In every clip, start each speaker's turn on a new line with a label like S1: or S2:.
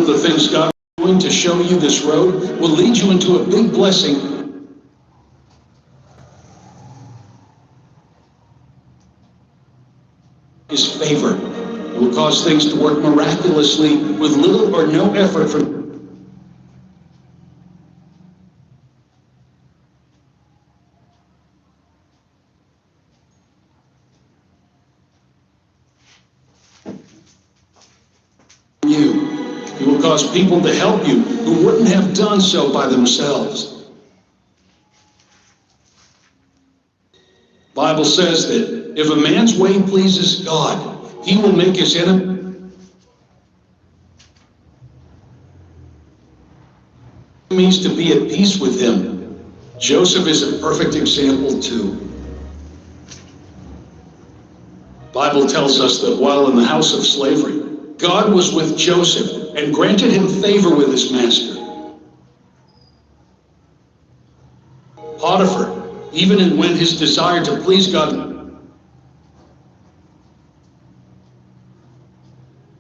S1: of the things God is doing to show you this road will lead you into a big blessing. His favor. It will cause things to work miraculously with little or no effort from you. It will cause people to help you who wouldn't have done so by themselves. The Bible says that if a man's way pleases God, he will make his enemies to be at peace with him. Joseph is a perfect example too. The Bible tells us that while in the house of slavery, God was with Joseph and granted him favor with his master. Potiphar, even when his desire to please God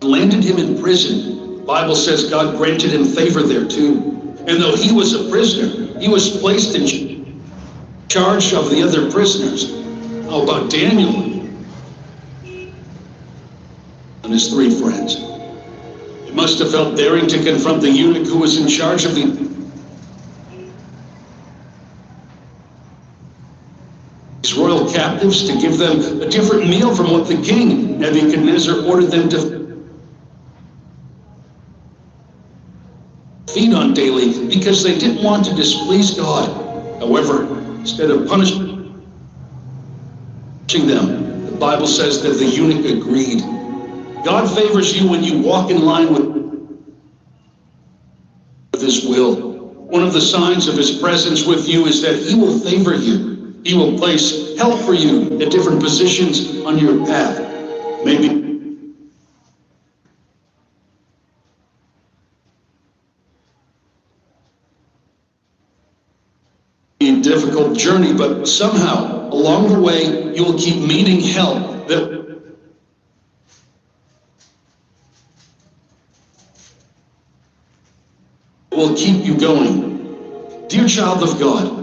S1: landed him in prison, the Bible says God granted him favor there too. And though he was a prisoner, he was placed in charge of the other prisoners. How about Daniel and his 3 friends? It must have felt daring to confront the eunuch who was in charge of these royal captives, to give them a different meal from what the king Nebuchadnezzar ordered them to feed on daily, because they didn't want to displease God. However, instead of punishing them, the Bible says that the eunuch agreed. God favors you when you walk in line with his will. One of the signs of his presence with you is that he will favor you. He will place help for you at different positions on your path. Maybe a difficult journey, but somehow along the way you will keep meeting help that will keep you going. Dear child of God,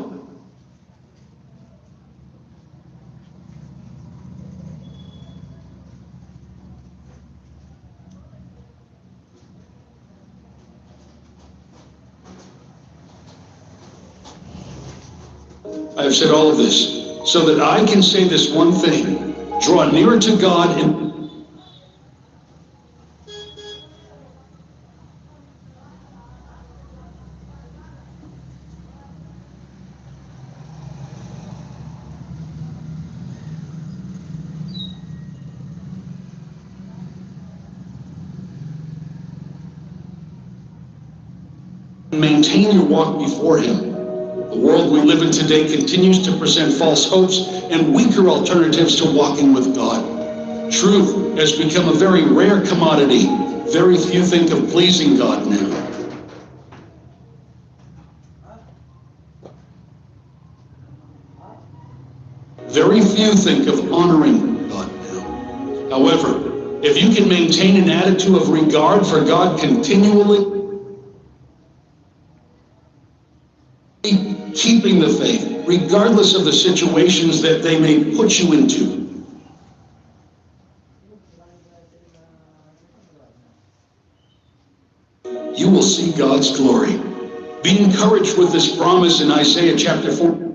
S1: I have said all of this so that I can say this one thing: draw nearer to God and maintain your walk before him. The world we live in today continues to present false hopes and weaker alternatives to walking with God. Truth has become a very rare commodity. Very few think of pleasing God now. Very few think of honoring God now. However, if you can maintain an attitude of regard for God continually, keeping the faith, regardless of the situations that they may put you into, you will see God's glory. Be encouraged with this promise in Isaiah chapter 4.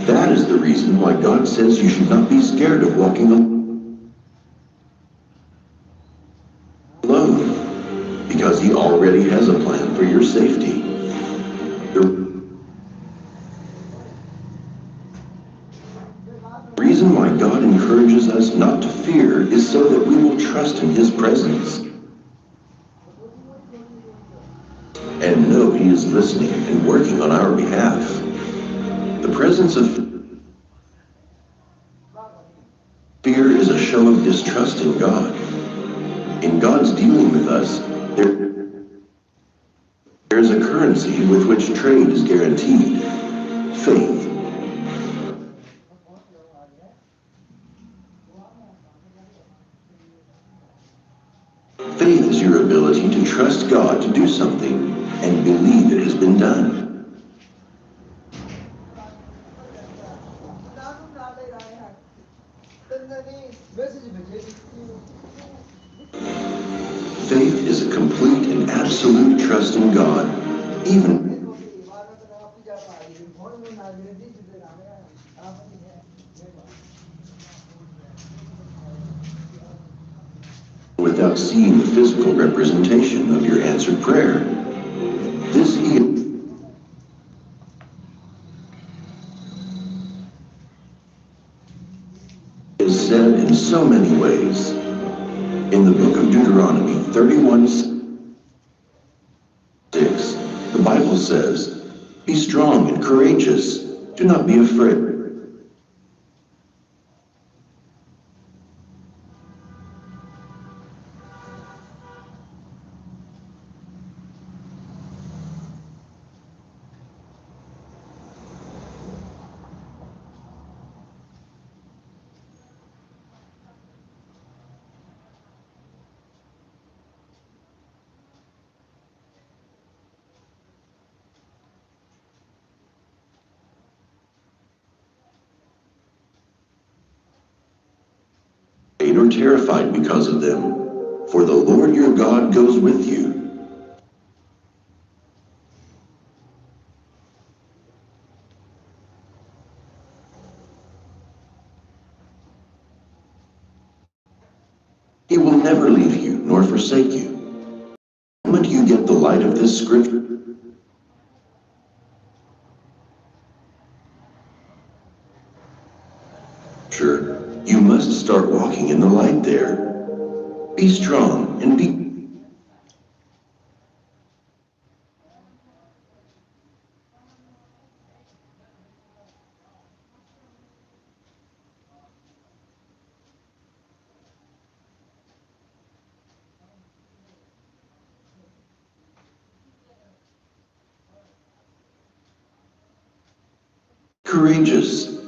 S2: That is the reason why God says you should not be scared of walking alone, because He already has a plan for your safety. The reason why God encourages us not to fear is so that we will trust in His presence and know He is listening and working on our behalf. The presence of fear is a show of distrust in God. In God's dealing with us, there is a currency with which trade is guaranteed: faith. Faith is your ability to trust God to do something and believe it has been done. Faith is a complete and absolute trust in God, even without seeing the physical representation of your answered prayer. This is said in so many ways. In the book of Deuteronomy 31:6, the Bible says, "Be strong and courageous. Do not be afraid. Or terrified because of them, for the Lord your God goes with you." He will never leave you nor forsake you. The moment you get the light of this scripture, you must start walking in the light there. Be strong and be courageous.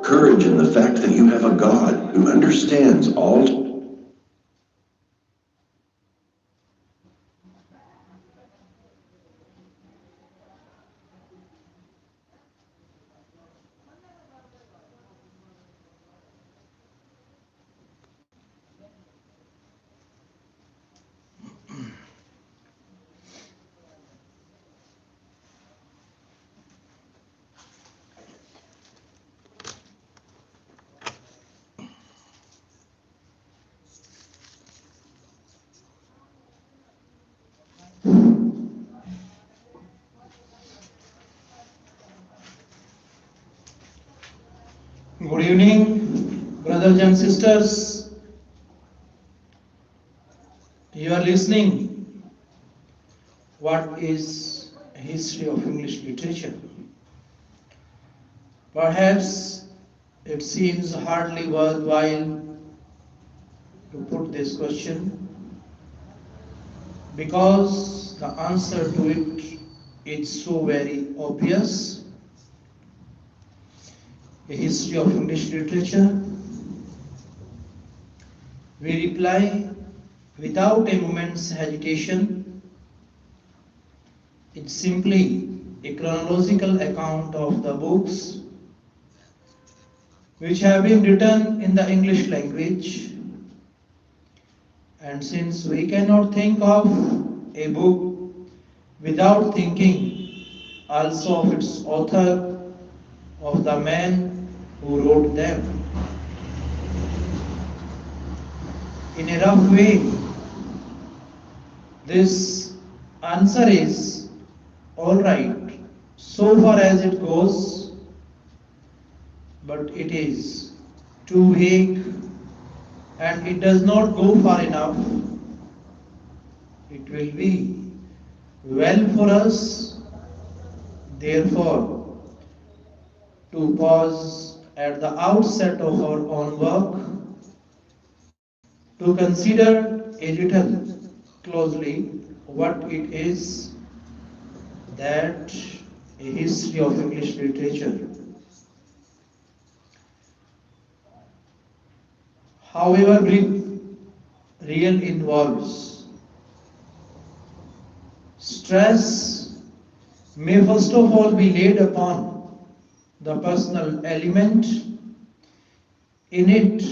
S2: Courage in the fact that you have a God who understands all.
S3: Good evening, brothers and sisters. You are listening. What is history of English literature? Perhaps it seems hardly worthwhile to put this question because the answer to it is so very obvious. A history of English literature. We reply without a moment's hesitation. It's simply a chronological account of the books which have been written in the English language. And since we cannot think of a book without thinking also of its author, of the man who wrote them. In a rough way, this answer is alright so far as it goes, but it is too vague and it does not go far enough. It will be well for us, therefore, to pause at the outset of our own work to consider a little closely what it is that a history of English literature, however brief, real involves. Stress may first of all be laid upon the personal element in it,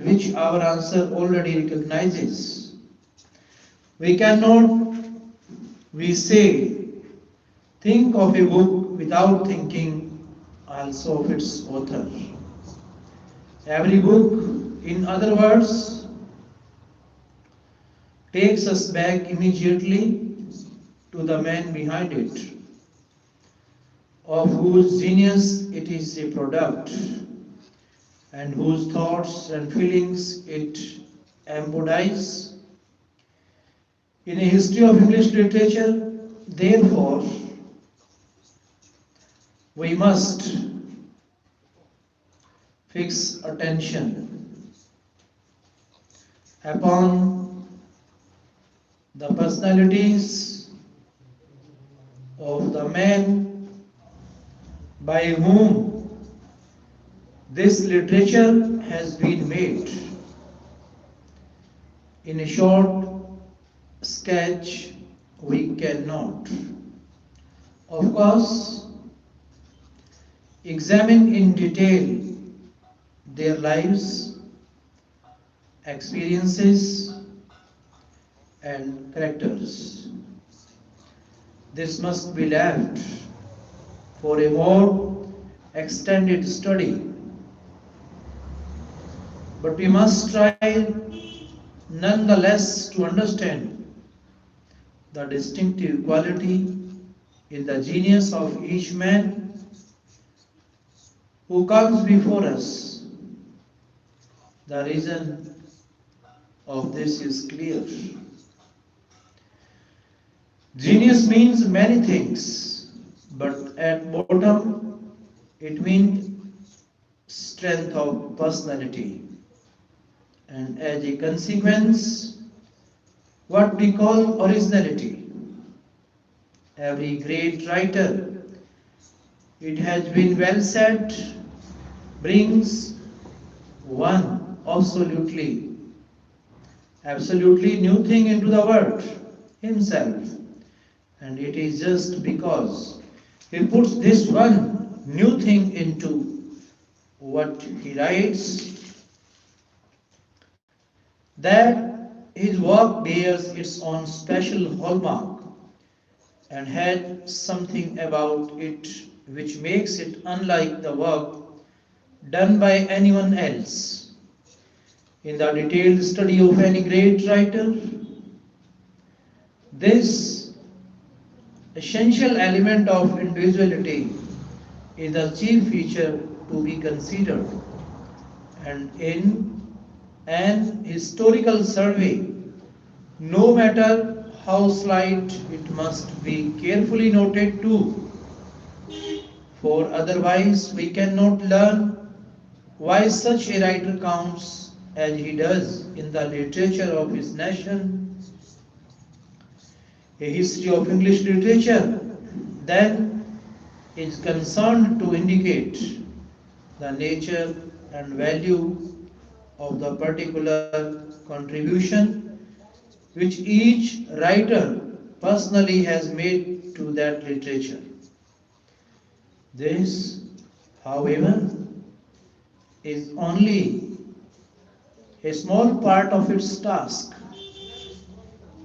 S3: which our answer already recognizes. We cannot, we say, think of a book without thinking also of its author. Every book, in other words, takes us back immediately to the man behind it, of whose genius it is a product, and whose thoughts and feelings it embodies. In a history of English literature, therefore, we must fix attention upon the personalities of the man by whom this literature has been made. In a short sketch, we cannot, of course, examine in detail their lives, experiences, and characters. This must be left for a more extended study. But we must try nonetheless to understand the distinctive quality in the genius of each man who comes before us. The reason of this is clear. Genius means many things, but at bottom it means strength of personality, and as a consequence, what we call originality. Every great writer, it has been well said, brings one absolutely new thing into the world, himself. And it is just because he puts this one new thing into what he writes that his work bears its own special hallmark and had something about it which makes it unlike the work done by anyone else. In the detailed study of any great writer, this essential element of individuality is the chief feature to be considered. And in an historical survey, no matter how slight, it must be carefully noted too, for otherwise we cannot learn why such a writer counts as he does in the literature of his nation. A history of English literature then is concerned to indicate the nature and value of the particular contribution which each writer personally has made to that literature. This, however, is only a small part of its task.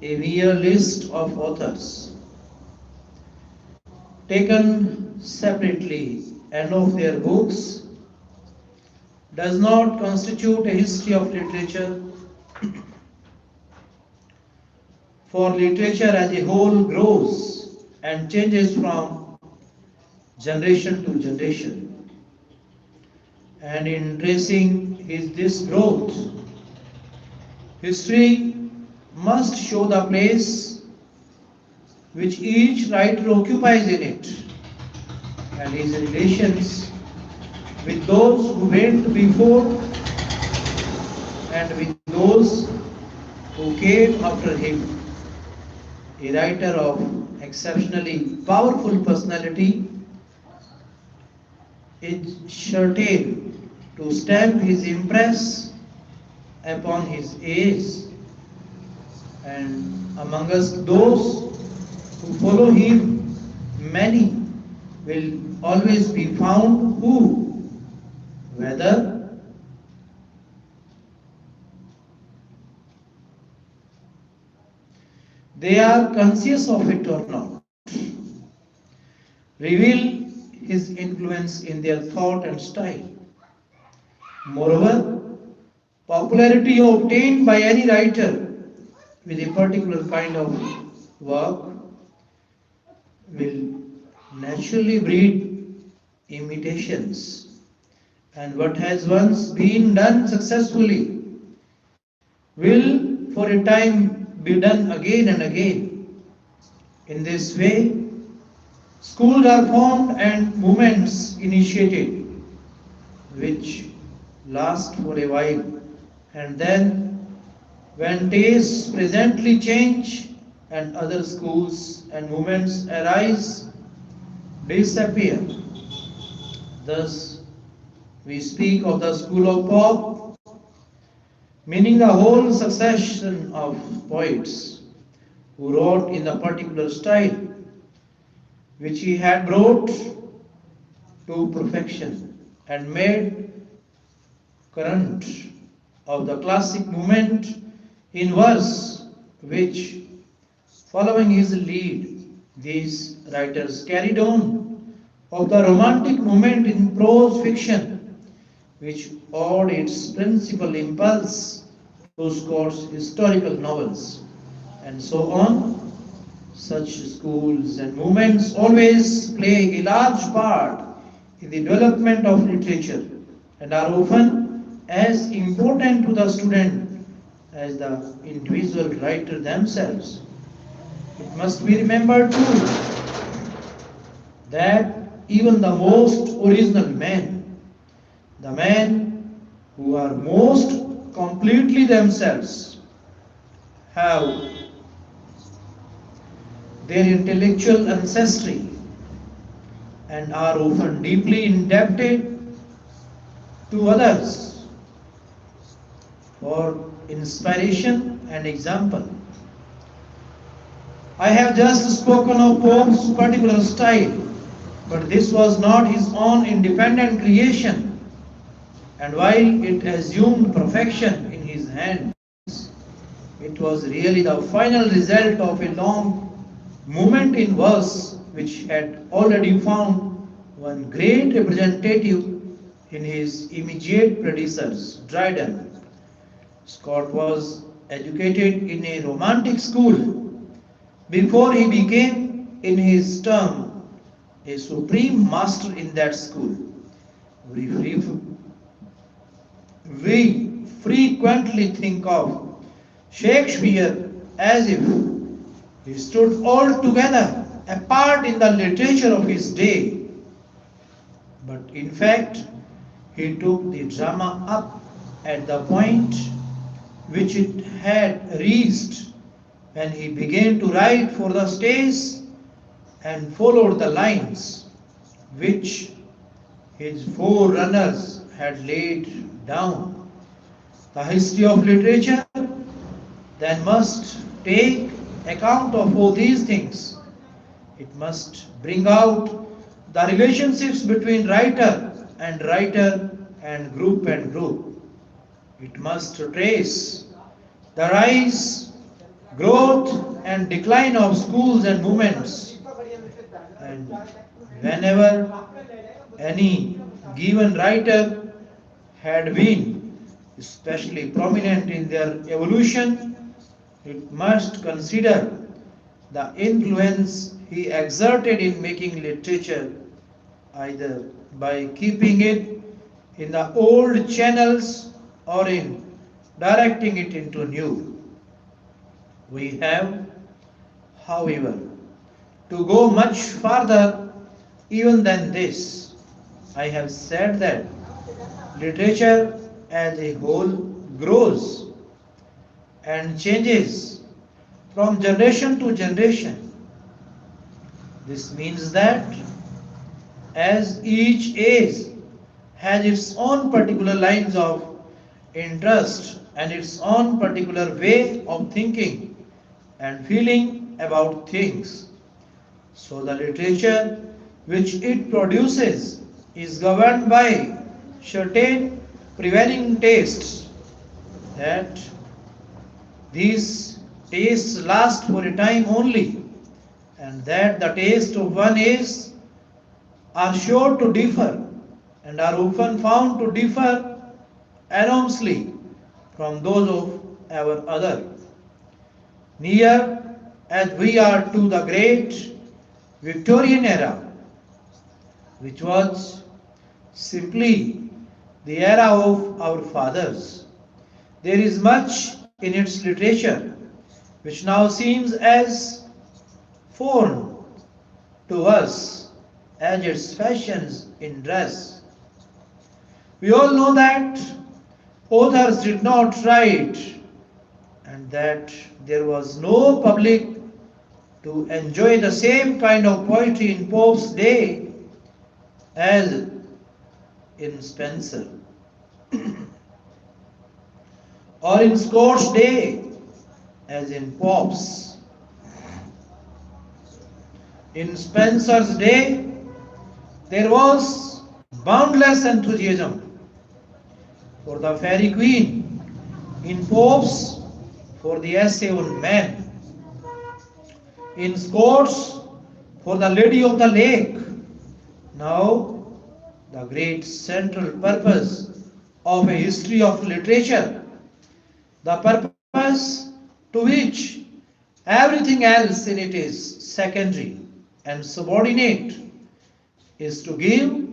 S3: A mere list of authors taken separately and of their books does not constitute a history of literature, for literature as a whole grows and changes from generation to generation. And in tracing this growth, history must show the place which each writer occupies in it and his relations with those who went before and with those who came after him. A writer of exceptionally powerful personality is certain to stamp his impress upon his age, and among us those who follow him, many will always be found who, whether they are conscious of it or not, reveal his influence in their thought and style. Moreover, popularity obtained by any writer with a particular kind of work will naturally breed imitations, and what has once been done successfully will for a time be done again and again. In this way, schools are formed and movements initiated which last for a while, and then when tastes presently change and other schools and movements arise, disappear. Thus, we speak of the school of pop, meaning the whole succession of poets who wrote in the particular style which he had brought to perfection and made current of the classic movement in verse, which, following his lead, these writers carried on, of the romantic movement in prose fiction, which owed its principal impulse to Scott's historical novels, and so on. Such schools and movements always play a large part in the development of literature and are often as important to the student as the individual writer themselves. It must be remembered too that even the most original men, the men who are most completely themselves, have their intellectual ancestry and are often deeply indebted to others for inspiration and example. I have just spoken of Pope's particular style, but this was not his own independent creation, and while it assumed perfection in his hands, it was really the final result of a long movement in verse which had already found one great representative in his immediate predecessors, Dryden. Scott was educated in a romantic school before he became, in his term, a supreme master in that school. We frequently think of Shakespeare as if he stood altogether apart in the literature of his day. But in fact, he took the drama up at the point which it had reached when he began to write for the stage and followed the lines which his forerunners had laid down. The history of literature then must take account of all these things. It must bring out the relationships between writer and group. It must trace the rise, growth and decline of schools and movements. And whenever any given writer had been especially prominent in their evolution, it must consider the influence he exerted in making literature, either by keeping it in the old channels or in directing it into new. We have, however, to go much farther even than this. I have said that literature as a whole grows and changes from generation to generation. This means that as each age has its own particular lines of interest and its own particular way of thinking and feeling about things, so the literature which it produces is governed by certain prevailing tastes, that these tastes last for a time only, and that the taste of one age are sure to differ and are often found to differ enormously from those of our other. Near as we are to the great Victorian era, which was simply the era of our fathers, there is much in its literature which now seems as foreign to us as its fashions in dress. We all know that authors did not write and that there was no public to enjoy the same kind of poetry in Pope's day as in Spencer, or in Scott's day as in Pope's. In Spencer's day, there was boundless enthusiasm for the Fairy Queen, in Pope's for the essay on man, in Scott's for the Lady of the Lake. Now, the great central purpose of a history of literature, the purpose to which everything else in it is secondary and subordinate, is to give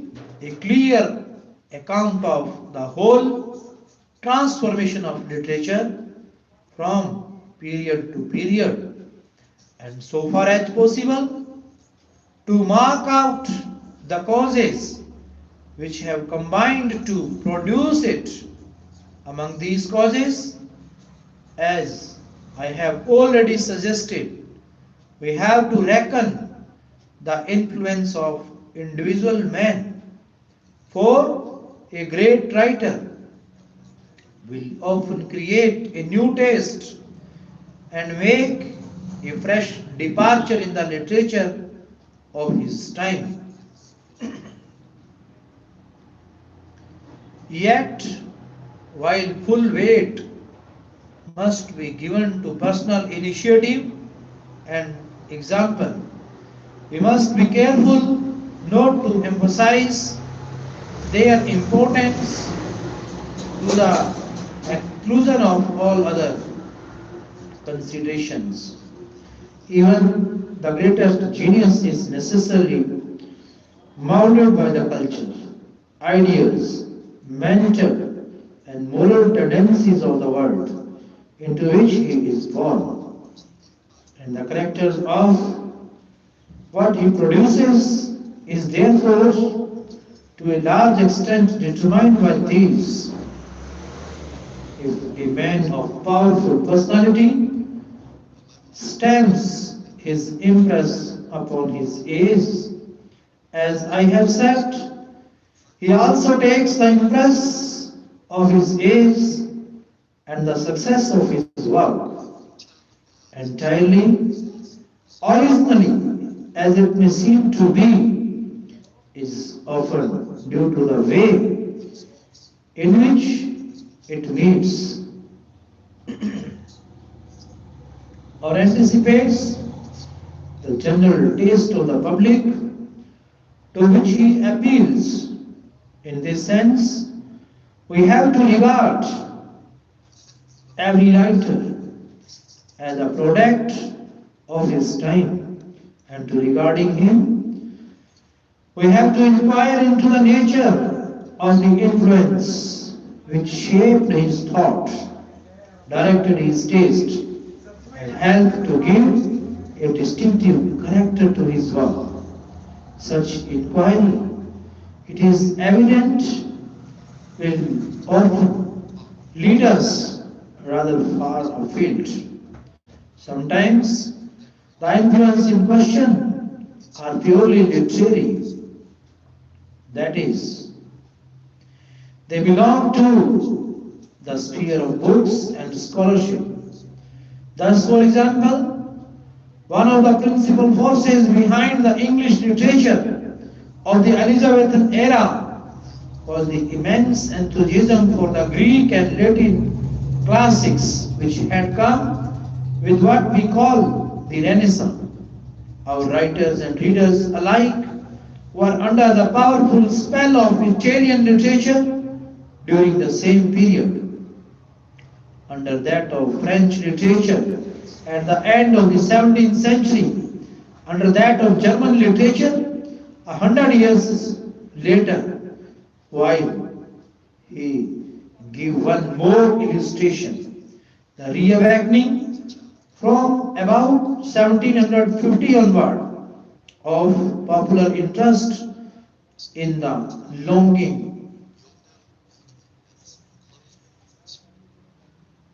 S3: a clear account of the whole transformation of literature from period to period, and so far as possible to mark out the causes which have combined to produce it. Among these causes, as I have already suggested, we have to reckon the influence of individual men, for a great writer will often create a new taste and make a fresh departure in the literature of his time. Yet, while full weight must be given to personal initiative and example, we must be careful not to emphasize their importance to the exclusion of all other considerations. Even the greatest genius is necessarily molded by the culture, ideas, mental and moral tendencies of the world into which he is born. And the character of what he produces is therefore to a large extent determined by these. If a man of powerful personality stamps his impress upon his age, as I have said, he also takes the impress of his age and the success of his work entirely, originally as it may seem to be, is often due to the way in which it meets or anticipates the general taste of the public, to which he appeals. In this sense, we have to regard every writer as a product of his time, and to regarding him, we have to inquire into the nature of the influence which shaped his thought, directed his taste, and helped to give a distinctive character to his work. Such inquiry, it is evident, will often lead us rather far afield. Sometimes the influence in question are purely literary, that is, they belong to the sphere of books and scholarship. Thus, for example, one of the principal forces behind the English literature of the Elizabethan era was the immense enthusiasm for the Greek and Latin classics which had come with what we call the Renaissance. Our writers and readers alike were under the powerful spell of Italian literature during the same period, under that of French literature at the end of the 17th century, under that of German literature 100 years later, while he give one more illustration. The reawakening from about 1750 onward of popular interest in the longing,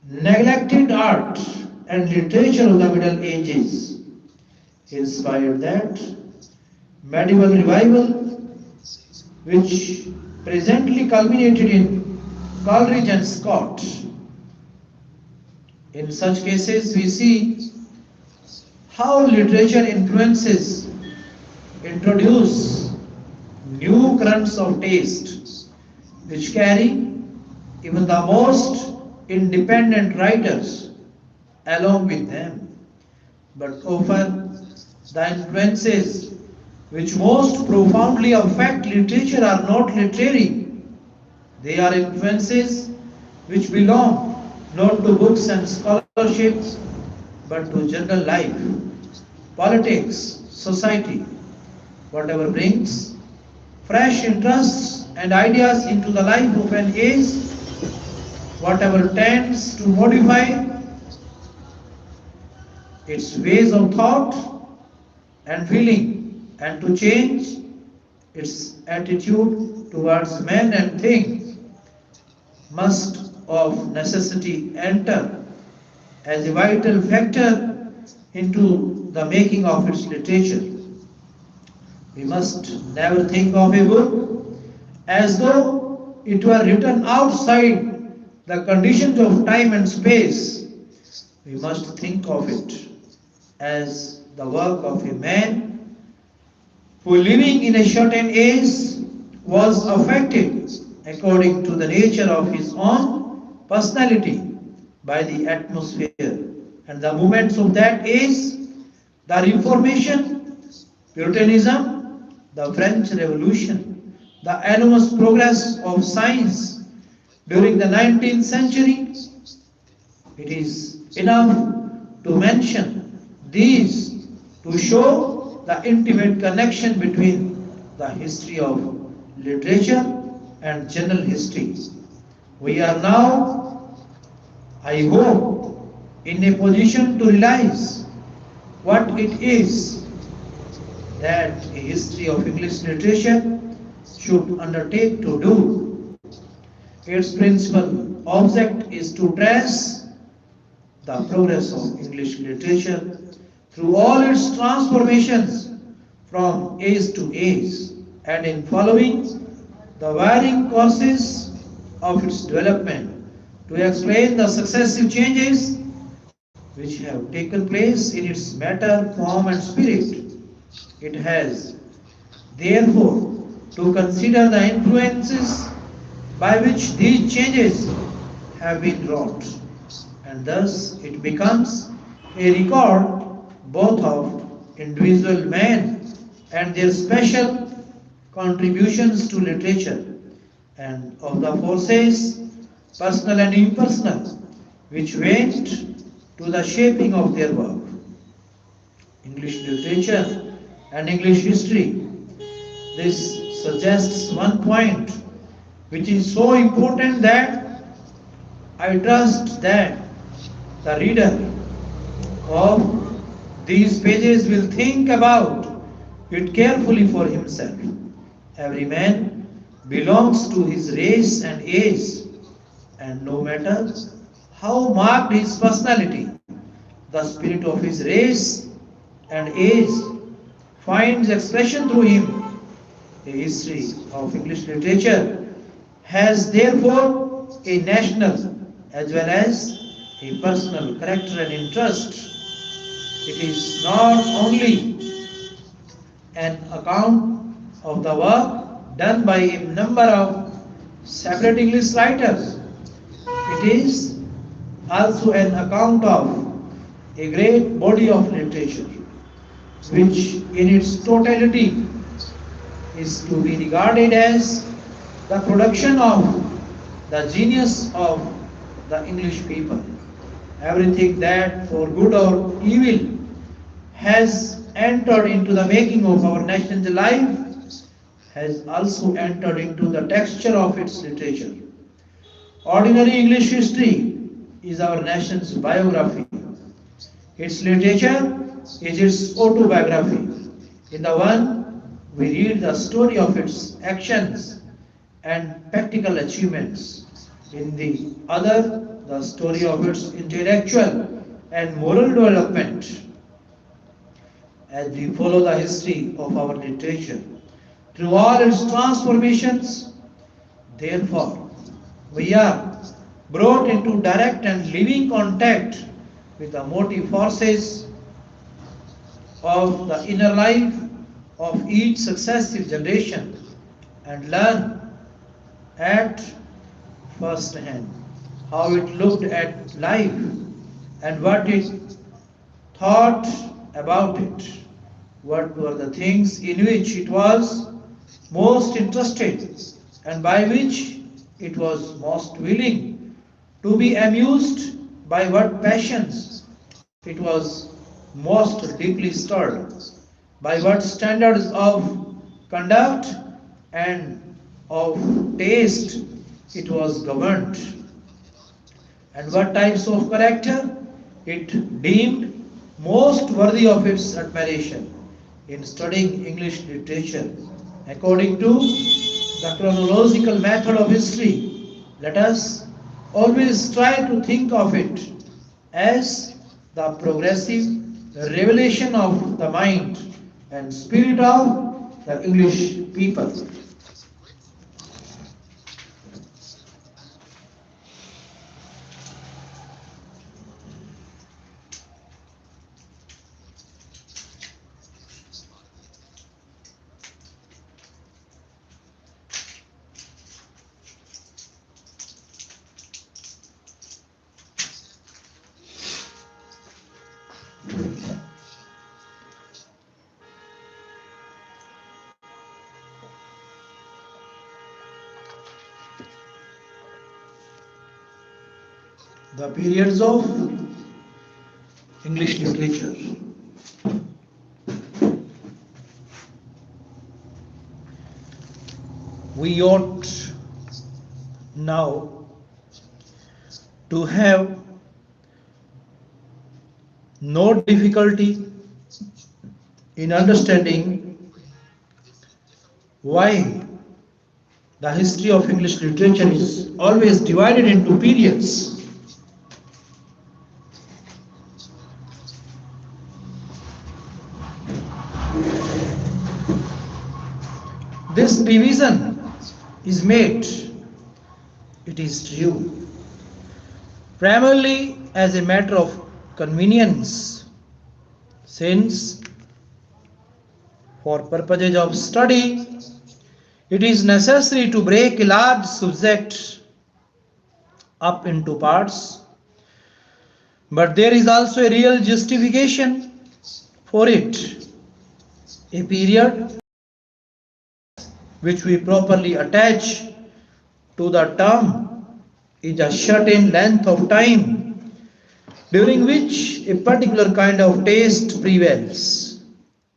S3: neglected art and literature of the Middle Ages inspired that medieval revival which presently culminated in Coleridge and Scott. In such cases, we see how literature influences introduce new currents of taste which carry even the most independent writers along with them. But often the influences which most profoundly affect literature are not literary. They are influences which belong not to books and scholarships but to general life, politics, society, whatever brings fresh interests and ideas into the life of an age, whatever tends to modify its ways of thought and feeling and to change its attitude towards men and things must of necessity enter as a vital factor into the making of its literature. We must never think of a book as though it were written outside the conditions of time and space. We must think of it as the work of a man who, living in a certain age, was affected according to the nature of his own personality by the atmosphere and the movements of that age, the Reformation, Puritanism, the French Revolution, the enormous progress of science during the 19th century. It is enough to mention these to show the intimate connection between the history of literature and general history. We are now, I hope, in a position to realize what it is that a history of English literature should undertake to do. Its principal object is to trace the progress of English literature through all its transformations from age to age, and in following the varying courses of its development to explain the successive changes which have taken place in its matter, form and spirit. It has therefore to consider the influences by which these changes have been wrought, and thus it becomes a record both of individual men and their special contributions to literature and of the forces, personal and impersonal, which went to the shaping of their work. English literature and English history. This suggests one point which is so important that I trust that the reader of these pages will think about it carefully for himself. Every man belongs to his race and age, and no matter how marked his personality, the spirit of his race and age finds expression through him. A history of English literature has therefore a national as well as a personal character and interest. It is not only an account of the work done by a number of separate English writers. It is also an account of a great body of literature, which in its totality is to be regarded as the production of the genius of the English people. Everything that for good or evil has entered into the making of our nation's life has also entered into the texture of its literature. Ordinary English history is our nation's biography. Its literature is its autobiography. In the one, we read the story of its actions and practical achievements. In the other, the story of its intellectual and moral development. As we follow the history of our literature through all its transformations, therefore, we are brought into direct and living contact with the motive forces of the inner life of each successive generation and learn at first hand how it looked at life and what it thought about it, what were the things in which it was most interested and by which it was most willing to be amused, by what passions it was most deeply stirred, by what standards of conduct and of taste it was governed, and what types of character it deemed most worthy of its admiration. In studying English literature according to the chronological method of history, let us always try to think of it as the progressive revelation of the mind and spirit of the English people. The periods of English literature. We ought now to have no difficulty in understanding why the history of English literature is always divided into periods. This division is made, it is true, primarily as a matter of convenience, since for purposes of study it is necessary to break a large subject up into parts, but there is also a real justification for it. A period which we properly attach to the term is a certain length of time during which a particular kind of taste prevails,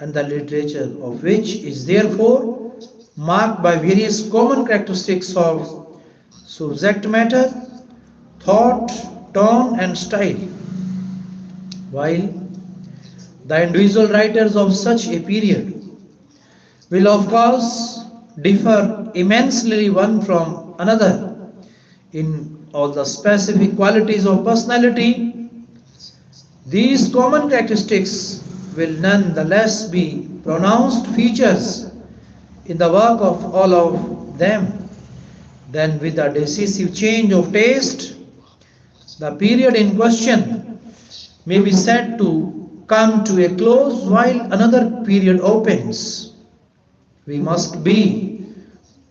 S3: and the literature of which is therefore marked by various common characteristics of subject matter, thought, tone, and style. While the individual writers of such a period will, of course, differ immensely one from another in all the specific qualities of personality, these common characteristics will nonetheless be pronounced features in the work of all of them. Then, with a decisive change of taste, the period in question may be said to come to a close while another period opens. We must be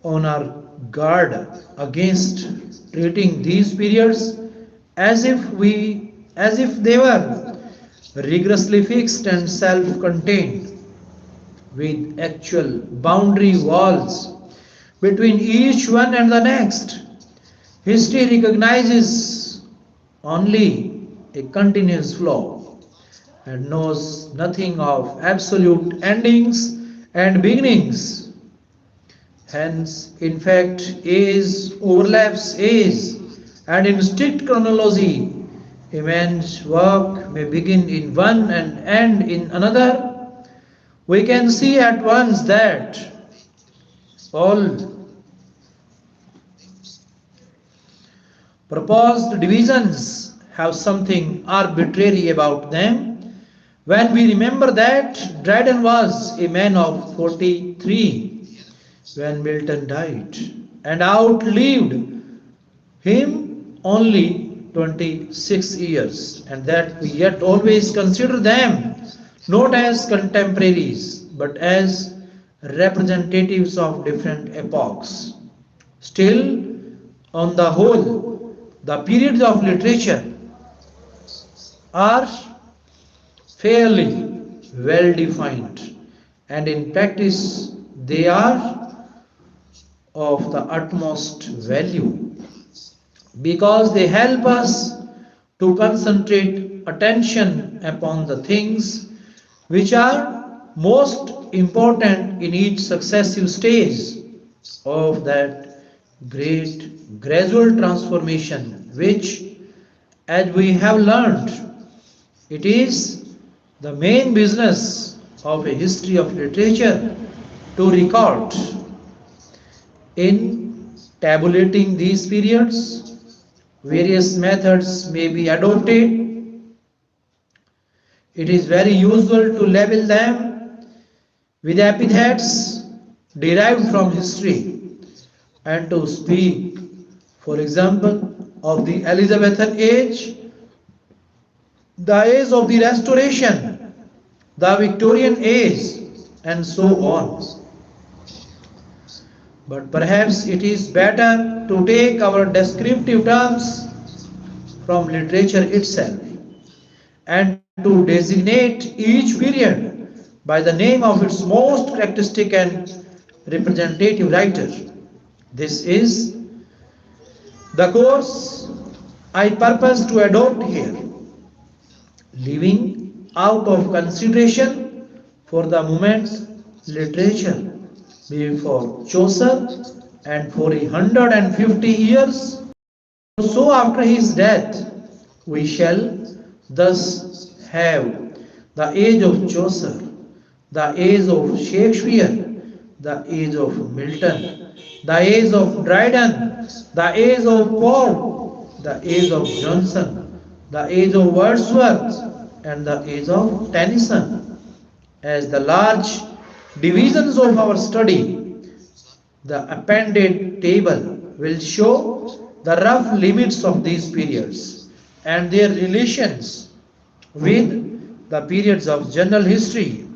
S3: on our guard against treating these periods as if they were rigorously fixed and self-contained, with actual boundary walls between each one and the next. History recognizes only a continuous flow and knows nothing of absolute endings and beginnings. Hence, in fact, age overlaps age, and in strict chronology, a man's work may begin in one and end in another. We can see at once that all proposed divisions have something arbitrary about them. When we remember that Dryden was a man of 43 when Milton died and outlived him only 26 years, and that we yet always consider them not as contemporaries but as representatives of different epochs. Still, on the whole, the periods of literature are fairly well defined, and in practice they are of the utmost value because they help us to concentrate attention upon the things which are most important in each successive stage of that great gradual transformation which, as we have learned, it is the main business of a history of literature to record. In tabulating these periods, various methods may be adopted. It is very usual to label them with epithets derived from history and to speak, for example, of the Elizabethan age, the age of the Restoration, the Victorian age, and so on. But perhaps it is better to take our descriptive terms from literature itself and to designate each period by the name of its most characteristic and representative writer. This is the course I purpose to adopt here, leaving out of consideration for the moment literature before Chaucer and for 150 years or so after his death. We shall thus have the age of Chaucer, the age of Shakespeare, the age of Milton, the age of Dryden, the age of Poe, the age of Johnson, the age of Wordsworth, and the age of Tennyson. As the large divisions of our study, the appended table will show the rough limits of these periods and their relations with the periods of general history.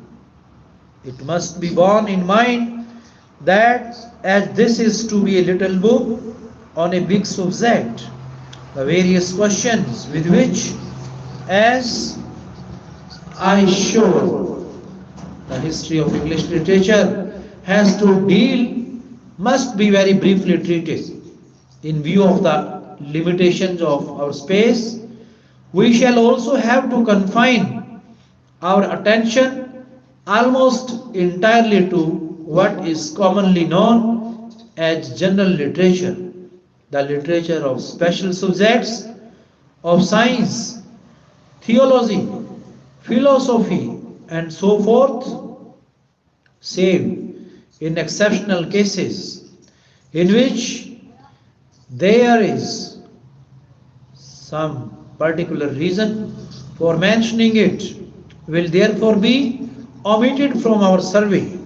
S3: It must be borne in mind that as this is to be a little book on a big subject, the various questions with which, as I show, the history of English literature has to deal must be very briefly treated. In view of the limitations of our space, we shall also have to confine our attention almost entirely to what is commonly known as general literature, the literature of special subjects of science, theology, philosophy, and so forth, save in exceptional cases in which there is some particular reason for mentioning it, will therefore be omitted from our survey.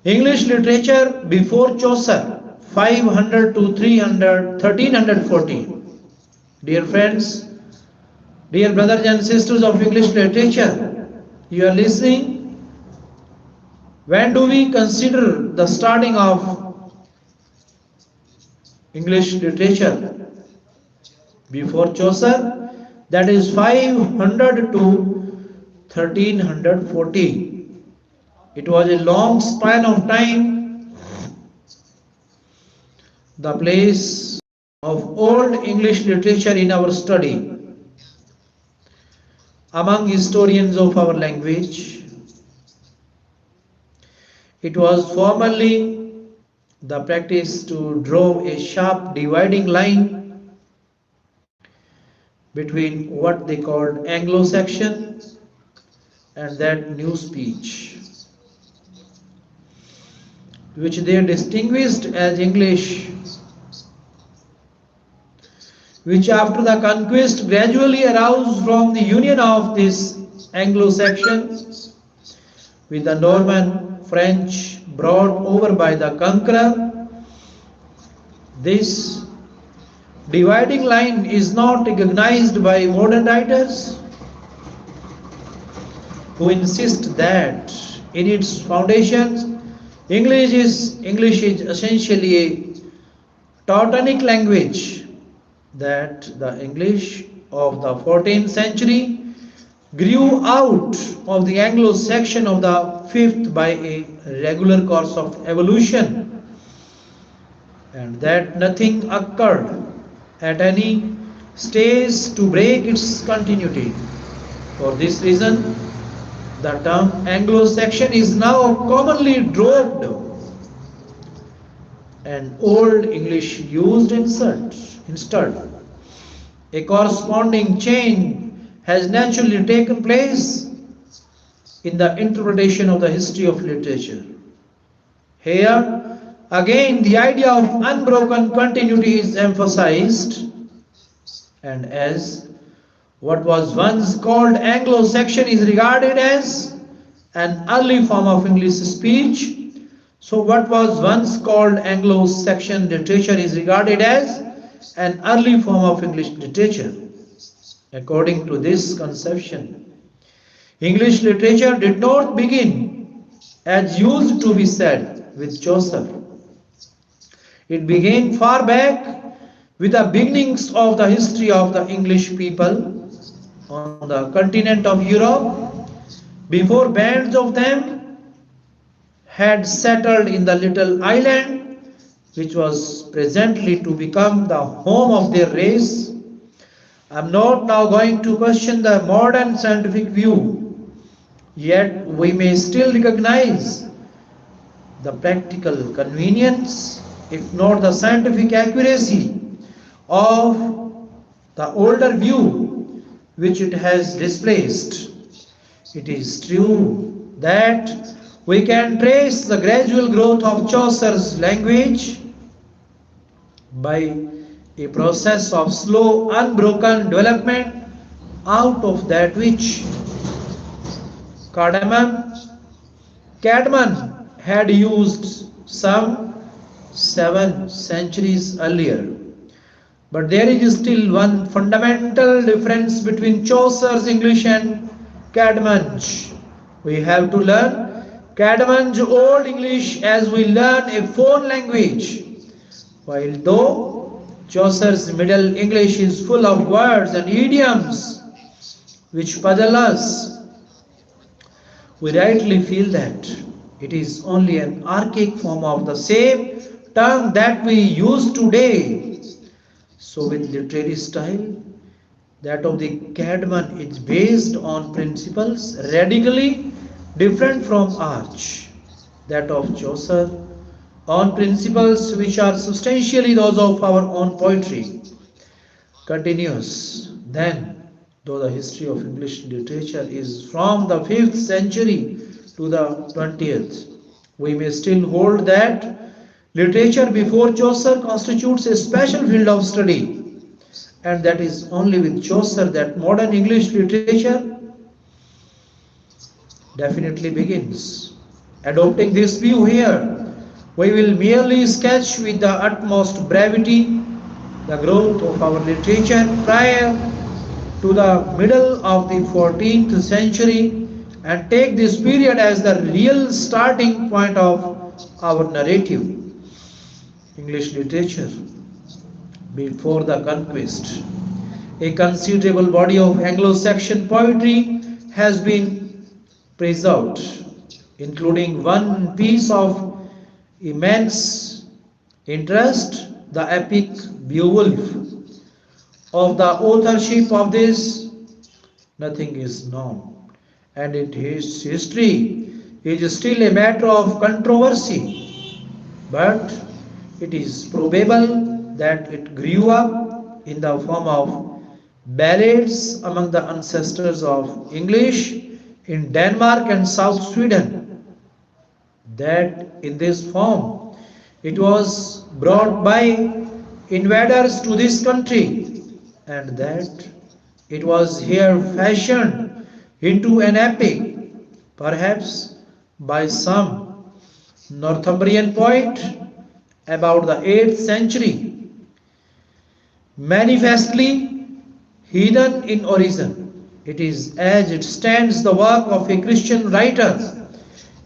S3: English literature before Chaucer, 500 to 300, 1340. Dear friends, dear brothers and sisters of English literature, you are listening? When do we consider the starting of English literature? Before Chaucer, that is 500 to 1340. It was a long span of time, the place of old English literature in our study. Among historians of our language, it was formerly the practice to draw a sharp dividing line between what they called Anglo-Saxon and that new speech, which they distinguished as English, which after the conquest gradually arose from the union of this Anglo-Saxon with the Norman French brought over by the conqueror. This dividing line is not recognized by modern writers, who insist that in its foundations English is essentially a Teutonic language, that the English of the 14th century grew out of the Anglo-Saxon of the 5th by a regular course of evolution, and that nothing occurred at any stage to break its continuity. For this reason, the term Anglo-Saxon is now commonly dropped and Old English used instead. A corresponding change has naturally taken place in the interpretation of the history of literature. Here, again, the idea of unbroken continuity is emphasized, and as what was once called Anglo-Saxon is regarded as an early form of English speech, so what was once called Anglo-Saxon literature is regarded as an early form of English literature. According to this conception, English literature did not begin, as used to be said, with Chaucer. It began far back with the beginnings of the history of the English people on the continent of Europe, before bands of them had settled in the little island which was presently to become the home of their race. I am not now going to question the modern scientific view, yet we may still recognize the practical convenience, if not the scientific accuracy, of the older view which it has displaced. It is true that we can trace the gradual growth of Chaucer's language by a process of slow, unbroken development out of that which Cadman had used some 7 centuries earlier. But there is still one fundamental difference between Chaucer's English and Cadman's. We have to learn Cadman's Old English as we learn a foreign language, while though Chaucer's Middle English is full of words and idioms which puzzle us, we rightly feel that It is only an archaic form of the same term that we use today. So, with literary style, that of the Cadman is based on principles radically different from Arch. That of Chaucer on principles which are substantially those of our own poetry. Continues. Then, though the history of English literature is from the 5th century to the 20th, we may still hold that literature before Chaucer constitutes a special field of study, and that is only with Chaucer that modern English literature definitely begins. Adopting this view here, we will merely sketch with the utmost brevity the growth of our literature prior to the middle of the 14th century and take this period as the real starting point of our narrative. English literature before the conquest. A considerable body of Anglo-Saxon poetry has been preserved, including one piece of immense interest, the epic Beowulf. Of the authorship of this, nothing is known, and its history is still a matter of controversy. But it is probable that it grew up in the form of ballads among the ancestors of English in Denmark and South Sweden. That in this form it was brought by invaders to this country, and that it was here fashioned into an epic, perhaps by some Northumbrian poet about the 8th century, manifestly heathen in origin. It is as it stands the work of a Christian writer.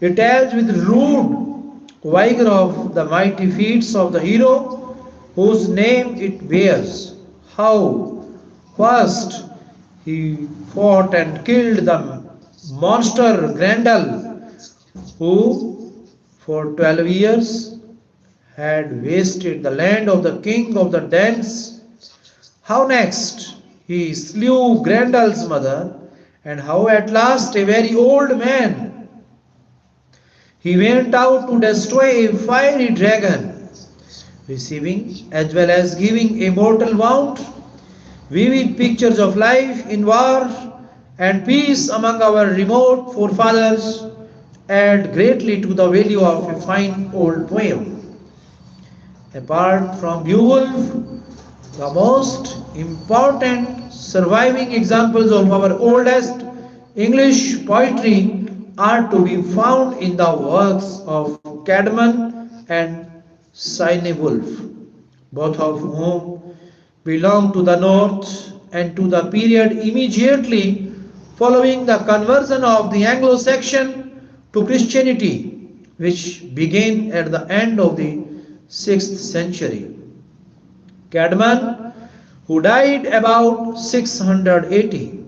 S3: It tells with rude vigor of the mighty feats of the hero whose name it bears. How first he fought and killed the monster Grendel, who for 12 years had wasted the land of the king of the Danes. How next he slew Grendel's mother, and how at last a very old man he went out to destroy a fiery dragon, receiving as well as giving a mortal wound. Vivid pictures of life in war and peace among our remote forefathers add greatly to the value of a fine old poem. Apart from Beowulf, the most important surviving examples of our oldest English poetry are to be found in the works of Cadman and Cynewulf, both of whom belong to the north and to the period immediately following the conversion of the Anglo-Saxon to Christianity, which began at the end of the 6th century. Cadman, who died about 680,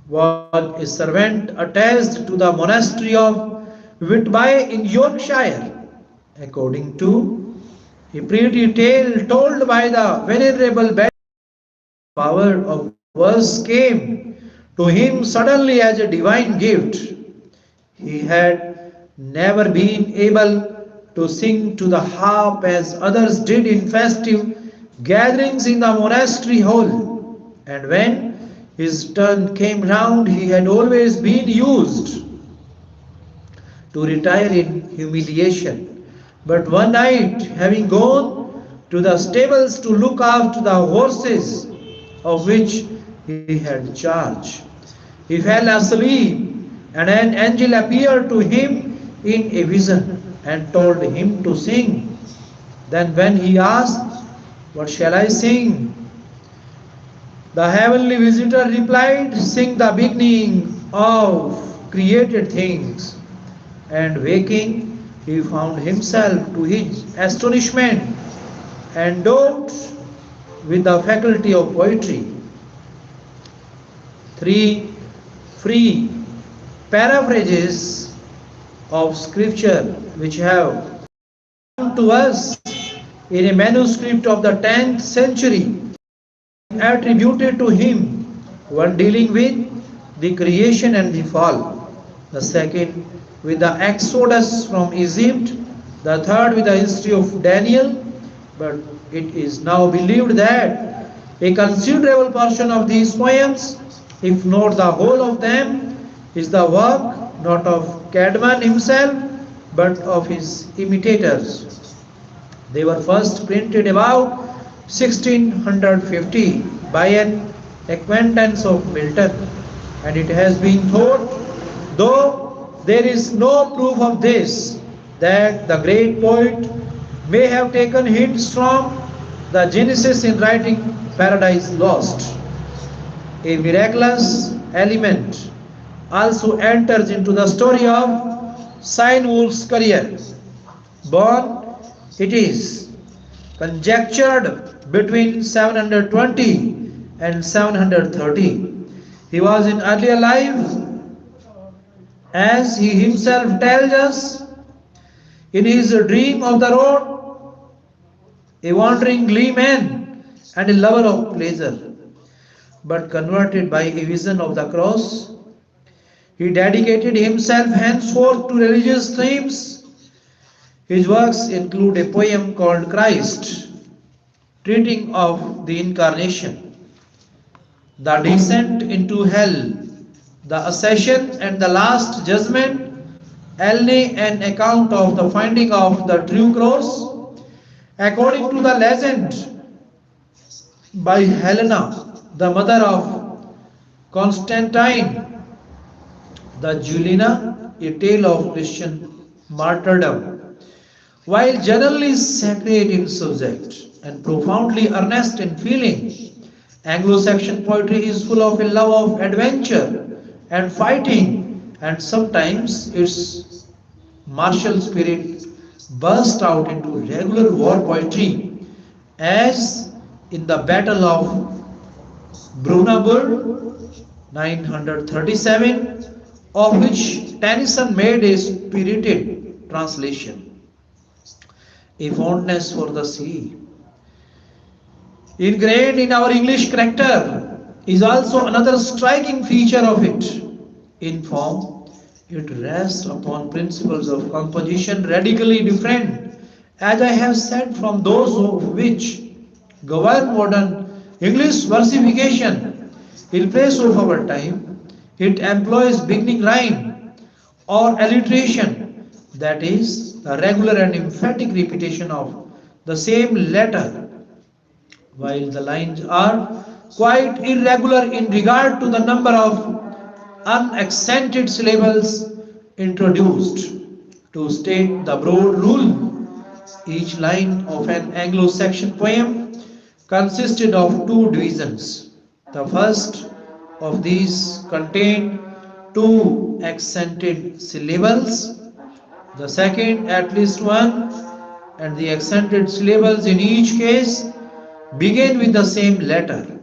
S3: was a servant attached to the monastery of Whitby in Yorkshire. According to a pretty tale told by the venerable Betty, power of verse came to him suddenly as a divine gift. He had never been able to sing to the harp as others did in festive gatherings in the monastery hall, and when his turn came round, he had always been used to retire in humiliation. But one night, having gone to the stables to look after the horses of which he had charge, he fell asleep, and an angel appeared to him in a vision and told him to sing. Then, when he asked, "What shall I sing?" the heavenly visitor replied, "Sing the beginning of created things." And waking, he found himself, to his astonishment, endowed with the faculty of poetry. 3 free paraphrases of scripture which have come to us in a manuscript of the 10th century attributed to him, one dealing with the creation and the fall, the second with the exodus from Egypt, the third with the history of Daniel. But it is now believed that a considerable portion of these poems, if not the whole of them, is the work not of Cadman himself but of his imitators. They were first printed about 1650 by an acquaintance of Milton, and it has been thought, though there is no proof of this, that the great poet may have taken hints from the Genesis in writing Paradise Lost. A miraculous element also enters into the story of Cynewulf's career. Born, it is conjectured, between 720 and 730. He was in earlier life, as he himself tells us, in his dream of the road, a wandering gleeman and a lover of pleasure, but converted by a vision of the cross. He dedicated himself henceforth to religious themes. His works include a poem called Christ, treating of the incarnation, the descent into hell, the ascension and the last judgment, Elne, an account of the finding of the true cross, according to the legend by Helena, the mother of Constantine, the Julina, a tale of Christian martyrdom. While generally sacred in subject and profoundly earnest in feeling, Anglo-Saxon poetry is full of a love of adventure and fighting, and sometimes its martial spirit burst out into regular war poetry, as in the Battle of Brunabur 937, of which Tennyson made a spirited translation. A fondness for the sea, ingrained in our English character, is also another striking feature of it. In form, it rests upon principles of composition radically different, as I have said, from those of which govern modern English versification. In place of our time, it employs beginning rhyme or alliteration, that is, the regular and emphatic repetition of the same letter, while the lines are quite irregular in regard to the number of unaccented syllables introduced. To state the broad rule, each line of an Anglo-Saxon poem consisted of two divisions. The first of these contained two accented syllables, the second at least one, and the accented syllables in each case begin with the same letter.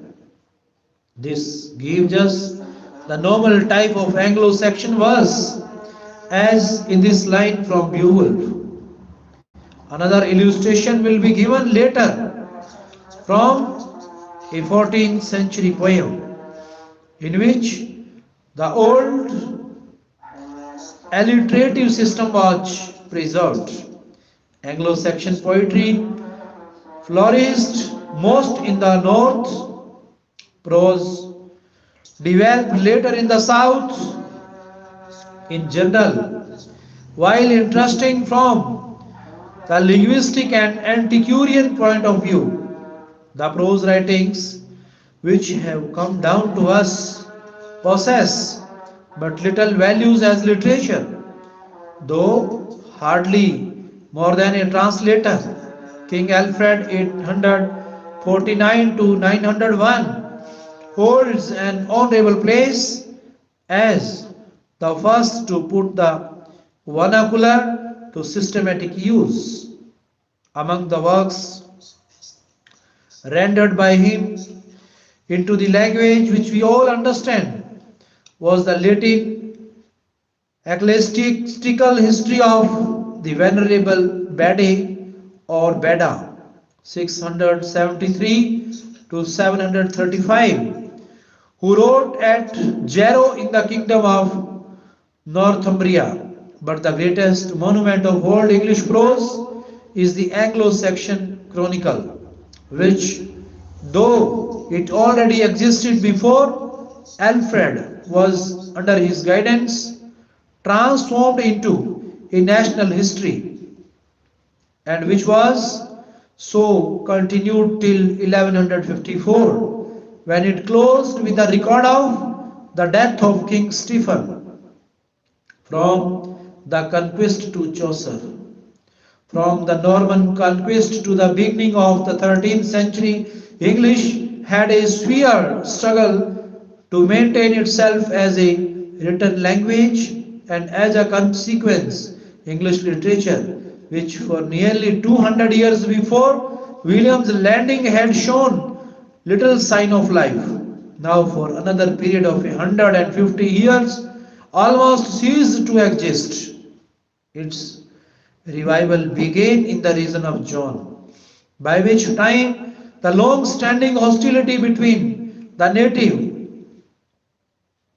S3: This gives us the normal type of Anglo-Saxon verse, as in this line from Beowulf. Another illustration will be given later from a 14th century poem in which the old alliterative system was preserved. Anglo-Saxon poetry flourished most in the north, prose developed later in the south in general. While interesting from the linguistic and antiquarian point of view, the prose writings which have come down to us possess but little values as literature, though hardly more than a translator. King Alfred 849 to 901 holds an honorable place as the first to put the vernacular to systematic use. Among the works rendered by him into the language which we all understand was the Latin Ecclesiastical history of the Venerable Bede or Beda 673 to 735, who wrote at Jarrow in the kingdom of Northumbria. But the greatest monument of old English prose is the Anglo-Saxon Chronicle, which, though it already existed before Alfred was under his guidance, transformed into a national history, and which was so continued till 1154, when it closed with the record of the death of King Stephen. From the conquest to Chaucer, from the Norman conquest to the beginning of the 13th century, English had a severe struggle to maintain itself as a written language, and as a consequence, English literature, which for nearly 200 years before William's landing had shown little sign of life, now for another period of 150 years almost ceased to exist. Its revival began in the region of John, by which time the long standing hostility between the native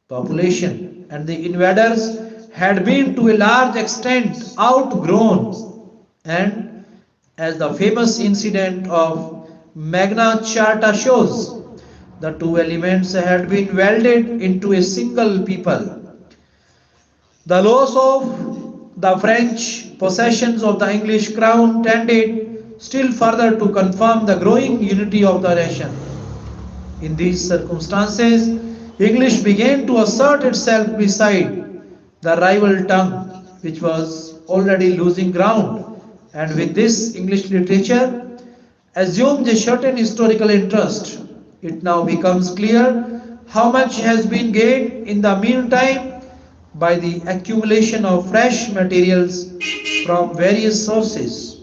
S3: population and the invaders had been to a large extent outgrown, and as the famous incident of Magna Charta shows, the two elements had been welded into a single people. The loss of the French possessions of the English crown tended still further to confirm the growing unity of the nation. In these circumstances, English began to assert itself beside the rival tongue, which was already losing ground, and with this, English literature assumes a certain historical interest. It now becomes clear how much has been gained in the meantime by the accumulation of fresh materials from various sources.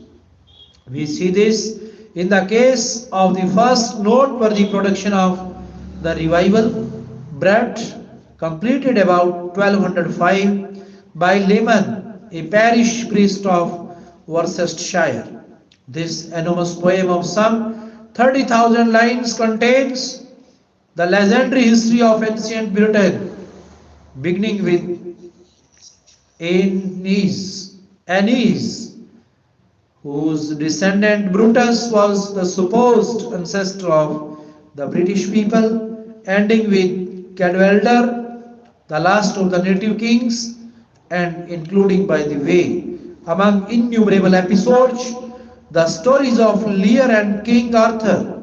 S3: We see this in the case of the first noteworthy production of the revival, Brett, completed about 1205 by Lehman, a parish priest of Worcestershire. This enormous poem of some 30,000 lines contains the legendary history of ancient Britain, beginning with Aeneas, whose descendant Brutus was the supposed ancestor of the British people, ending with Cadwallader, the last of the native kings, and including, by the way, among innumerable episodes, the stories of Lear and King Arthur.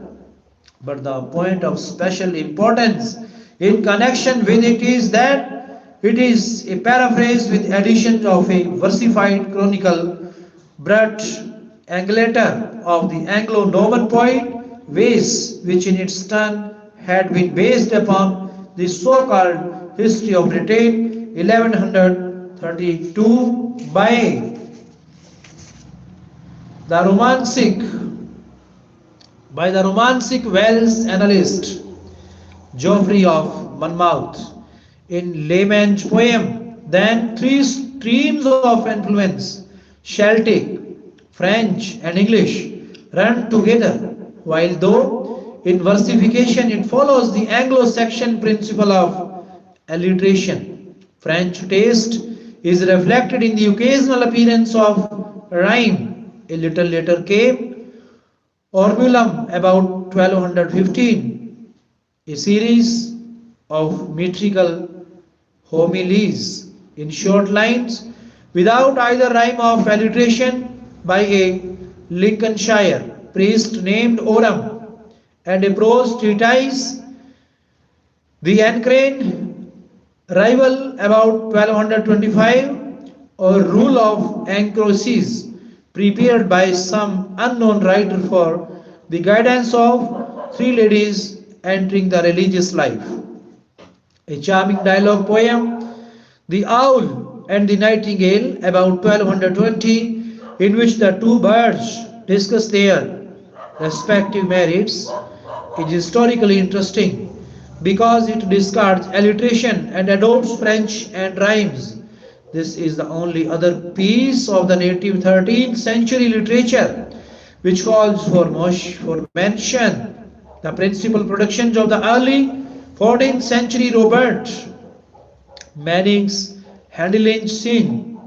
S3: But the point of special importance in connection with it is that it is a paraphrase with additions of a versified chronicle, Bret Angleter, of the Anglo-Norman poet Wace, which in its turn had been based upon the so-called History of Britain 1132 the romantic by the romantic Welsh annalist Geoffrey of Monmouth. In Layman's poem, then three streams of influence, Celtic, French, and English, run together, while though in versification it follows the Anglo-Saxon principle of alliteration. French taste is reflected in the occasional appearance of rhyme. A little later came Ormulum about 1215, a series of metrical homilies in short lines without either rhyme or alliteration by a Lincolnshire priest named Oram, and a prose treatise, the Ancrane rival about 1225, or Rule of Ancroses, prepared by some unknown writer for the guidance of three ladies entering the religious life. A charming dialogue poem, The Owl and the Nightingale, about 1220, in which the two birds discuss their respective merits, is historically interesting because it discards alliteration and adopts French and rhymes. This is the only other piece of the native 13th century literature which calls for mention. The principal productions of the early 14th century Robert Manning's Handling Sin,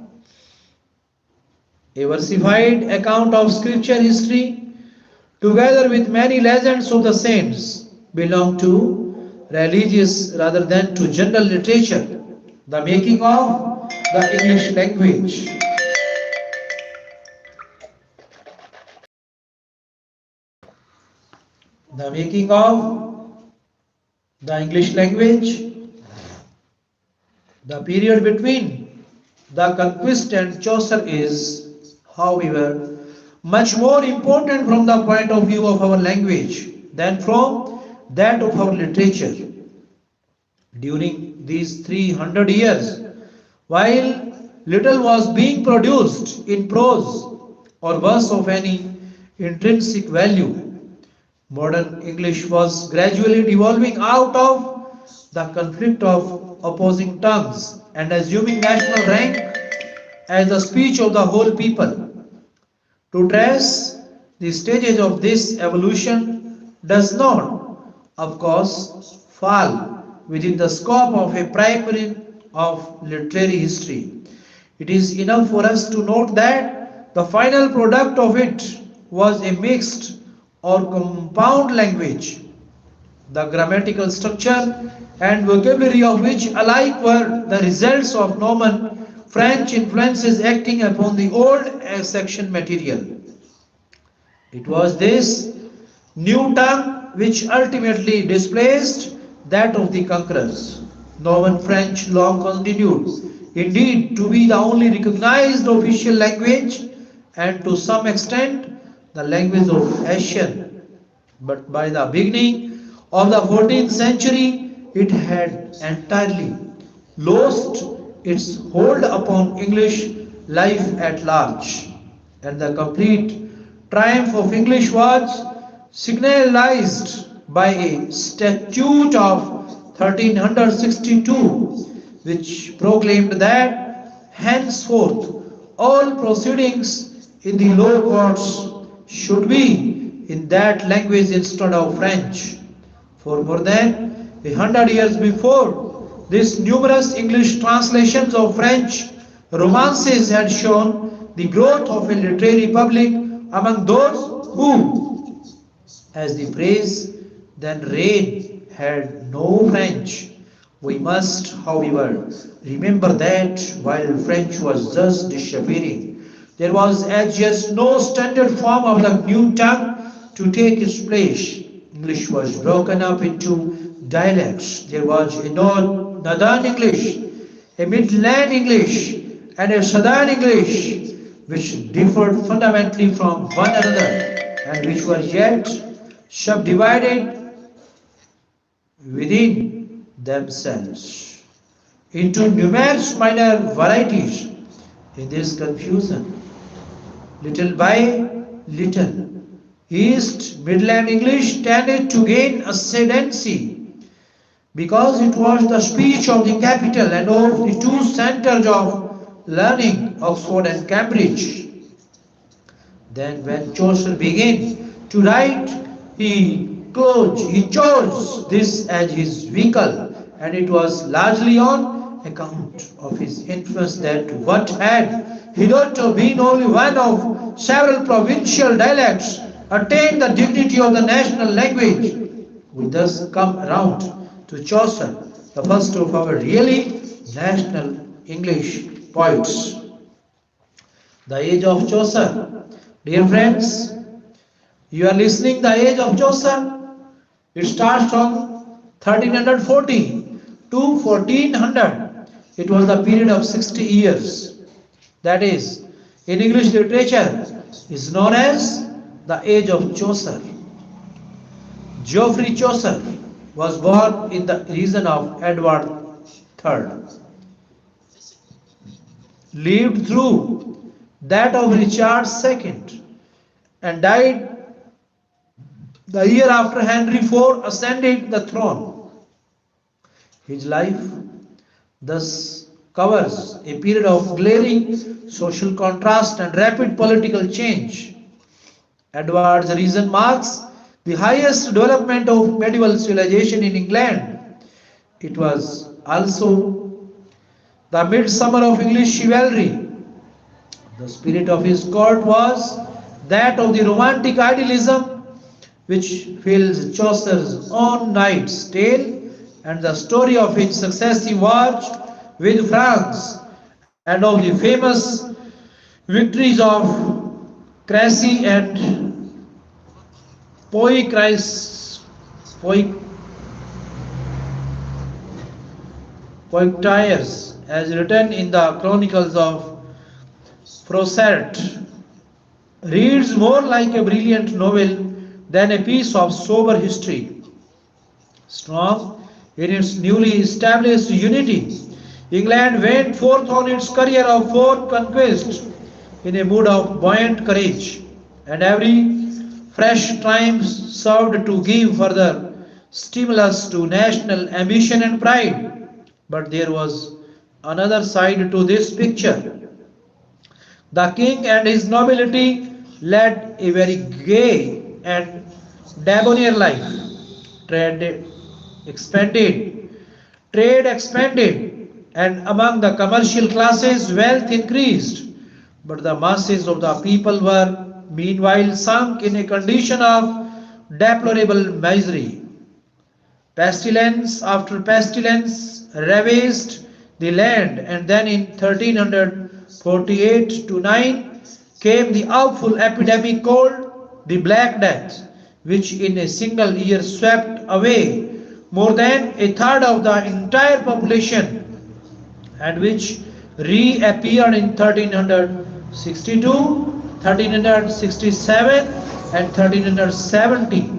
S3: a versified account of scripture history, together with many legends of the saints, belong to religious rather than to general literature. The making of the English language. The making of the English language, the period between the conquest and Chaucer is, however, much more important from the point of view of our language than from that of our literature. During these 300 years, while little was being produced in prose or verse of any intrinsic value, modern English was gradually devolving out of the conflict of opposing tongues and assuming national rank as the speech of the whole people. To trace the stages of this evolution does not, of course, fall within the scope of a primer of literary history. It is enough for us to note that the final product of it was a mixed or compound language, the grammatical structure and vocabulary of which alike were the results of Norman French influences acting upon the old section material. It was this new tongue which ultimately displaced that of the conquerors. Norman French long continued, indeed, to be the only recognized official language and to some extent the language of Asian. But by the beginning of the 14th century, it had entirely lost its hold upon English life at large, and the complete triumph of English was signalized by a statute of 1362 which proclaimed that henceforth all proceedings in the low courts should be in that language instead of French. For more than 100 years before, these numerous English translations of French romances had shown the growth of a literary public among those who, as the phrase then read, had no French. We must, however, remember that while French was thus disappearing, there was as yet no standard form of the new tongue to take its place. English was broken up into dialects. There was a northern English, a midland English, and a southern English, which differed fundamentally from one another and which were yet subdivided within themselves into numerous minor varieties. In this confusion, little by little, East Midland English tended to gain ascendancy because it was the speech of the capital and of the two centers of learning, Oxford and Cambridge. Then when Chaucer began to write, he chose this as his vehicle, and it was largely on account of his influence that what had hitherto been only one of several provincial dialects attained the dignity of the national language. We thus come around to Chaucer, the first of our really national English poets. The age of Chaucer. Dear friends, you are listening the age of Chaucer. It starts from 1340 to 1400. It was the period of 60 years. That is, in English literature, is known as the age of Chaucer. Geoffrey Chaucer was born in the region of Edward III, lived through that of Richard II, and died the year after Henry IV ascended the throne. His life thus covers a period of glaring social contrast and rapid political change. Edward's reign marks the highest development of medieval civilization in England. It was also the midsummer of English chivalry. The spirit of his court was that of the romantic idealism which fills Chaucer's own Knight's Tale and the story of his successive march with France and of the famous victories of Crecy and Poitiers, Poitiers, as written in the Chronicles of Froissart, reads more like a brilliant novel than a piece of sober history. Strong in its newly established unity, England went forth on its career of foreign conquest in a mood of buoyant courage, and every fresh triumph served to give further stimulus to national ambition and pride. But there was another side to this picture. The king and his nobility led a very gay and debonair life. Trade expanded, trade expanded, and among the commercial classes, wealth increased. But the masses of the people were meanwhile sunk in a condition of deplorable misery. Pestilence after pestilence ravaged the land, and then in 1348 to 9 came the awful epidemic called the Black Death, which in a single year swept away more than a third of the entire population, and which reappeared in 1362, 1367, and 1370.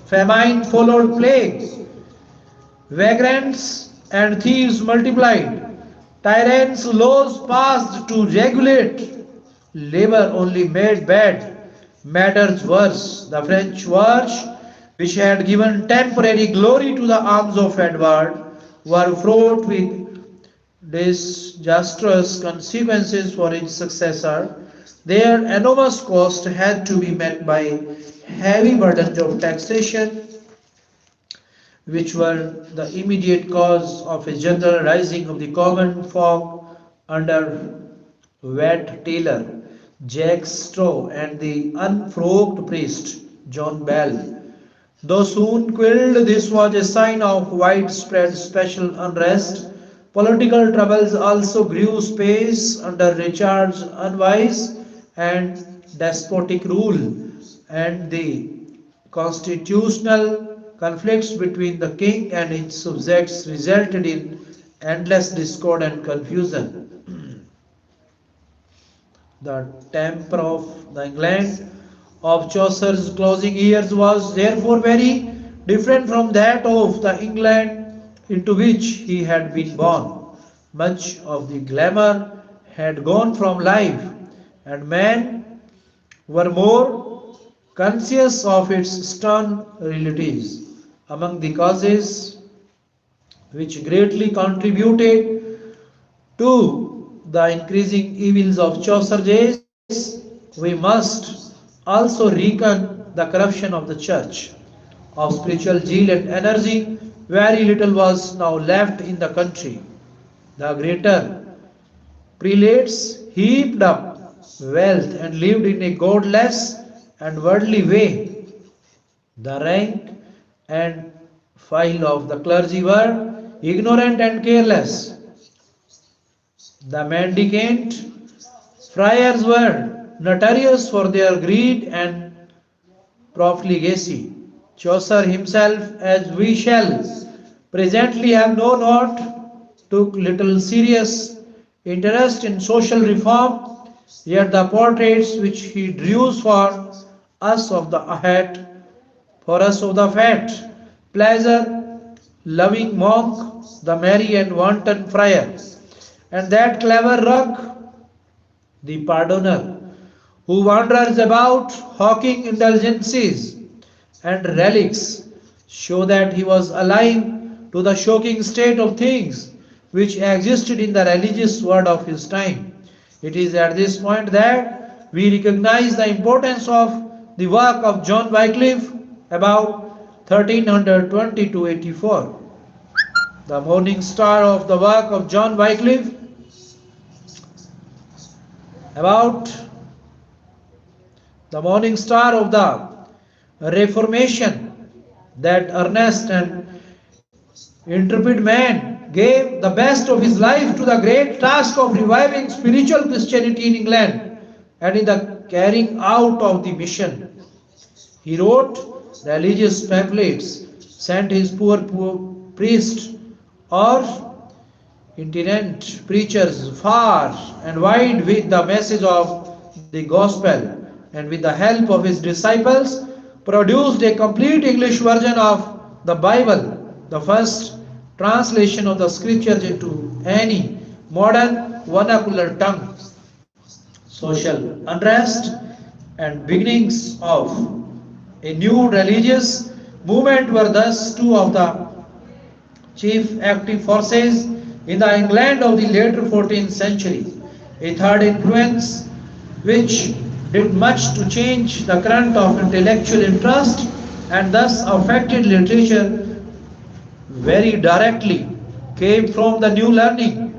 S3: Famine followed plague. Vagrants and thieves multiplied. Tyrants' laws passed to regulate labor only made bad matters worse. The French wars, which had given temporary glory to the arms of Edward, were fraught with disastrous consequences for his successor. Their enormous cost had to be met by heavy burdens of taxation, which were the immediate cause of a general rising of the common folk under Wat Taylor, Jack Straw, and the unfrocked priest John Bell. Though soon quelled, this was a sign of widespread special unrest. Political troubles also grew apace under Richard's unwise and despotic rule, and the constitutional conflicts between the king and his subjects resulted in endless discord and confusion. The temper of the England of Chaucer's closing years was therefore very different from that of the England into which he had been born. Much of the glamour had gone from life, and men were more conscious of its stern realities. Among the causes which greatly contributed to the increasing evils of Chaucer's days, we must also reckon the corruption of the church. Of spiritual zeal and energy, very little was now left in the country. The greater prelates heaped up wealth and lived in a godless and worldly way. The rank and file of the clergy were ignorant and careless. The mendicant friars were notorious for their greed and profligacy. Chaucer himself, as we shall presently have no doubt, took little serious interest in social reform, yet the portraits which he drew for us of the fat, pleasure loving monk, the merry and wanton friar, and that clever rogue, the pardoner, who wanders about hawking indulgences and relics, show that he was alive to the shocking state of things which existed in the religious world of his time. It is at this point that we recognize the importance of the work of John Wycliffe about 1320 to 84. The morning star of the work of John Wycliffe about the morning star of the Reformation, that earnest and intrepid man gave the best of his life to the great task of reviving spiritual Christianity in England and in the carrying out of the mission. He wrote religious pamphlets, sent his poor priests or itinerant preachers far and wide with the message of the gospel, and with the help of his disciples produced a complete English version of the Bible, the first translation of the scriptures into any modern vernacular tongue. Social unrest and beginnings of a new religious movement were thus two of the chief active forces in the England of the later 14th century. A third influence, which did much to change the current of intellectual interest and thus affected literature very directly, came from the new learning.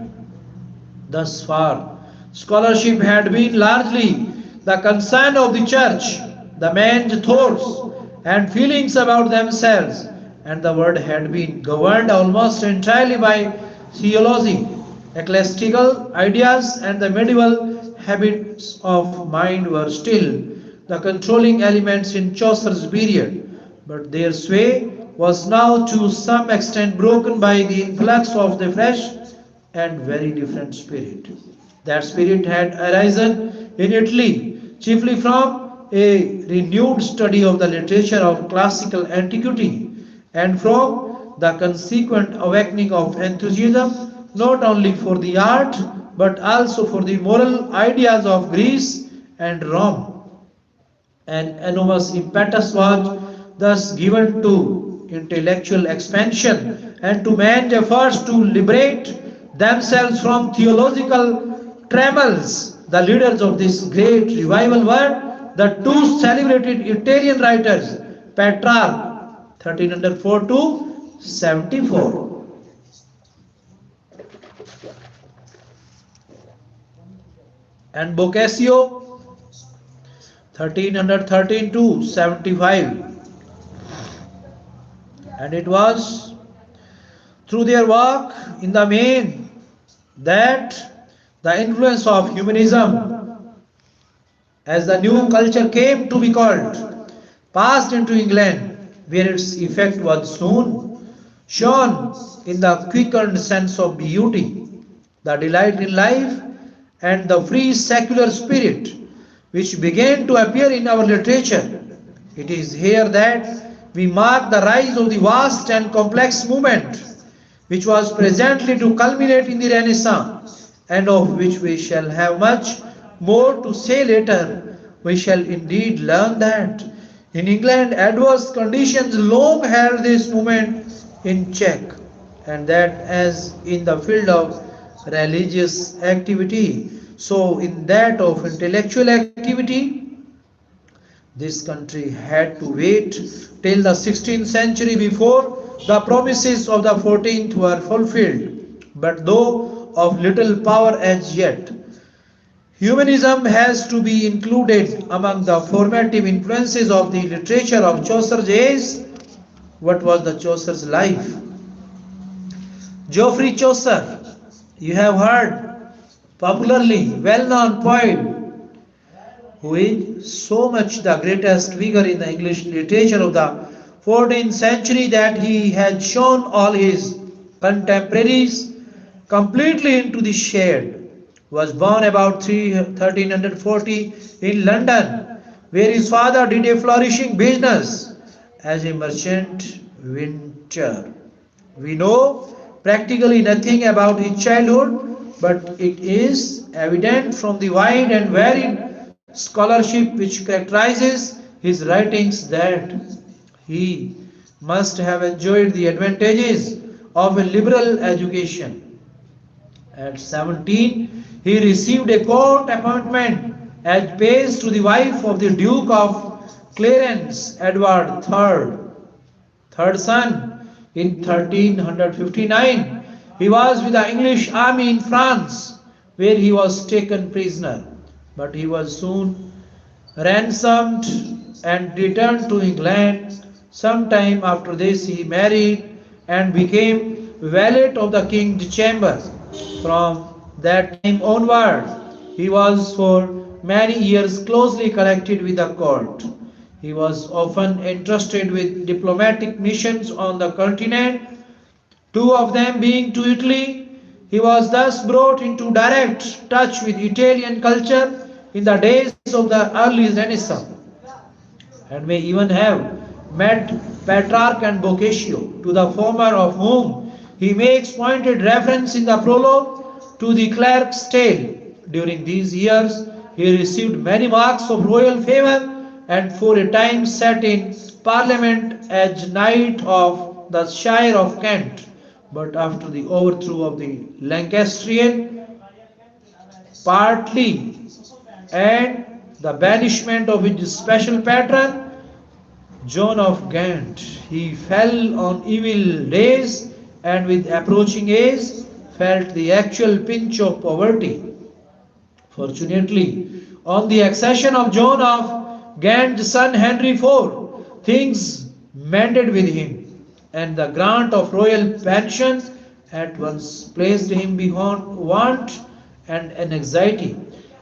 S3: Thus far, scholarship had been largely the concern of the church, the men's thoughts and feelings about themselves, and the world had been governed almost entirely by theology, ecclesiastical ideas, and the medieval habits of mind were still the controlling elements in Chaucer's period, but their sway was now to some extent broken by the influx of the fresh and very different spirit. That spirit had arisen in Italy chiefly from a renewed study of the literature of classical antiquity and from the consequent awakening of enthusiasm not only for the art but also for the moral ideas of Greece and Rome. An enormous impetus was thus given to intellectual expansion and to man's efforts to liberate themselves from theological trammels. The leaders of this great revival were the two celebrated Italian writers, Petrarch, 1304 to 74, and Boccaccio, 1313 to 75. And it was through their work in the main that the influence of humanism, as the new culture came to be called, passed into England, where its effect was soon shown in the quickened sense of beauty, the delight in life, and the free secular spirit which began to appear in our literature. It is here that we mark the rise of the vast and complex movement which was presently to culminate in the Renaissance, and of which we shall have much more to say later. We shall indeed learn that in England adverse conditions long held this movement in check, and that as in the field of religious activity, so in that of intellectual activity, this country had to wait till the 16th century before the promises of the 14th were fulfilled, but though of little power as yet. Humanism has to be included among the formative influences of the literature of Chaucer's age. What was the Chaucer's life? Geoffrey Chaucer, you have heard, popularly well-known poet, who is so much the greatest figure in the English literature of the 14th century that he had shown all his contemporaries completely into the shade, was born about 1340 in London, where his father did a flourishing business as a merchant venture. We know practically nothing about his childhood, but it is evident from the wide and varied scholarship which characterizes his writings that he must have enjoyed the advantages of a liberal education. At 17, he received a court appointment as page to the wife of the Duke of Clarence, Edward III, third son. In 1359, he was with the English army in France, where he was taken prisoner. But he was soon ransomed and returned to England. Sometime after this, he married and became valet of the king's chamber. From that time onward, he was for many years closely connected with the court. He was often entrusted with diplomatic missions on the continent, two of them being to Italy. He was thus brought into direct touch with Italian culture in the days of the early Renaissance, and may even have met Petrarch and Boccaccio, to the former of whom he makes pointed reference in the prologue to the Clerk's Tale. During these years, he received many marks of royal favor and for a time sat in Parliament as Knight of the Shire of Kent. But after the overthrow of the Lancastrian party and the banishment of his special patron, John of Gant, he fell on evil days and with approaching age felt the actual pinch of poverty. Fortunately, on the accession of John of Gant's son Henry IV, things mended with him, and the grant of royal pension at once placed him beyond want and anxiety.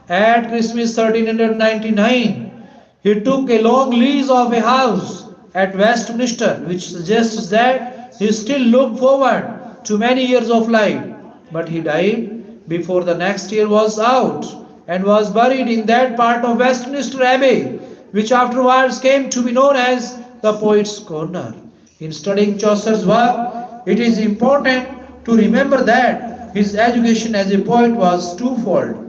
S3: At Christmas 1399, he took a long lease of a house at Westminster, which suggests that he still looked forward to many years of life. But he died before the next year was out and was buried in that part of Westminster Abbey which afterwards came to be known as the Poet's Corner. In studying Chaucer's work, it is important to remember that his education as a poet was twofold.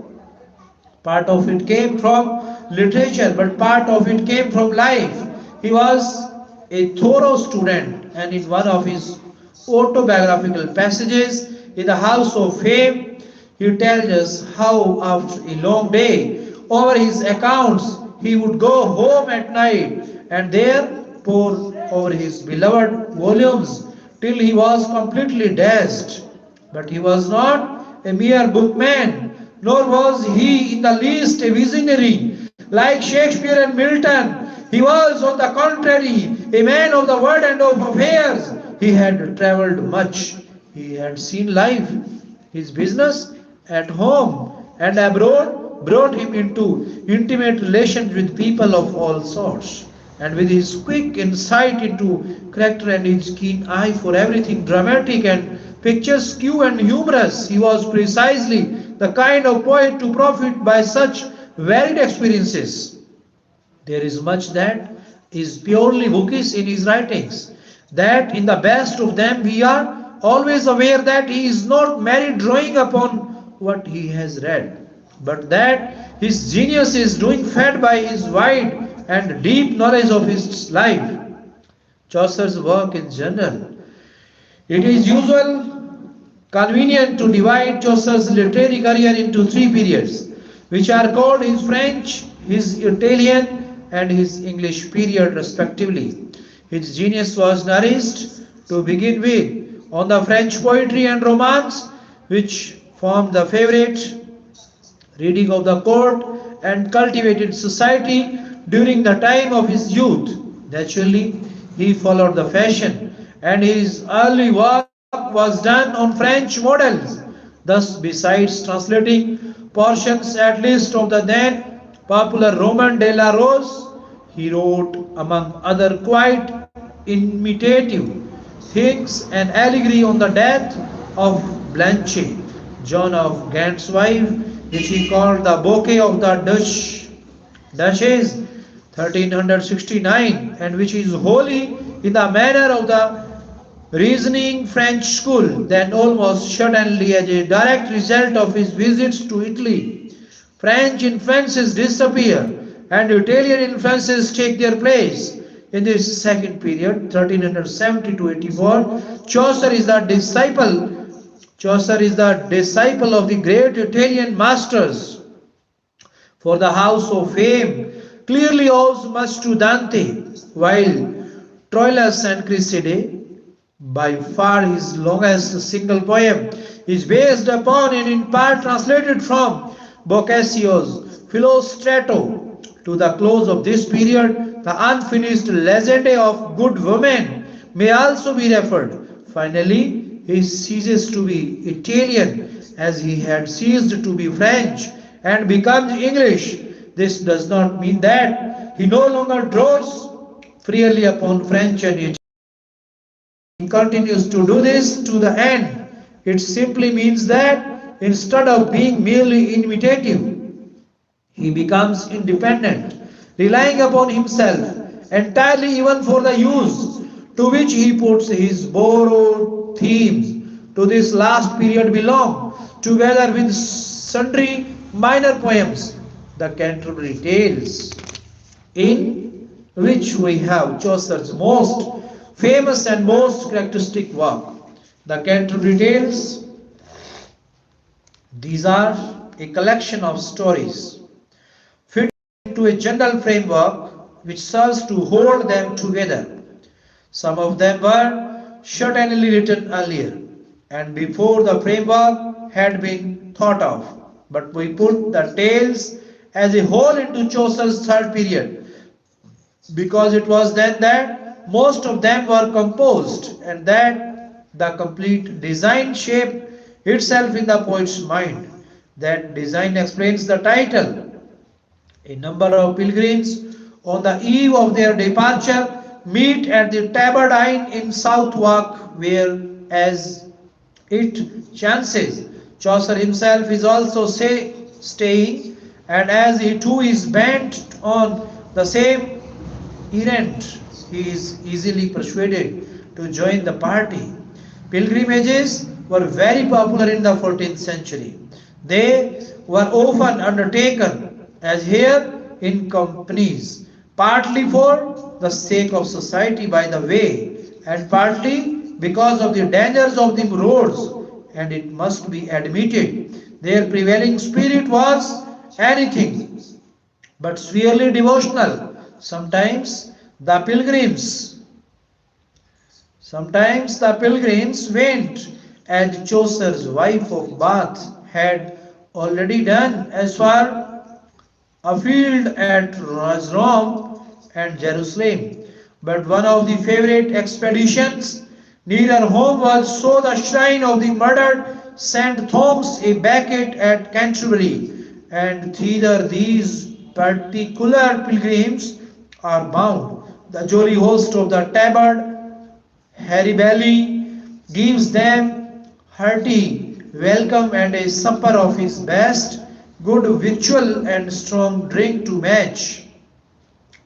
S3: Part of it came from literature, but part of it came from life. He was a thorough student, and in one of his autobiographical passages in the House of Fame, he tells us how, after a long day, over his accounts, he would go home at night and there pore over his beloved volumes till he was completely dazed. But he was not a mere bookman, nor was he in the least a visionary like Shakespeare and Milton. He was, on the contrary, a man of the word and of affairs. He had travelled much. He had seen life. His business at home and abroad brought him into intimate relations with people of all sorts. And with his quick insight into character and his keen eye for everything dramatic and picturesque and humorous, he was precisely the kind of poet to profit by such varied experiences. There is much that is purely bookish in his writings, that in the best of them we are always aware that he is not merely drawing upon what he has read, but that his genius is doing fed by his wide and deep knowledge of his life. Chaucer's work in general. It is usual convenient to divide Chaucer's literary career into three periods, which are called his French, his Italian, and his English period respectively. His genius was nourished, to begin with, on the French poetry and romance, which formed the favorite reading of the court and cultivated society during the time of his youth. Naturally, he followed the fashion, and his early work was done on French models. Thus, besides translating portions at least of the then popular Roman de la Rose, he wrote, among other quite imitative things, an allegory on the death of Blanche, John of Gant's wife, which he called the bouquet of the Duchess, 1369, and which is wholly in the manner of the reasoning French school, then almost certainly as a direct result of his visits to Italy. French influences disappear and Italian influences take their place. In this second period, 1370 to 84, Chaucer is the disciple Chaucer is the disciple of the great Italian masters, for the house of fame clearly owes much to Dante, while Troilus and Cresside, by far his longest single poem, is based upon and in part translated from Boccaccio's Philostrato. To the close of this period, the unfinished Legende of Good Women may also be referred. Finally, he ceases to be Italian as he had ceased to be French and becomes English. This does not mean that he no longer draws freely upon French and Italian. He continues to do this to the end. It simply means that instead of being merely imitative, he becomes independent, relying upon himself entirely even for the use to which he puts his borrowed themes. To this last period belong, together with sundry minor poems, the Canterbury Tales, in which we have Chaucer's most famous and most characteristic work. The Canterbury Tales, these are a collection of stories fit into a general framework which serves to hold them together. Some of them were certainly written earlier and before the framework had been thought of, but we put the tales as a whole into Chaucer's third period because it was then that most of them were composed and that the complete design shaped itself in the poet's mind. That design explains the title. A number of pilgrims on the eve of their departure meet at the Tabard Inn in Southwark, where, as it chances, Chaucer himself is also staying, and as he too is bent on the same errand, he is easily persuaded to join the party. Pilgrimages were very popular in the 14th century. They were often undertaken, as here, in companies, partly for the sake of society by the way, and partly because of the dangers of the roads. And it must be admitted, their prevailing spirit was anything but purely devotional. The pilgrims, sometimes the pilgrims went as Chaucer's wife of Bath had already done as far afield as Rome and Jerusalem. But one of the favorite expeditions nearer home was so the shrine of the murdered Saint Thomas a Becket at Canterbury, and thither these particular pilgrims are bound. The jolly host of the Tabard, Harry Bailey, gives them hearty welcome and a supper of his best, good victual and strong drink to match.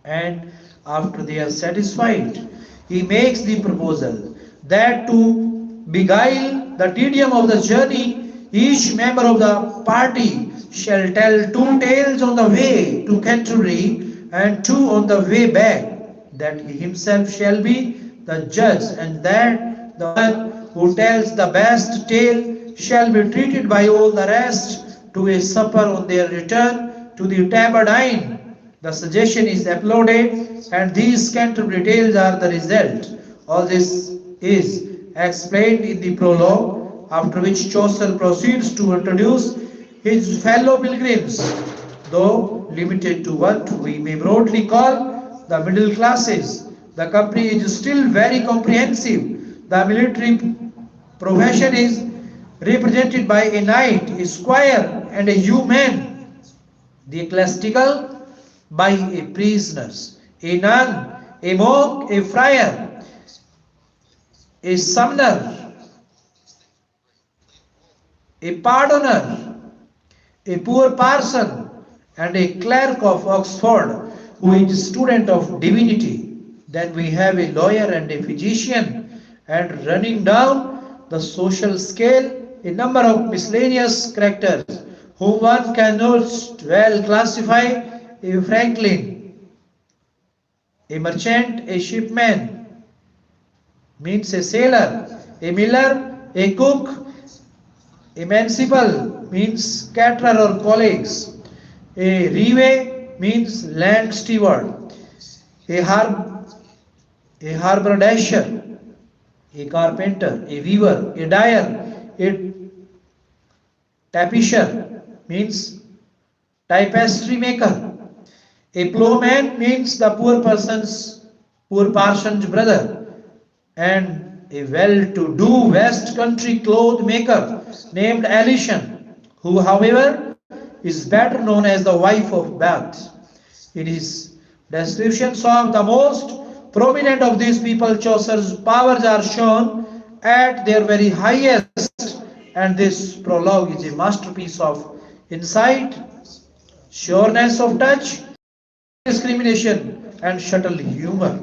S3: And after they are satisfied, he makes the proposal that to beguile the tedium of the journey, each member of the party shall tell two tales on the way to Canterbury and two on the way back, that he himself shall be the judge, and that the one who tells the best tale shall be treated by all the rest to a supper on their return to the Tabardine. The suggestion is applauded, and these Canterbury Tales are the result. All this is explained in the prologue, after which Chaucer proceeds to introduce his fellow pilgrims, though limited to what we may broadly call the middle classes. The company is still very comprehensive. The military profession is represented by a knight, a squire, and a yeoman. The ecclesiastical by a prisoner, a nun, a monk, a friar, a summoner, a pardoner, a poor parson, and a clerk of Oxford who is student of divinity. Then we have a lawyer and a physician, and running down the social scale, a number of miscellaneous characters whom one cannot well classify: a franklin, a merchant, a shipman, means a sailor, a miller, a cook, Emancipal means caterer or colleagues. A rive means land steward. A harb a haberdasher, a carpenter, a weaver, a dyer, a tapisher means tapestry maker. A plowman means the poor parson's brother, and a well-to-do West Country cloth maker named Alison, who, however, is better known as the wife of Bath. In his descriptions of the most prominent of these people, Chaucer's powers are shown at their very highest, and this prologue is a masterpiece of insight, sureness of touch, discrimination, and subtle humor.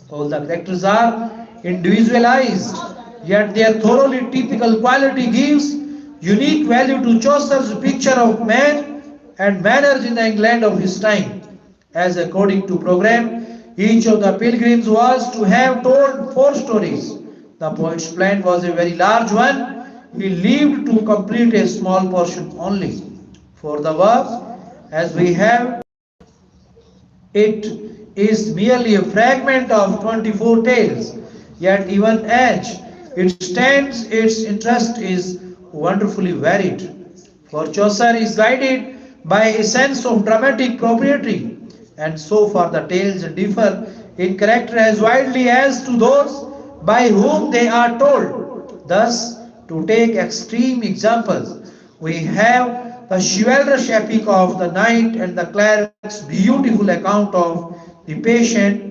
S3: All the characters are individualized, yet their thoroughly typical quality gives unique value to Chaucer's picture of man and manners in the England of his time. As according to program, each of the pilgrims was to have told four stories. The poet's plan was a very large one. He lived to complete a small portion only. For the work, as we have it is merely a fragment of 24 tales, yet even as it stands, its interest is wonderfully varied. For Chaucer is guided by a sense of dramatic propriety, and so far the tales differ in character as widely as to those by whom they are told. Thus, to take extreme examples, we have the chivalrous epic of the knight and the clerk's beautiful account of the patient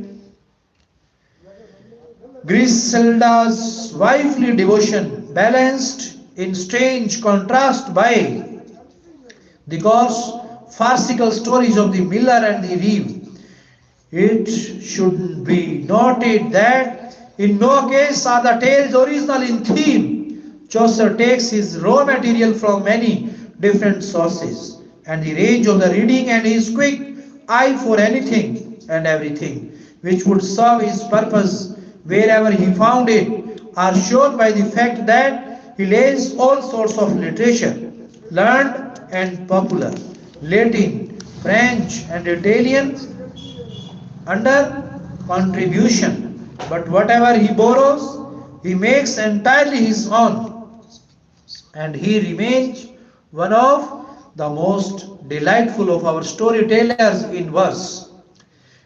S3: Griselda's wifely devotion, balanced in strange contrast by the coarse farcical stories of the miller and the reeve. It should be noted that in no case are the tales original in theme. Chaucer takes his raw material from many different sources, and the range of the reading and his quick eye for anything and everything which would serve his purpose wherever he found it are shown by the fact that he lays all sorts of literature, learned and popular, Latin, French, and Italian under contribution, but whatever he borrows, he makes entirely his own, and he remains one of the most delightful of our storytellers in verse.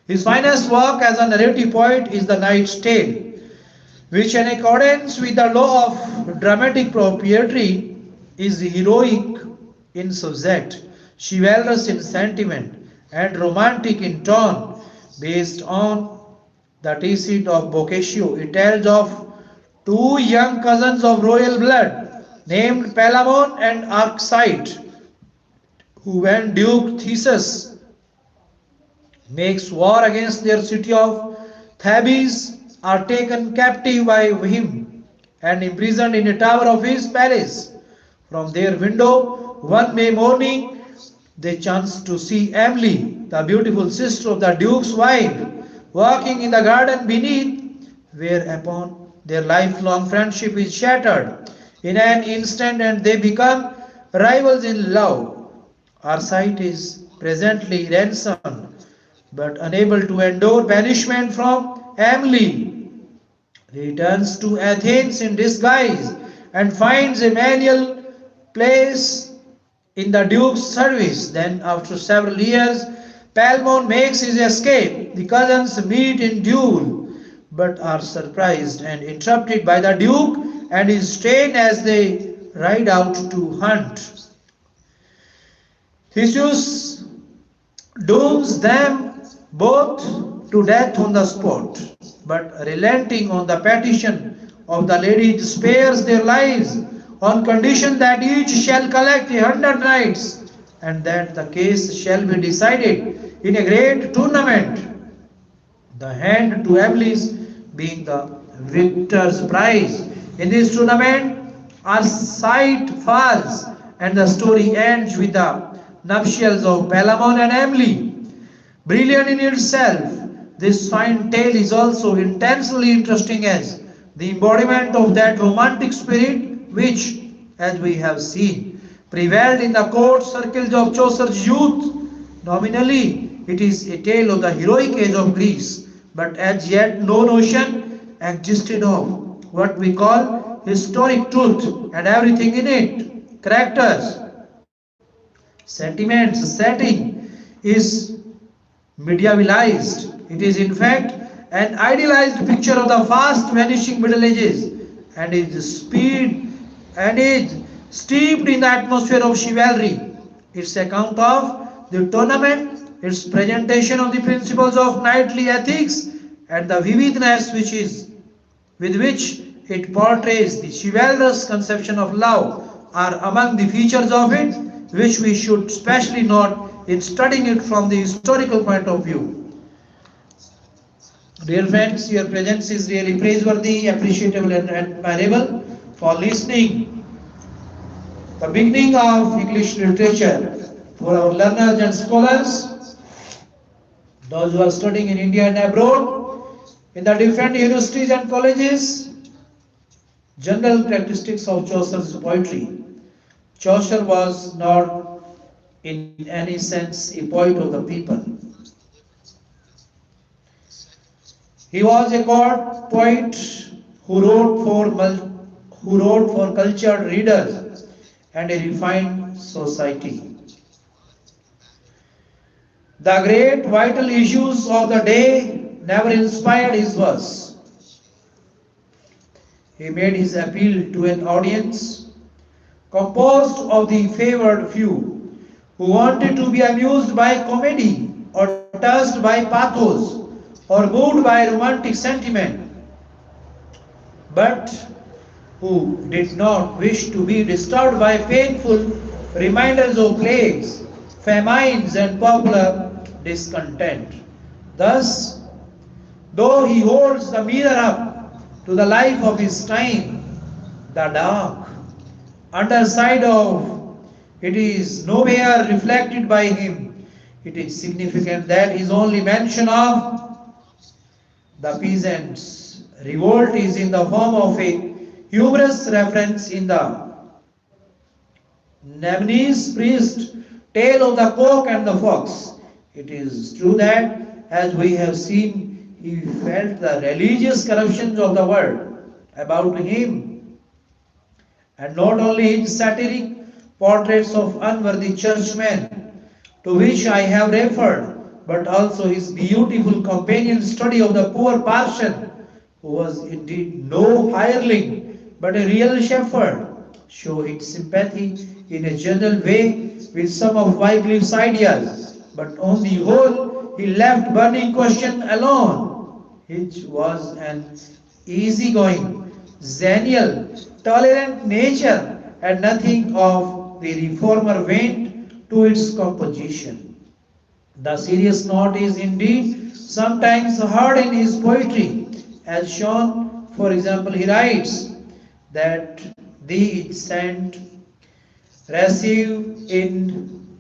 S3: His finest work as a narrative poet is The Knight's Tale, which, in accordance with the law of dramatic propriety, is heroic in subject, chivalrous in sentiment, and romantic in tone, based on the Tacit of Boccaccio. It tells of two young cousins of royal blood named Palamon and Arcite, who, when Duke Theseus makes war against their city of Thebes, are taken captive by him and imprisoned in a tower of his palace. From their window, one May morning, they chance to see Emily, the beautiful sister of the Duke's wife, walking in the garden beneath, whereupon their lifelong friendship is shattered in an instant and they become rivals in love. Arcite is presently ransomed, but unable to endure banishment from Emily, returns to Athens in disguise and finds a menial place in the Duke's service. Then, after several years, Palmon makes his escape. The cousins meet in duel, but are surprised and interrupted by the Duke and his train as they ride out to hunt. Theseus dooms them both to death on the spot, but relenting on the petition of the lady, spares their lives on condition that each shall collect 100 knights and that the case shall be decided in a great tournament, the hand to Emily's being the victor's prize. In this tournament, our sight falls, and the story ends with the nuptials of Palamon and Emily. Brilliant in itself, this fine tale is also intensely interesting as the embodiment of that romantic spirit which, as we have seen, prevailed in the court circles of Chaucer's youth. Nominally, it is a tale of the heroic age of Greece, but as yet no notion existed of what we call historic truth and everything in it. Characters, sentiments, setting is medievalized. It is in fact an idealized picture of the fast vanishing Middle Ages and is speed and is steeped in the atmosphere of chivalry. Its account of the tournament, its presentation of the principles of knightly ethics, and the vividness with which it portrays the chivalrous conception of love are among the features of it which we should specially note in studying it from the historical point of view. Dear friends, your presence is really praiseworthy, appreciable, and admirable for listening the beginning of English literature for our learners and scholars, those who are studying in India and abroad, in the different universities and colleges. General characteristics of Chaucer's poetry. Chaucer was not in any sense a poet of the people. He was a court poet who wrote for cultured readers and a refined society. The great vital issues of the day never inspired his verse. He made his appeal to an audience composed of the favored few who wanted to be amused by comedy or touched by pathos or moved by romantic sentiment, but who did not wish to be disturbed by painful reminders of plagues, famines, and popular discontent. Thus, though he holds the mirror up to the life of his time, the dark underside of it is nowhere reflected by him. It is significant that his only mention of the peasants' revolt is in the form of a humorous reference in the Nemesis priest tale of the cock and the fox. It is true that, as we have seen, he felt the religious corruptions of the world about him, and not only his satiric portraits of unworthy churchmen, to which I have referred, but also his beautiful companion study of the poor parson, who was indeed no hireling, but a real shepherd, show its sympathy in a general way with some of Wycliffe's ideas, but on the whole he left burning question alone, which was an easygoing, genial, tolerant nature, and nothing of the reformer went to its composition. The serious note is indeed sometimes heard in his poetry, as shown, for example, he writes that thee sent receive in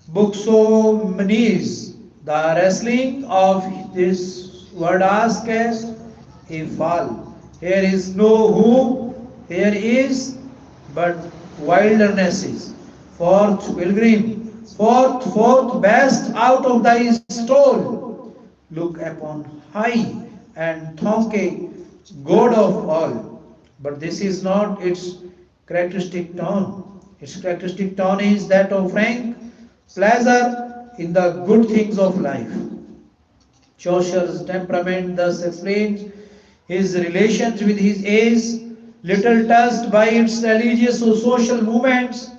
S3: Buxomnes, the wrestling of this word asketh a fall. Here is no who, here is but wildernesses. Forth, pilgrim, forth, best out of thy stall. Look upon high and Thonke, God of all. But this is not its characteristic tone. Its characteristic tone is that of frank pleasure in the good things of life. Chaucer's temperament thus explains his relations with his age, little touched by its religious or social movements.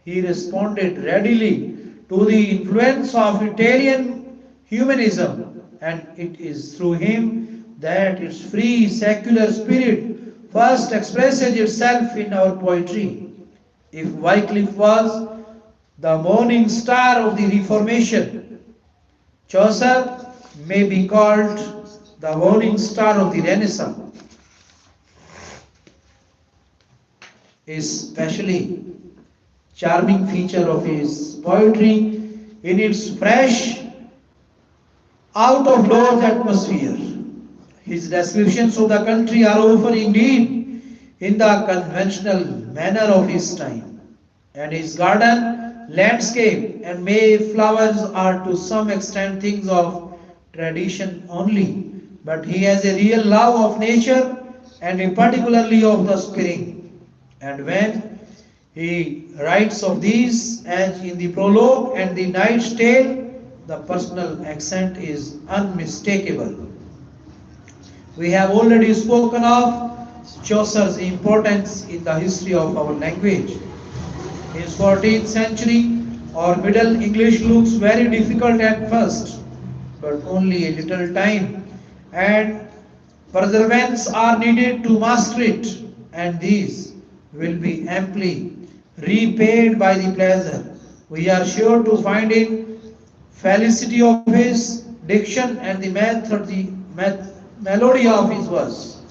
S3: He responded readily to the influence of Italian humanism, and it is through him that its free secular spirit first expresses itself in our poetry. If Wycliffe was the morning star of the Reformation, Chaucer may be called the morning star of the Renaissance. Especially charming feature of his poetry in its fresh, out of doors atmosphere. His descriptions of the country are often indeed in the conventional manner of his time. And his garden, landscape, and Mayflowers are to some extent things of tradition only. But he has a real love of nature and particularly of the spring. And when he writes of these, as in the prologue and the Knight's Tale, the personal accent is unmistakable. We have already spoken of Chaucer's importance in the history of our language. His 14th century or Middle English looks very difficult at first, but only a little time and perseverance are needed to master it, and these will be amply repaid by the pleasure we are sure to find in felicity of his diction and the melody of his verse.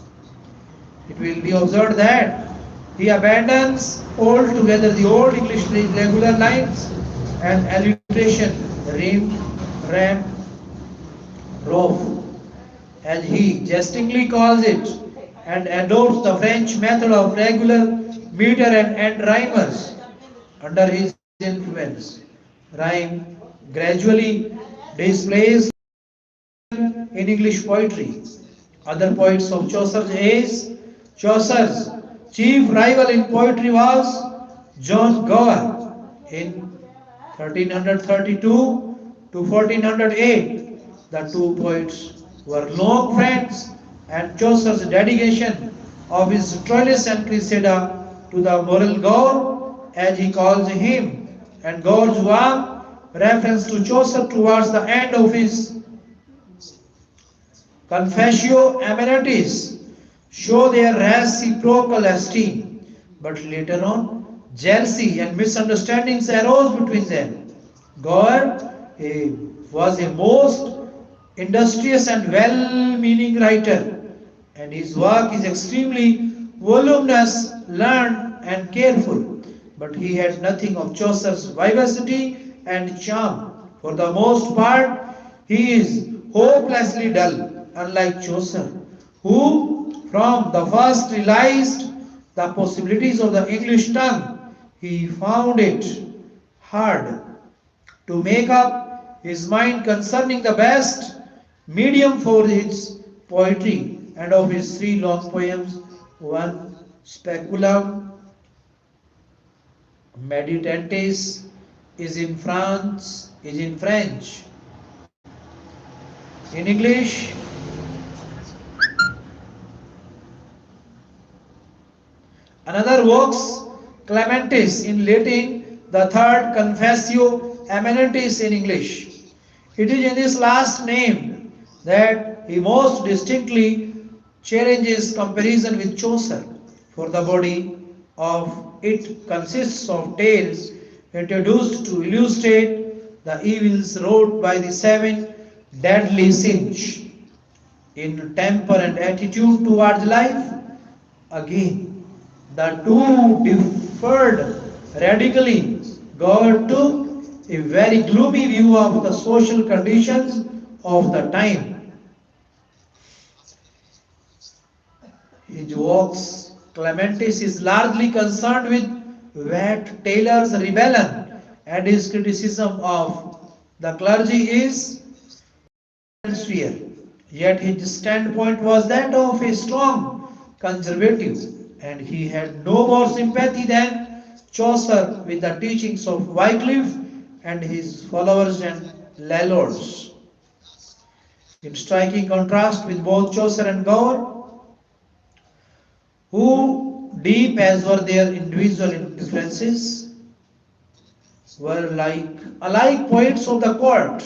S3: It will be observed that he abandons altogether the old English regular lines and alliteration, rim, ram, rof, as he jestingly calls it, and adopts the French method of regular meter and end rhymers. Under his influence, rhyme gradually displays in English poetry. Other poets of Chaucer's age, Chaucer's chief rival in poetry was John Gower in 1332 to 1408. The two poets were long friends, and Chaucer's dedication of his Troilus and Cressida to the moral Gaur, as he calls him, and Gaur's warm reference to Chaucer towards the end of his Confessio Amenities show their reciprocal esteem, but later on, jealousy and misunderstandings arose between them. Gower was a most industrious and well-meaning writer, and his work is extremely voluminous, learned, and careful. But he had nothing of Chaucer's vivacity and charm. For the most part, he is hopelessly dull, unlike Chaucer, who from the first realized the possibilities of the English tongue. He found it hard to make up his mind concerning the best medium for his poetry, and of his three long poems, one Speculum Meditatis is in French. In English, another works Clementis in Latin, the third Confessio Amenitis in English. It is in this last name that he most distinctly challenges comparison with Chaucer, for the body of it consists of tales introduced to illustrate the evils wrought by the seven deadly sins in temper and attitude towards life. Again, the two differed radically. God took a very gloomy view of the social conditions of the time. His works, Clementis, is largely concerned with Wat Taylor's rebellion, and his criticism of the clergy is sphere. Yet his standpoint was that of a strong conservative, and he had no more sympathy than Chaucer with the teachings of Wycliffe and his followers and landlords. In striking contrast with both Chaucer and Gower, who, deep as were their individual differences, were alike poets of the court,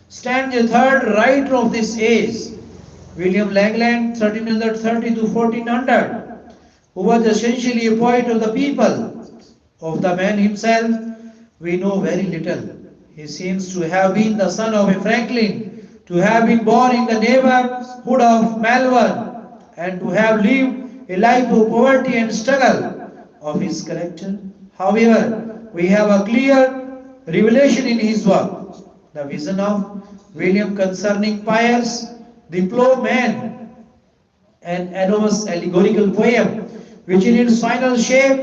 S3: stands a third writer of this age, William Langland, 1330 to 1400, who was essentially a poet of the people. Of the man himself, we know very little. He seems to have been the son of a Franklin, to have been born in the neighborhood of Malvern, and to have lived a life of poverty and struggle. Of his character, however, we have a clear revelation in his work. The vision of William concerning pious, the plough man, an enormous allegorical poem which in its final shape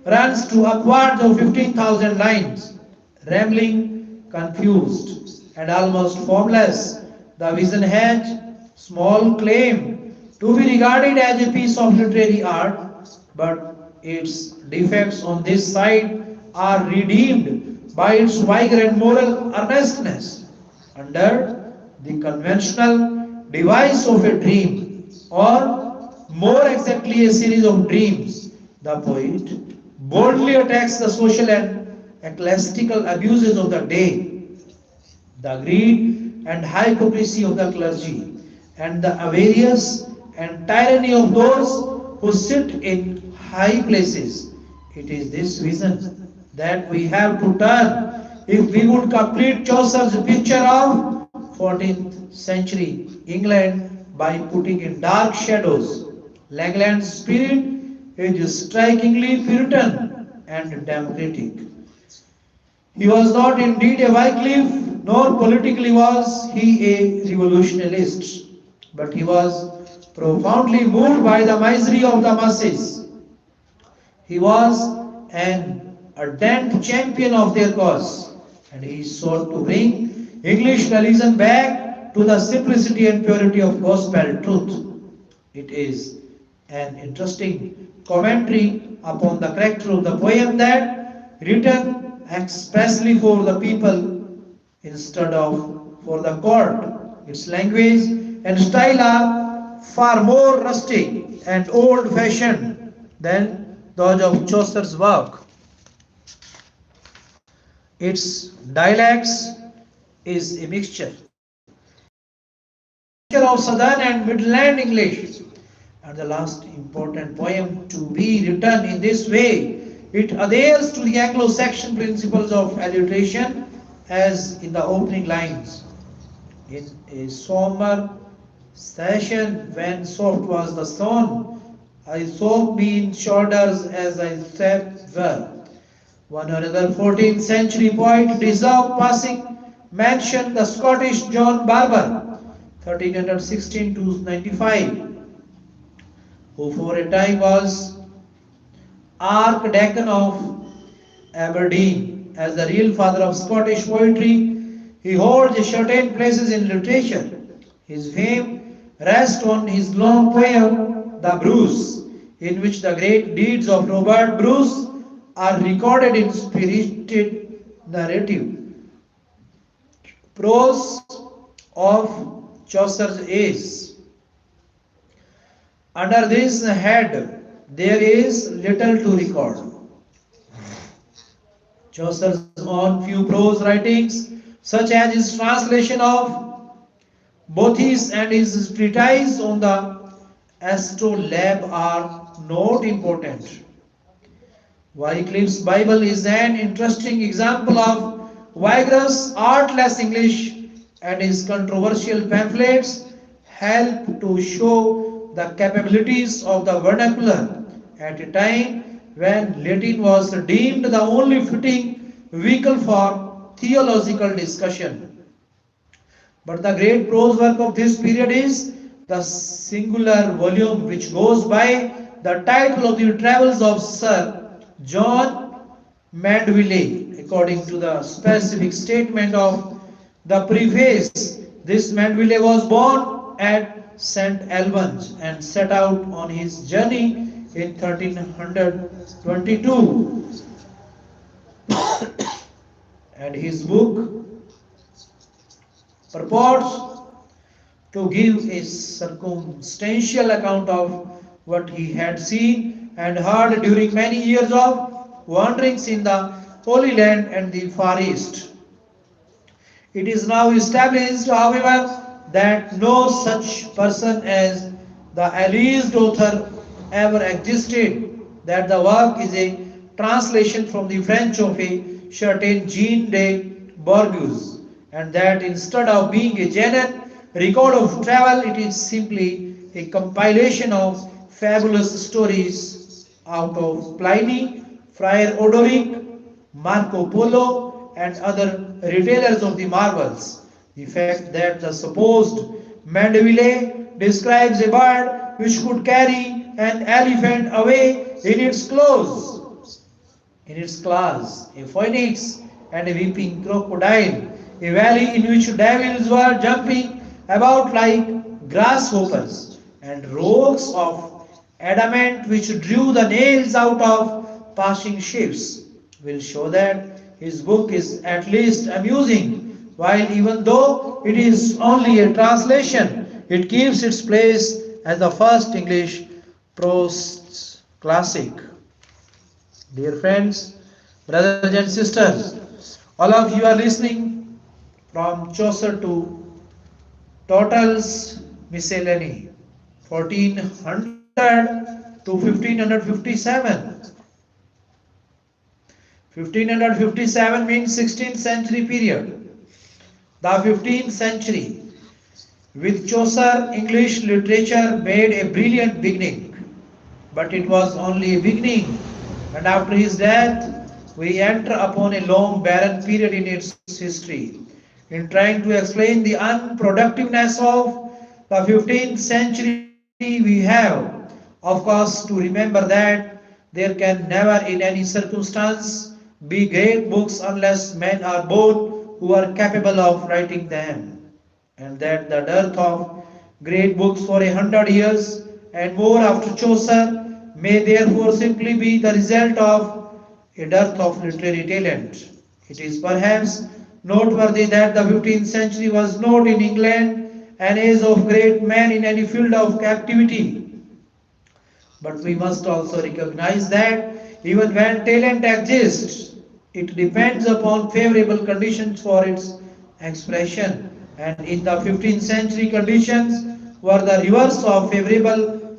S3: runs to upwards of 15,000 lines. Rambling, confused, and almost formless, the vision has small claim to be regarded as a piece of literary art, but its defects on this side are redeemed by its vibrant moral earnestness. Under the conventional device of a dream, or more exactly a series of dreams, the poet boldly attacks the social and ecclesiastical abuses of the day, the greed and hypocrisy of the clergy, and the avarice and tyranny of those who sit in high places. It is this vision that we have to turn if we would complete Chaucer's picture of 14th century England by putting in dark shadows. Langland's spirit is strikingly Puritan and democratic. He was not indeed a Wycliffe, nor politically was he a revolutionist, but he was profoundly moved by the misery of the masses. He was an ardent champion of their cause, and he sought to bring English religion back to the simplicity and purity of gospel truth. It is an interesting commentary upon the character of the poem that, written expressly for the people instead of for the court, its language and style are far more rustic and old fashioned than those of Chaucer's work. Its dialects is a mixture of southern and midland English. And the last important poem to be written in this way, it adheres to the Anglo-Saxon principles of alliteration as in the opening lines. In a somber session when soft was the sun, I soaked me in shoulders as I slept well. One another 14th century poet deserved passing mention, the Scottish John Barber, 1316 to 95, who for a time was Archdeacon of Aberdeen. As the real father of Scottish poetry, he holds certain places in literature. His fame rests on his long poem, The Bruce, in which the great deeds of Robert Bruce are recorded in spirited narrative. Prose of Chaucer's age. Under this head, there is little to record. Chaucer's own few prose writings, such as his translation of Boethius and his treatise on the astrolabe, are not important. Wycliffe's Bible is an interesting example of vigorous, artless English, and his controversial pamphlets help to show the capabilities of the vernacular at a time when Latin was deemed the only fitting vehicle for theological discussion. But the great prose work of this period is the singular volume which goes by the title of the Travels of Sir John Mandeville. According to the specific statement of the preface, this Mandeville was born at St. Albans and set out on his journey in 1322. And his book purports to give a circumstantial account of what he had seen and heard during many years of wanderings in the Holy Land and the Far East. It is now established, however, that no such person as the alleged author ever existed, that the work is a translation from the French of a certain Jean de Bourgeois, and that instead of being a genuine record of travel, it is simply a compilation of fabulous stories out of Pliny, Friar Odoric, Marco Polo, and other retailers of the marvels. The fact that the supposed Mandeville describes a bird which could carry an elephant away in its claws, a phoenix and a weeping crocodile, a valley in which devils were jumping about like grasshoppers, and ropes of adamant which drew the nails out of passing ships, will show that his book is at least amusing, while even though it is only a translation, it keeps its place as the first English prose classic. Dear friends, brothers and sisters, all of you are listening from Chaucer to Totals Miscellany, 1400 to 1557. 1557 means 16th century period. The 15th century, with Chaucer, English literature made a brilliant beginning, but it was only a beginning, and after his death, we enter upon a long barren period in its history. In trying to explain the unproductiveness of the 15th century, we have, of course, to remember that there can never in any circumstance be great books unless men are born who are capable of writing them, and that the dearth of great books for 100 years and more after Chaucer may therefore simply be the result of a dearth of literary talent. It is perhaps noteworthy that the 15th century was not in England an age of great men in any field of captivity, but we must also recognize that even when talent exists, it depends upon favorable conditions for its expression. And in the 15th century, conditions were the reverse of favorable,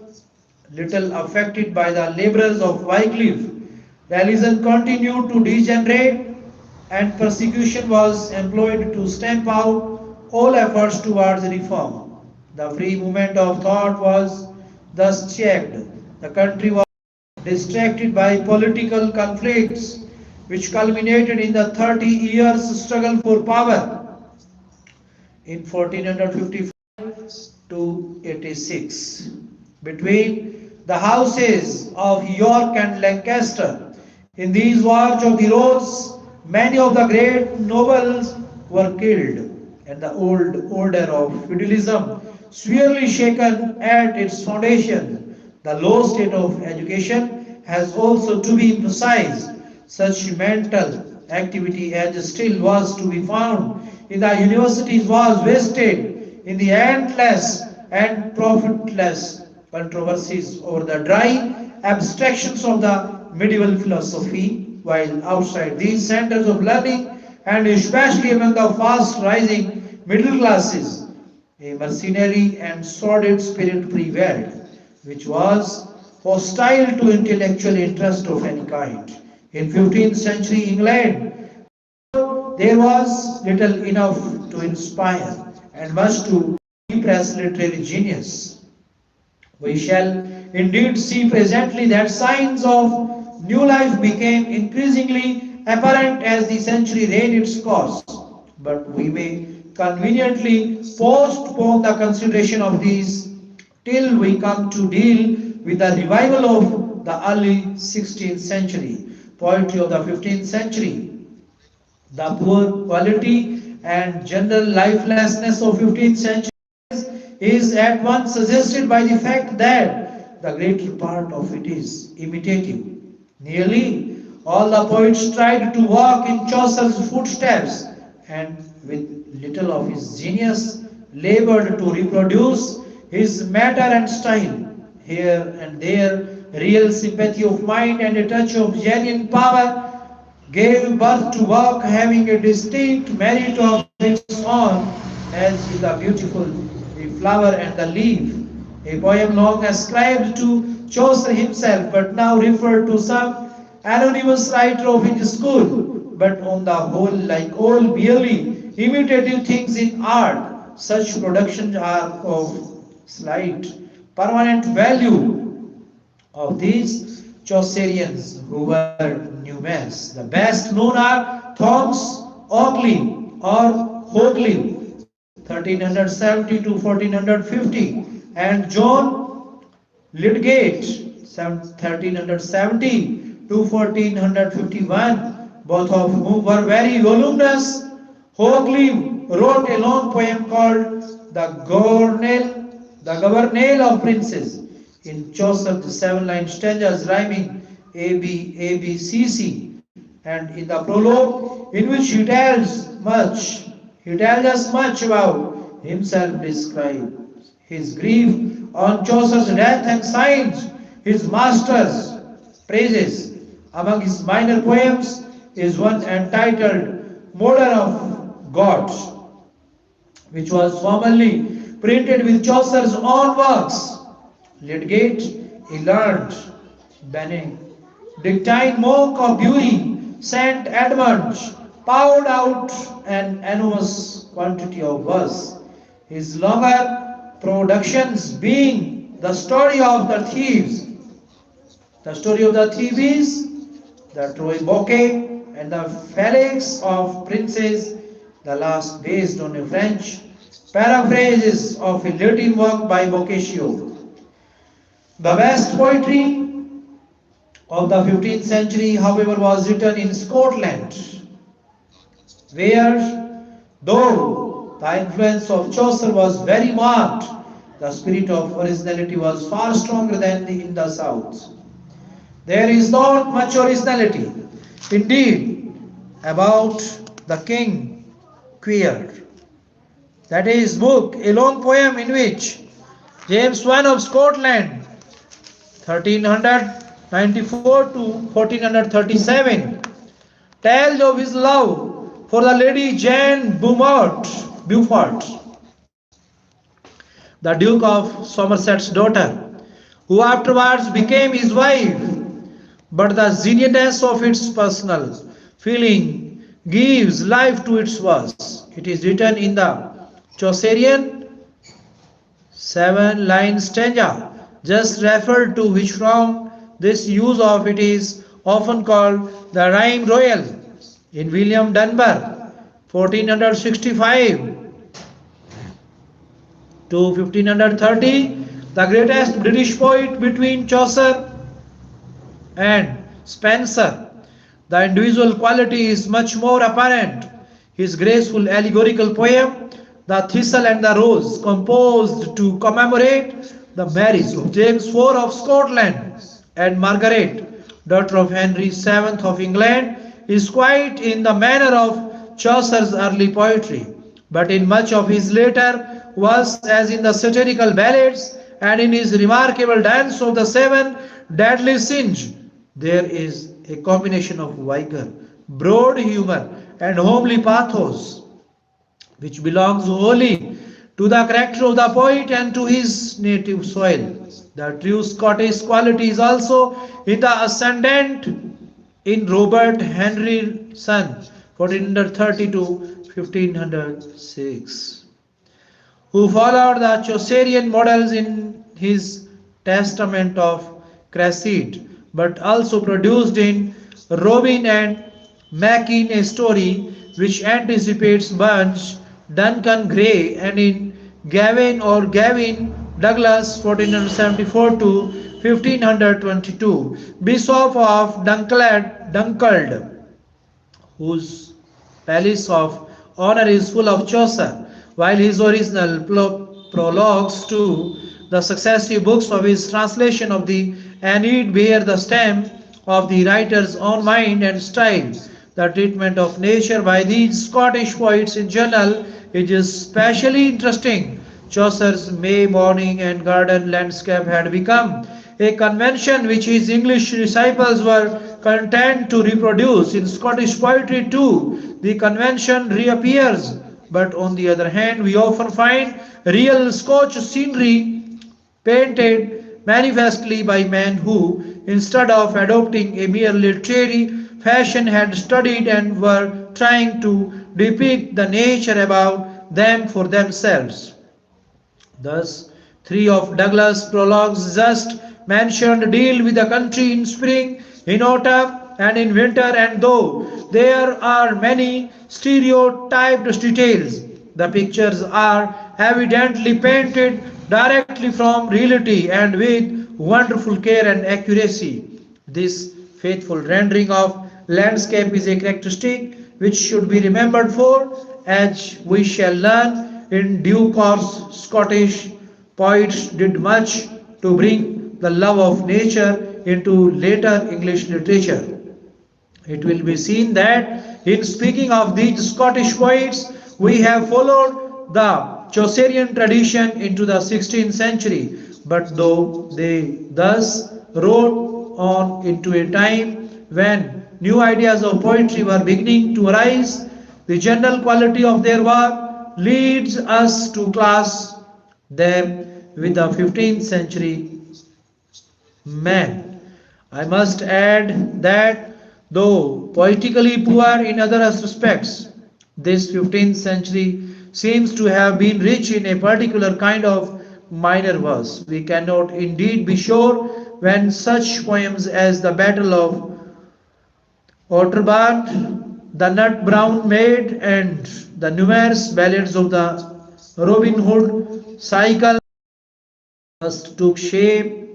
S3: little affected by the labors of Wycliffe. Religion continued to degenerate, and persecution was employed to stamp out all efforts towards reform. The free movement of thought was thus checked. The country was distracted by political conflicts, which culminated in the 30 years struggle for power in 1455 to 86 between the houses of York and Lancaster. In these wars of the rose, many of the great nobles were killed, and the old order of feudalism severely shaken at its foundation. The low state of education has also to be emphasized. Such mental activity as still was to be found in the universities was wasted in the endless and profitless controversies over the dry abstractions of the medieval philosophy, while outside these centers of learning, and especially among the fast rising middle classes, a mercenary and sordid spirit prevailed, which was hostile to intellectual interest of any kind. In 15th century England, there was little enough to inspire and much to impress literary genius. We shall indeed see presently that signs of new life became increasingly apparent as the century ran its course. But we may conveniently postpone the consideration of these till we come to deal with the revival of the early 16th century, poetry of the 15th century. The poor quality and general lifelessness of 15th century is at once suggested by the fact that the greater part of it is imitative. Nearly all the poets tried to walk in Chaucer's footsteps, and with little of his genius labored to reproduce his matter and style. Here and there, real sympathy of mind and a touch of genuine power gave birth to work having a distinct merit of its own, as is the beautiful The Flower and the Leaf, a poem long ascribed to Chaucer himself, but now referred to some anonymous writer of his school, but on the whole, like all merely imitative things in art, such productions are of slight permanent value. Of these Chaucerians who were numerous, the best known are Thomas Oakley or Hoagley, 1370 to 1450, and John Lydgate 1370 to 1451, both of whom were very voluminous. Hoagland wrote a long poem called the Governale of Princes. In Chaucer, the seven-line stanzas rhyming A, B, C, C, and in the prologue, in which he tells us much about himself, describes his grief on Chaucer's death and signs his master's praises. Among his minor poems is one entitled Murder of Gods, which was formerly printed with Chaucer's own works. Lydgate, a learned Benedictine monk of Bury, St. Edmund, poured out an enormous quantity of verse. His longer productions being the story of the thieves, the story of the thieves, the Troy Bouquet, and the Felix of Princes, the last based on a French paraphrases of a Latin work by Boccaccio. The best poetry of the 15th century, however, was written in Scotland, where, though the influence of Chaucer was very marked, the spirit of originality was far stronger than in the South. There is not much originality, indeed, about the King Queer. That is book, a long poem in which James I of Scotland, 1394 to 1437, tells of his love for the Lady Jane Beaufort, the Duke of Somerset's daughter, who afterwards became his wife. But the genuineness of its personal feeling gives life to its verse. It is written in the Chaucerian seven-line stanza just referred to, which from this use of it is often called the rhyme royal. In William Dunbar, 1465 to 1530, the greatest British poet between Chaucer and Spenser, the individual quality is much more apparent. His graceful allegorical poem, The Thistle and the Rose, composed to commemorate the marriage of James IV of Scotland and Margaret, daughter of Henry VII of England, is quite in the manner of Chaucer's early poetry, but in much of his later was, as in the satirical ballads and in his remarkable dance of the seven deadly sins, there is a combination of vigor, broad humor, and homely pathos, which belongs wholly to the character of the poet and to his native soil. The true Scottish quality is also in the ascendant in Robert Henry Son, 1430 to 1506, who followed the Chaucerian models in his Testament of Cresside, but also produced in Robin and Mackin a story which anticipates Burns, Duncan Gray, and in Gavin Douglas, 1474 to 1522, Bishop of Dunkeld, whose palace of honor is full of Chaucer, while his original prologues to the successive books of his translation of the Aeneid bear the stamp of the writer's own mind and style. The treatment of nature by these Scottish poets in general is especially interesting. Chaucer's May morning and garden landscape had become a convention which his English disciples were content to reproduce. In Scottish poetry too, the convention reappears, but on the other hand, we often find real Scotch scenery painted manifestly by men who, instead of adopting a mere literary fashion, had studied and were trying to depict the nature about them for themselves. Thus, three of Douglas' prologues just mentioned deal with the country in spring, in autumn, and in winter, and though there are many stereotyped details, the pictures are evidently painted directly from reality and with wonderful care and accuracy. This faithful rendering of landscape is a characteristic which should be remembered for, as we shall learn in due course, Scottish poets did much to bring the love of nature into later English literature. It will be seen that in speaking of these Scottish poets, we have followed the Chaucerian tradition into the 16th century, but though they thus wrote on into a time when new ideas of poetry were beginning to arise, the general quality of their work leads us to class them with the 15th century man. I must add that though poetically poor in other respects, this 15th century seems to have been rich in a particular kind of minor verse. We cannot indeed be sure when such poems as the Battle of Otterburn, the Nut Brown Maid, and the numerous ballads of the Robin Hood cycle first took shape,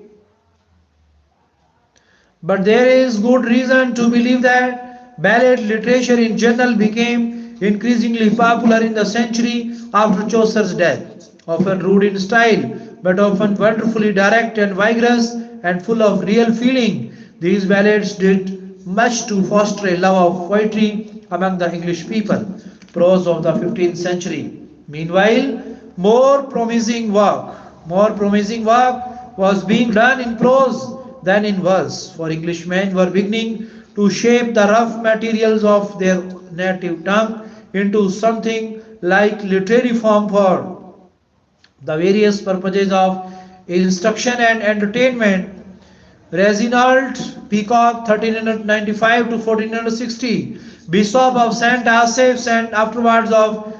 S3: but there is good reason to believe that ballad literature in general became increasingly popular in the century after Chaucer's death. Often rude in style, but often wonderfully direct and vigorous and full of real feeling, these ballads did much to foster a love of poetry among the English people. Prose of the 15th century. Meanwhile, more promising work was being done in prose than in verse, for Englishmen were beginning to shape the rough materials of their native tongue into something like literary form for the various purposes of instruction and entertainment. Reginald Peacock 1395 to 1460, Bishop of St. Asaph's and afterwards of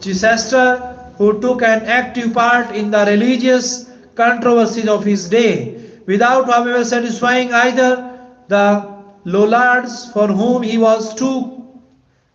S3: Chichester, who took an active part in the religious controversies of his day, without however satisfying either the Lollards, for whom he was too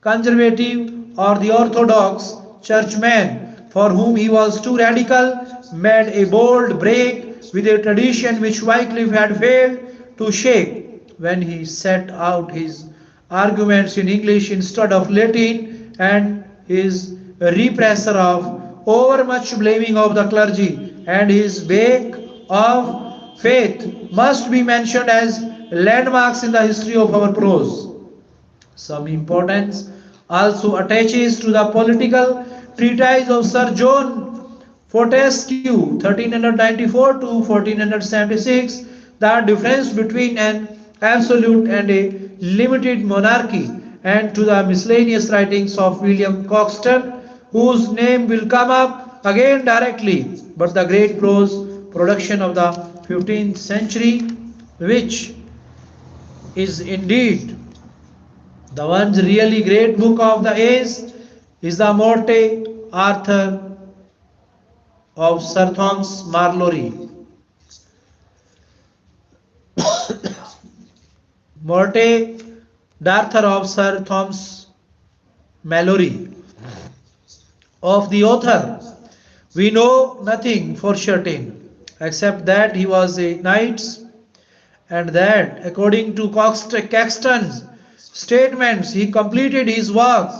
S3: conservative, or the Orthodox churchmen, for whom he was too radical, made a bold break with a tradition which Wycliffe had failed to shake when he set out his arguments in English instead of Latin, and his repressor of overmuch blaming of the clergy and his bake of faith must be mentioned as landmarks in the history of our prose. Some importance also attaches to the political treatise of Sir John Fortescue 1394 to 1476, the difference between an absolute and a limited monarchy, and to the miscellaneous writings of William Caxton, whose name will come up again directly, but the great prose production of the 15th century, which is indeed the one really great book of the age, is the Morte Arthur of Sir Thomas Marlowe. Morte d'Arthur of Sir Thomas Mallory. Of the author, we know nothing for certain, except that he was a knight, and that, according to Caxton's statements, he completed his work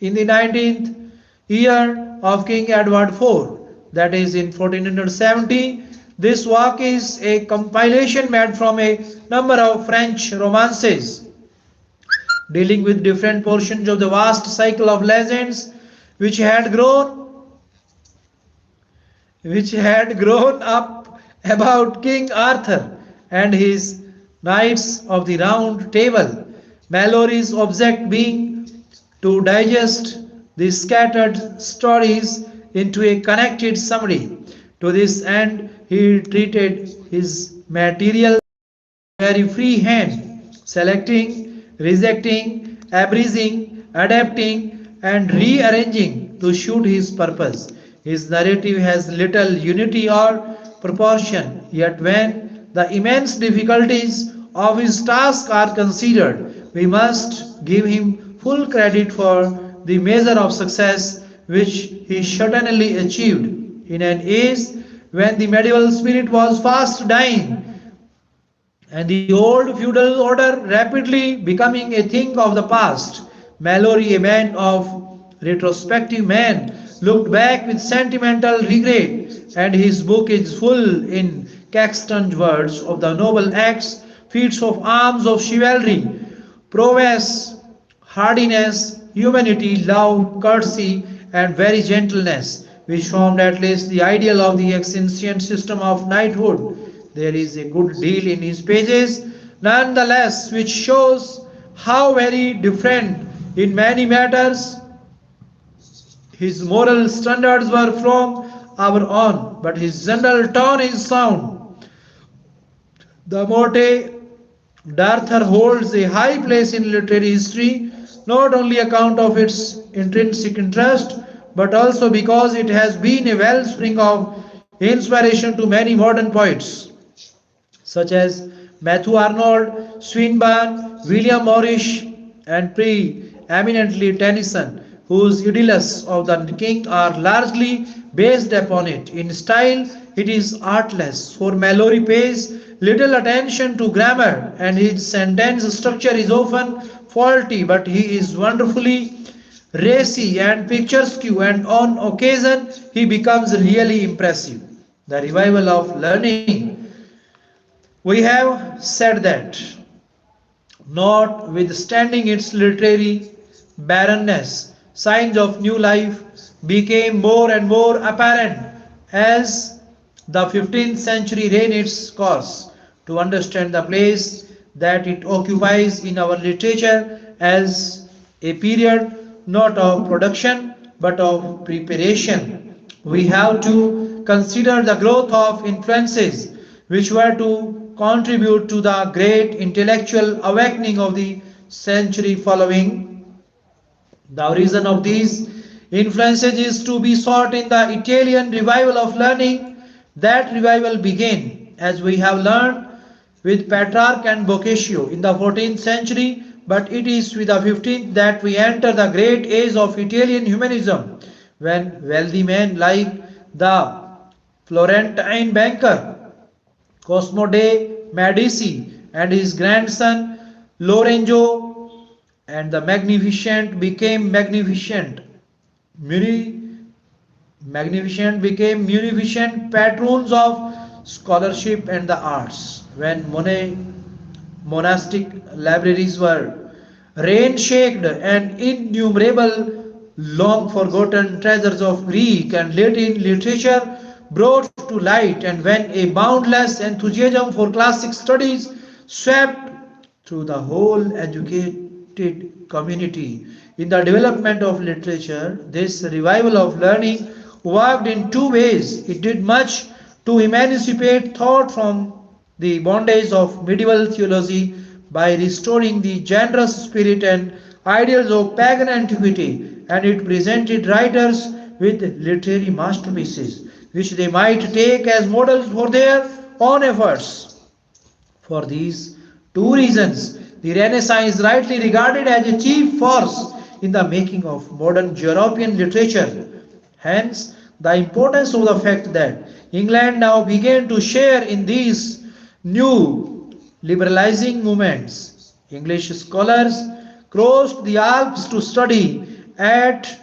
S3: in the 19th year of King Edward IV, that is in 1470. This work is a compilation made from a number of French romances dealing with different portions of the vast cycle of legends which had grown up about King Arthur and his Knights of the Round Table. Mallory's object being to digest the scattered stories into a connected summary. To this end, he treated his material very free hand, selecting, rejecting, abridging, adapting, and rearranging to suit his purpose. His narrative has little unity or proportion, yet when the immense difficulties of his task are considered, we must give him full credit for the measure of success which he certainly achieved in an age when the medieval spirit was fast dying and the old feudal order rapidly becoming a thing of the past. Mallory, a man of retrospective man, looked back with sentimental regret, and his book is full in Caxton's words of the noble acts, feats of arms of chivalry, prowess, hardiness, humanity, love, courtesy, and very gentleness, which formed at least the ideal of the ancient system of knighthood. There is a good deal in his pages, nonetheless, which shows how very different in many matters his moral standards were from our own, but his general tone is sound. The Morte D'Arthur holds a high place in literary history, not only account of its intrinsic interest, but also because it has been a wellspring of inspiration to many modern poets such as Matthew Arnold, Swinburne, William Morris, and pre-eminently Tennyson, whose idylls of the king are largely based upon it. In style, it is artless, for Mallory pays little attention to grammar, and his sentence structure is often faulty, but he is wonderfully racy and picturesque, and on occasion he becomes really impressive. The revival of learning, we have said that, notwithstanding its literary barrenness, signs of new life became more and more apparent as the 15th century ran its course. To understand the place that it occupies in our literature as a period not of production but of preparation, we have to consider the growth of influences which were to contribute to the great intellectual awakening of the century following. The origin of these influences is to be sought in the Italian revival of learning. That revival began, as we have learned, with Petrarch and Boccaccio in the 14th century, but it is with the 15th that we enter the great age of Italian humanism, when wealthy men like the Florentine banker Cosmo de' Medici and his grandson Lorenzo and the magnificent became magnificent. Muni, magnificent became munificent patrons of scholarship and the arts. When monastic libraries were rain-shaked and innumerable long forgotten treasures of Greek and Latin literature brought to light, and when a boundless enthusiasm for classic studies swept through the whole educated community. In the development of literature, this revival of learning worked in two ways. It did much to emancipate thought from the bondage of medieval theology by restoring the generous spirit and ideals of pagan antiquity, and it presented writers with literary masterpieces which they might take as models for their own efforts. For these two reasons, the Renaissance is rightly regarded as a chief force in the making of modern European literature. Hence, the importance of the fact that England now began to share in these new liberalizing movements. English scholars crossed the Alps to study at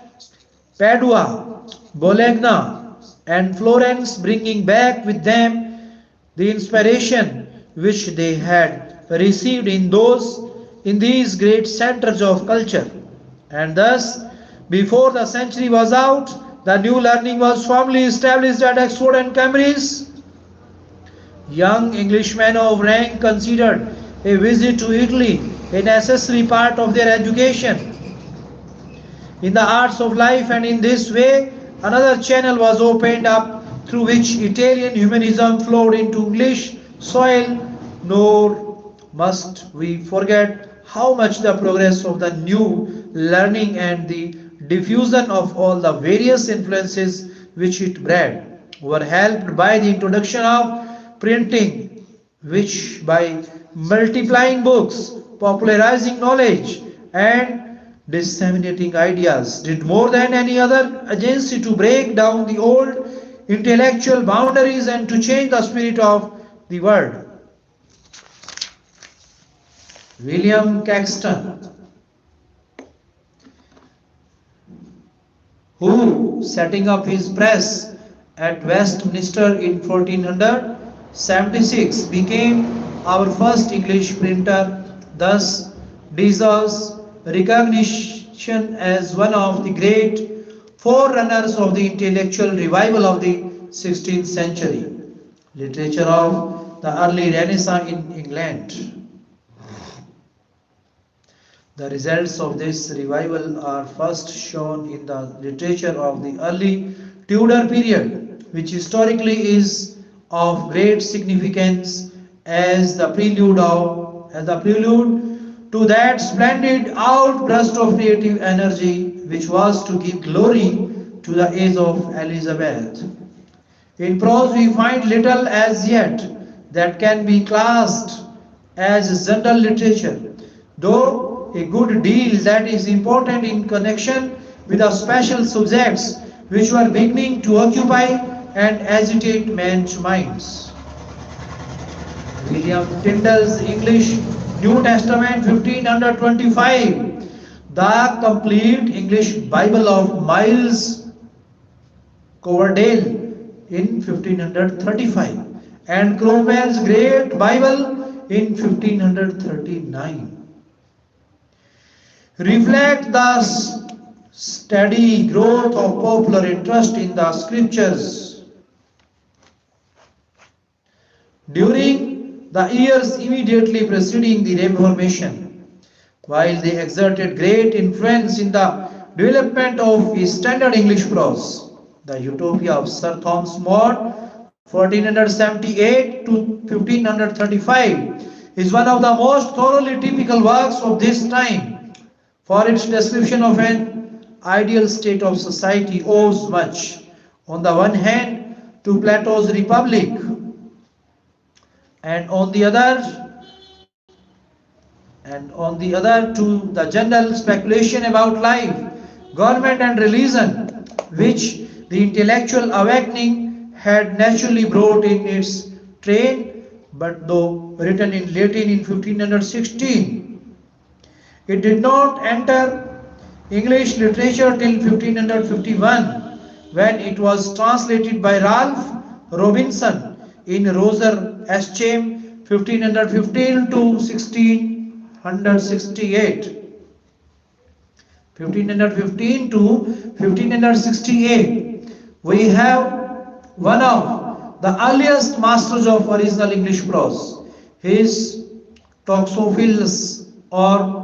S3: Padua, Bologna, and Florence, bringing back with them the inspiration which they had received in these great centers of culture. And thus, before the century was out, the new learning was firmly established at Oxford and Cambridge. Young Englishmen of rank considered a visit to Italy a necessary part of their education in the arts of life, and in this way another channel was opened up through which Italian humanism flowed into English soil. Nor must we forget how much the progress of the new learning and the diffusion of all the various influences which it bred were helped by the introduction of printing, which by multiplying books, popularizing knowledge, and disseminating ideas did more than any other agency to break down the old intellectual boundaries and to change the spirit of the world. William Caxton, who, setting up his press at Westminster in 1476, became our first English printer, thus deserves recognition as one of the great forerunners of the intellectual revival of the 16th century, literature of the early Renaissance in England. The results of this revival are first shown in the literature of the early Tudor period, which historically is of great significance as the prelude to that splendid outburst of creative energy which was to give glory to the age of Elizabeth. In prose, we find little as yet that can be classed as general literature, though a good deal that is important in connection with the special subjects which were beginning to occupy and agitate men's minds. William Tyndale's English New Testament 1525, the complete English Bible of Miles Coverdale in 1535, and Cromwell's Great Bible in 1539 reflect the steady growth of popular interest in the scriptures during the years immediately preceding the Reformation, while they exerted great influence in the development of standard English prose. The Utopia of Sir Thomas More, 1478 to 1535, is one of the most thoroughly typical works of this time, for its description of an ideal state of society owes much, on the one hand, to Plato's Republic, and on the other to the general speculation about life, government and religion, which the intellectual awakening had naturally brought in its train, but though written in Latin in 1516, it did not enter English literature till 1551, when it was translated by Ralph Robinson in Roser Eschem 1515 to 1668. 1515 to 1568. We have one of the earliest masters of original English prose. His Toxophilus or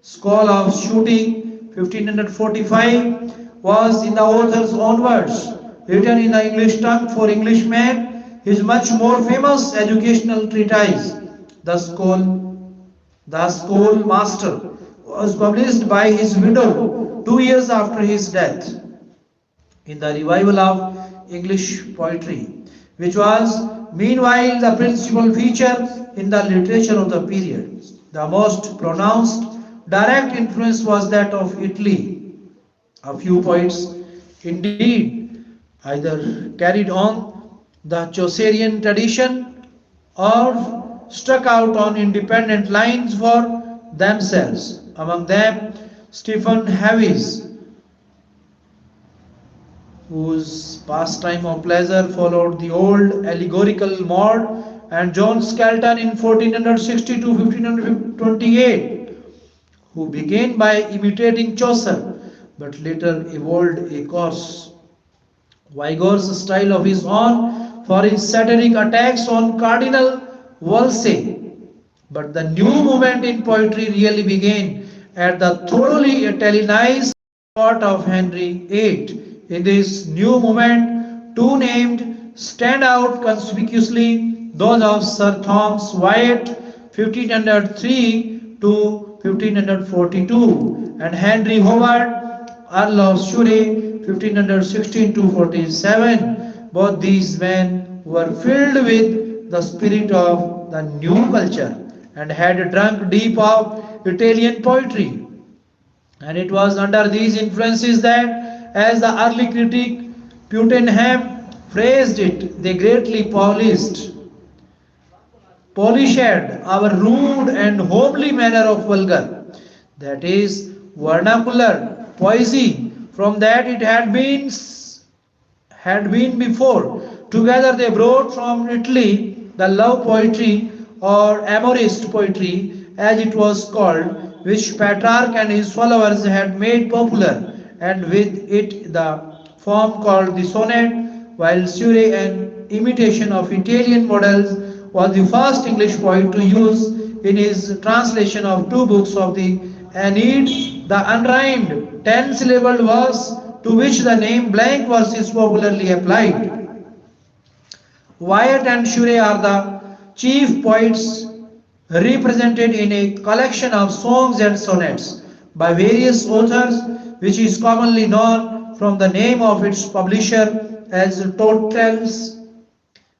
S3: School of Shooting 1545 was in the author's own words, written in the English tongue for Englishmen. His much more famous educational treatise, The Schoolmaster, was published by his widow 2 years after his death in the revival of English poetry, which was meanwhile the principal feature in the literature of the period. The most pronounced direct influence was that of Italy. A few poets, indeed, either carried on the Chaucerian tradition or struck out on independent lines for themselves. Among them, Stephen Harris, whose pastime of pleasure followed the old allegorical mode, and John Skelton in 1460 to 1528, who began by imitating Chaucer, but later evolved a coarse, vigorous style of his own for his satiric attacks on Cardinal Wolsey. But the new movement in poetry really began at the thoroughly Italianized court of Henry VIII. In this new movement, two named stand out conspicuously, those of Sir Thomas Wyatt 1503 to 1542 and Henry Howard, Earl of Surrey 1516 to 47. Both these men were filled with the spirit of the new culture and had drunk deep of Italian poetry. And it was under these influences that, as the early critic Puttenham phrased it, they greatly polished our rude and homely manner of vulgar, that is, vernacular poesy, from that it had been before. Together they brought from Italy the love poetry or amorist poetry, as it was called, which Petrarch and his followers had made popular, and with it the form called the sonnet, while Surrey, an imitation of Italian models, was the first English poet to use in his translation of two books of the Aeneid the unrhymed 10-syllabled verse to which the name blank verse is popularly applied. Wyatt and Surrey are the chief poets represented in a collection of songs and sonnets by various authors, which is commonly known from the name of its publisher as Tottel's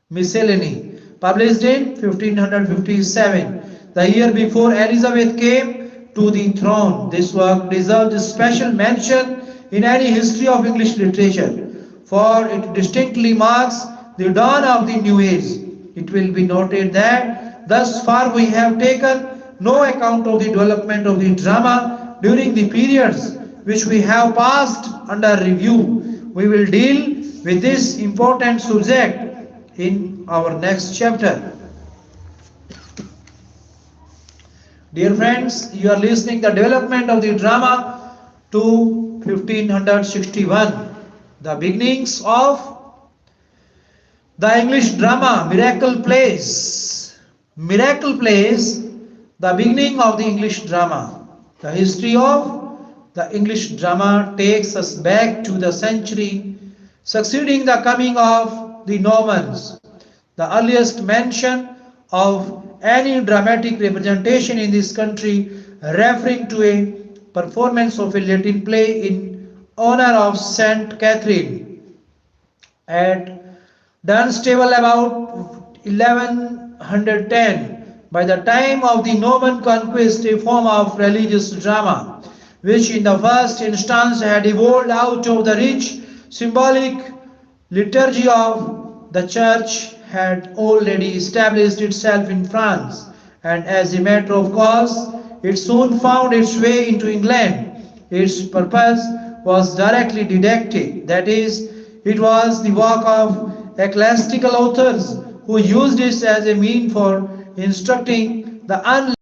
S3: Miscellany, published in 1557, the year before Elizabeth came to the throne. This work deserves special mention in any history of English literature, for it distinctly marks the dawn of the new age. It will be noted that thus far we have taken no account of the development of the drama during the periods which we have passed under review. We will deal with this important subject in our next chapter. Dear friends, you are listening the development of the drama to 1561, the beginnings of the English drama, Miracle Plays. Miracle Plays, the beginning of the English drama. The history of the English drama takes us back to the century succeeding the coming of the Normans. The earliest mention of any dramatic representation in this country referring to a performance of a Latin play in honor of Saint Catherine at Dunstable about 1110. By the time of the Norman conquest, a form of religious drama, which in the first instance had evolved out of the rich symbolic liturgy of the church, had already established itself in France, and as a matter of course, it soon found its way into England. Its purpose was directly didactic, that is, it was the work of ecclesiastical authors who used it as a mean for instructing the unlearned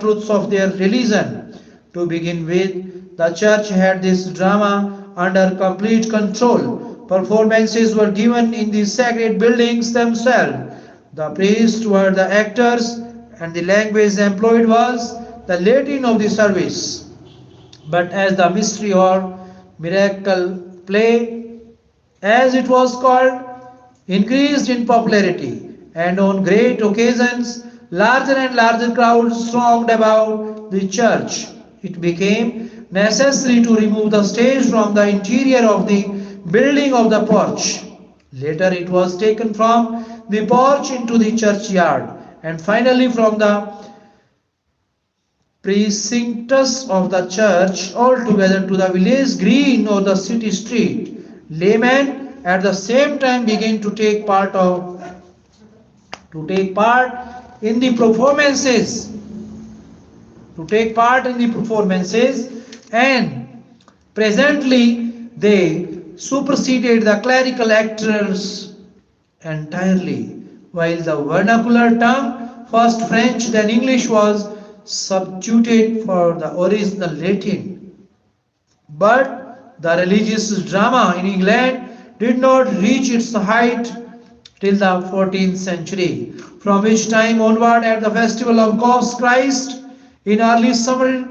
S3: truths of their religion. To begin with, the church had this drama under complete control. Performances were given in the sacred buildings themselves. The priests were the actors, and the language employed was the Latin of the service. But as the mystery or miracle play, as it was called, increased in popularity, and on great occasions, larger and larger crowds thronged about the church, it became necessary to remove the stage from the interior of the building of the porch. Later, it was taken from the porch into the churchyard, and finally from the precincts of the church altogether to the village green or the city street. Laymen at the same time began to take part in the performances, and presently they superseded the clerical actors entirely, while the vernacular tongue, first French then English, was substituted for the original Latin. But the religious drama in England did not reach its height till the 14th century, from which time onward, at the festival of Corpus Christ in early summer,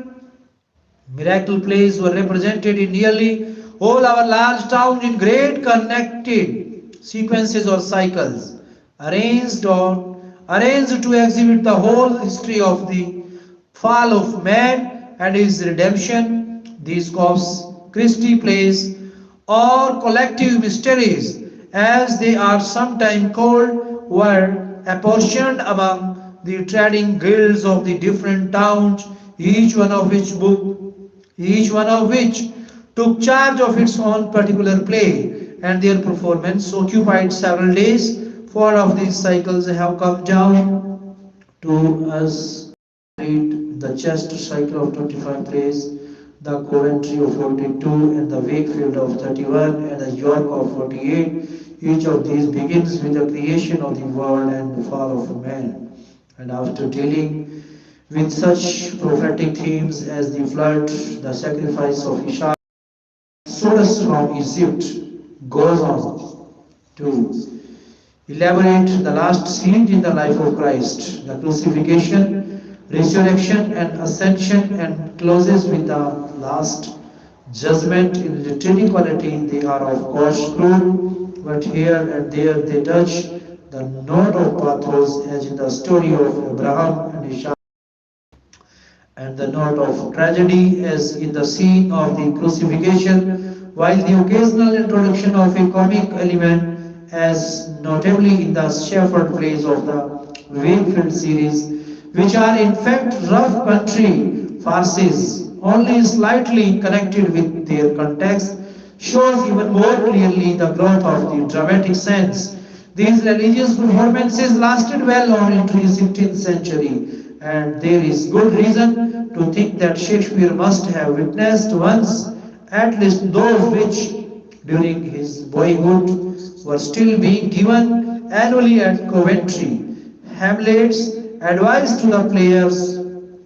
S3: miracle plays were represented in nearly all our large towns in great connected sequences or cycles, arranged to exhibit the whole history of the fall of man and his redemption. These Corpus Christi plays, or collective mysteries, as they are sometimes called, were apportioned among the trading guilds of the different towns, each one of which took charge of its own particular play, and their performance occupied several days. Four of these cycles have come down to us. Read the chest cycle of 25 plays, the Coventry of 42, and the Wakefield of 31, and the York of 48. Each of these begins with the creation of the world and the fall of man. And after dealing with such prophetic themes as the flood, the sacrifice of Ishak, Exodus from Egypt, goes on to elaborate the last scene in the life of Christ, the crucifixion, resurrection, and ascension, and closes with the last judgment. In literary quality, they are of course crude, but here and there they touch the note of pathos, as in the story of Abraham and Ishak, and the note of tragedy as in the scene of the crucifixion, while the occasional introduction of a comic element, as notably in the Shepherd plays of the Wakefield series, which are in fact rough country farces, only slightly connected with their context, shows even more clearly the growth of the dramatic sense. These religious performances lasted well on into the 16th century, and there is good reason to think that Shakespeare must have witnessed once at least those which, during his boyhood, were still being given annually at Coventry. Hamlet's advice to the players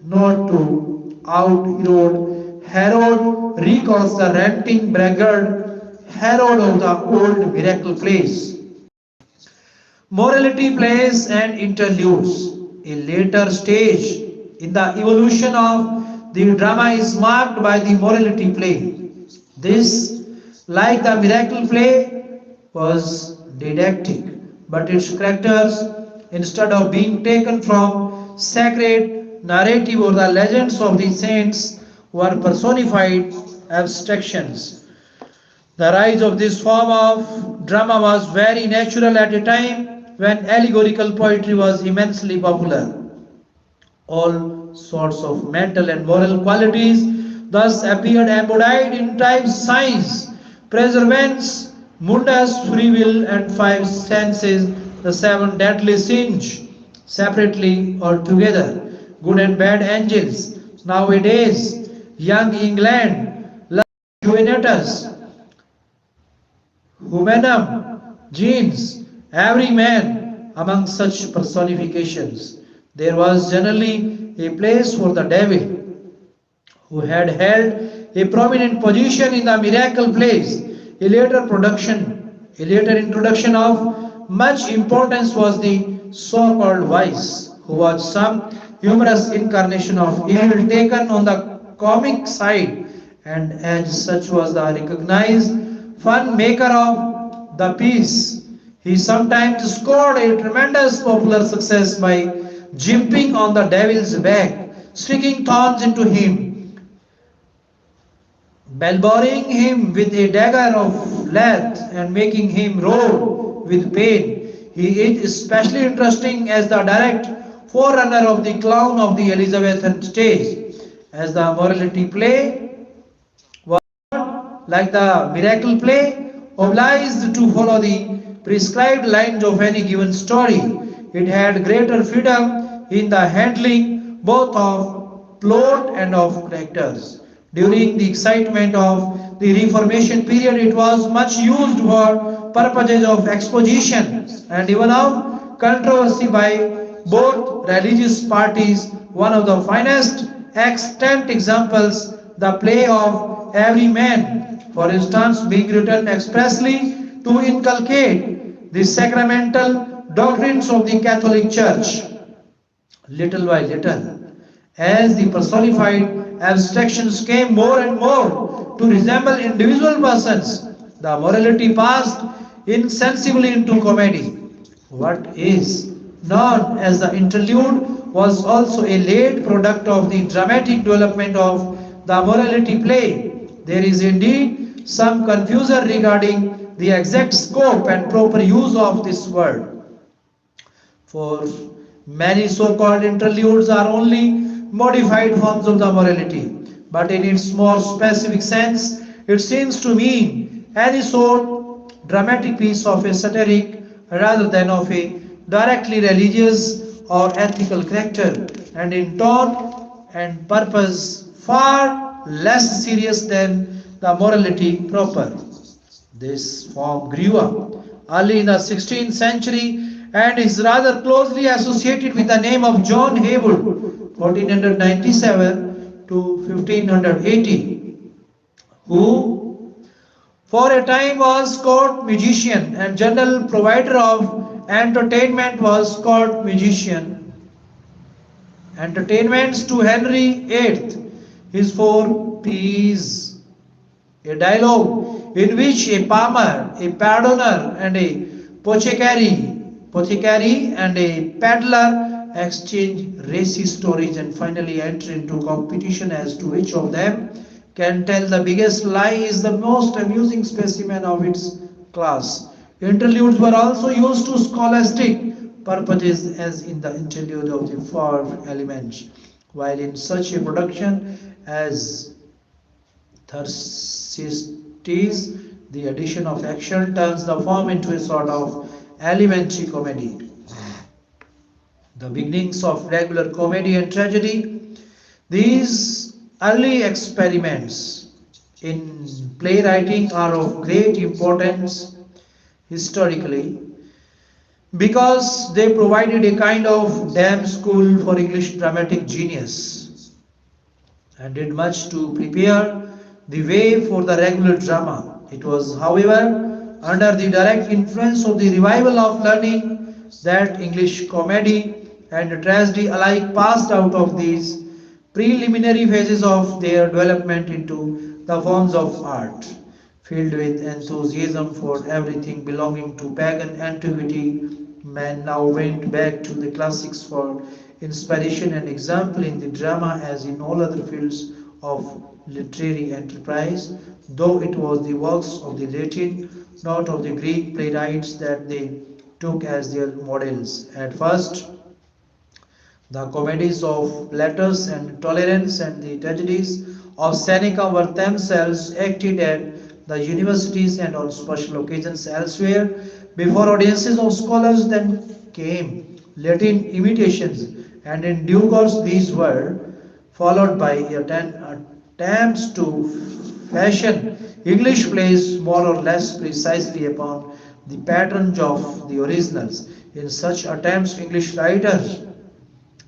S3: not to out-Herod Herod recalls the ranting braggart Herod of the old miracle plays. Morality plays and interludes. A later stage in the evolution of the drama is marked by the morality play. This, like the miracle play, was didactic, but its characters, instead of being taken from sacred narrative or the legends of the saints, were personified abstractions. The rise of this form of drama was very natural at a time when allegorical poetry was immensely popular. All sorts of mental and moral qualities thus appeared embodied in types, science, perseverance, mundus, free will, and five senses, the seven deadly sins, separately or together, good and bad angels. Nowadays, young England, Juvenatus, Humanum, genes, every man among such personifications. There was generally a place for the devil, who had held a prominent position in the miracle plays. A later introduction of much importance was the so-called wise, who was some humorous incarnation of evil taken on the comic side, and as such was the recognized fun maker of the piece. He sometimes scored a tremendous popular success by jumping on the devil's back, sticking thorns into him, belboring him with a dagger of lath, and making him roar with pain. He is especially interesting as the direct forerunner of the clown of the Elizabethan stage, as the morality play was, like the miracle play, obliged to follow the prescribed lines of any given story. It had greater freedom in the handling both of plot and of characters. During the excitement of the Reformation period, it was much used for purposes of exposition and even of controversy by both religious parties. One of the finest extant examples, the play of Every Man, for instance, being written expressly to inculcate the sacramental doctrines of the Catholic Church. Little by little, as the personified abstractions came more and more to resemble individual persons, the morality passed insensibly into comedy. What is known as the interlude was also a late product of the dramatic development of the morality play. There is indeed some confusion regarding the exact scope and proper use of this word. For many so-called interludes are only modified forms of the morality, but in its more specific sense, it seems to mean any sort dramatic piece of a satiric rather than of a directly religious or ethical character, and in tone and purpose far less serious than the morality proper. This form grew up early in the 16th century and is rather closely associated with the name of John Haywood, 1497 to 1580, who for a time was court musician and general provider of entertainment was court musician. Entertainments to Henry VIII, his four P's, a dialogue in which a palmer, a pardoner, and a apothecary and a peddler exchange racy stories and finally enter into competition as to which of them can tell the biggest lie is the most amusing specimen of its class. Interludes were also used to scholastic purposes as in the interlude of the four elements, while in such a production as Thersites, the addition of action turns the form into a sort of elementary comedy. The beginnings of regular comedy and tragedy, these early experiments in playwriting are of great importance historically because they provided a kind of dam school for English dramatic genius and did much to prepare the way for the regular drama. It was, however, under the direct influence of the revival of learning that English comedy and tragedy alike passed out of these preliminary phases of their development into the forms of art. Filled with enthusiasm for everything belonging to pagan antiquity, man now went back to the classics for inspiration and example in the drama as in all other fields of literary enterprise, though it was the works of the Latin, not of the Greek playwrights that they took as their models. At first, the comedies of Letters and Tolerance and the tragedies of Seneca were themselves acted at the universities and on special occasions elsewhere. Before audiences of scholars then came Latin imitations, and in due course these were followed by attempts to fashion English plays more or less precisely upon the patterns of the originals. In such attempts, English writers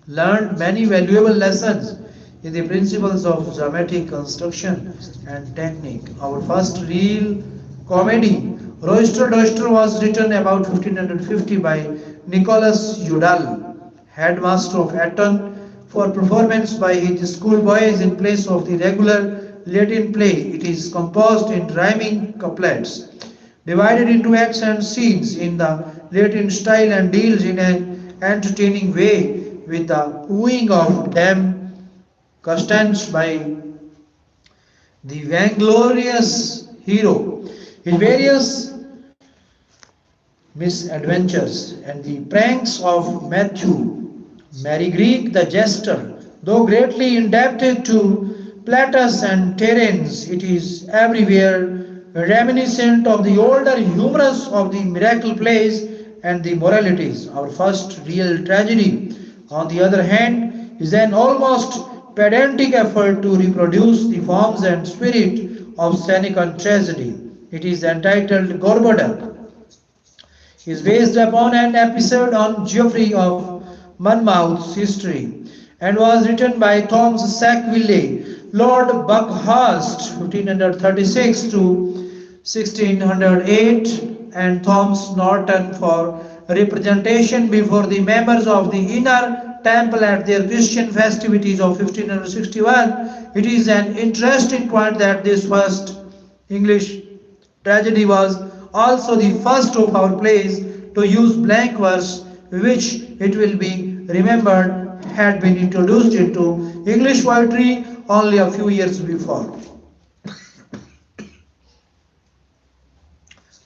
S3: learned many valuable lessons in the principles of dramatic construction and technique. Our first real comedy, Roister Doister, was written about 1550 by Nicholas Udall, headmaster of Eton, for performance by his schoolboys in place of the regular Latin play. It is composed in rhyming couplets, divided into acts and scenes in the Latin style and deals in an entertaining way with the wooing of Dame Constance by the vainglorious hero, his various misadventures, and the pranks of Matthew, Mary Greek the jester. Though greatly indebted to Plautus and Terence, it is everywhere reminiscent of the older humorous of the miracle plays and the moralities. Our first real tragedy, on the other hand, is an almost pedantic effort to reproduce the forms and spirit of Senecan tragedy. It is entitled Gorboduc, is based upon an episode on Geoffrey of Monmouth's history and was written by Thomas Sackville, Lord Buckhurst, 1536 to 1608, and Thomas Norton for representation before the members of the Inner Temple at their Christian festivities of 1561. It is an interesting point that this first English tragedy was also the first of our plays to use blank verse, which it will be remembered had been introduced into English poetry only a few years before.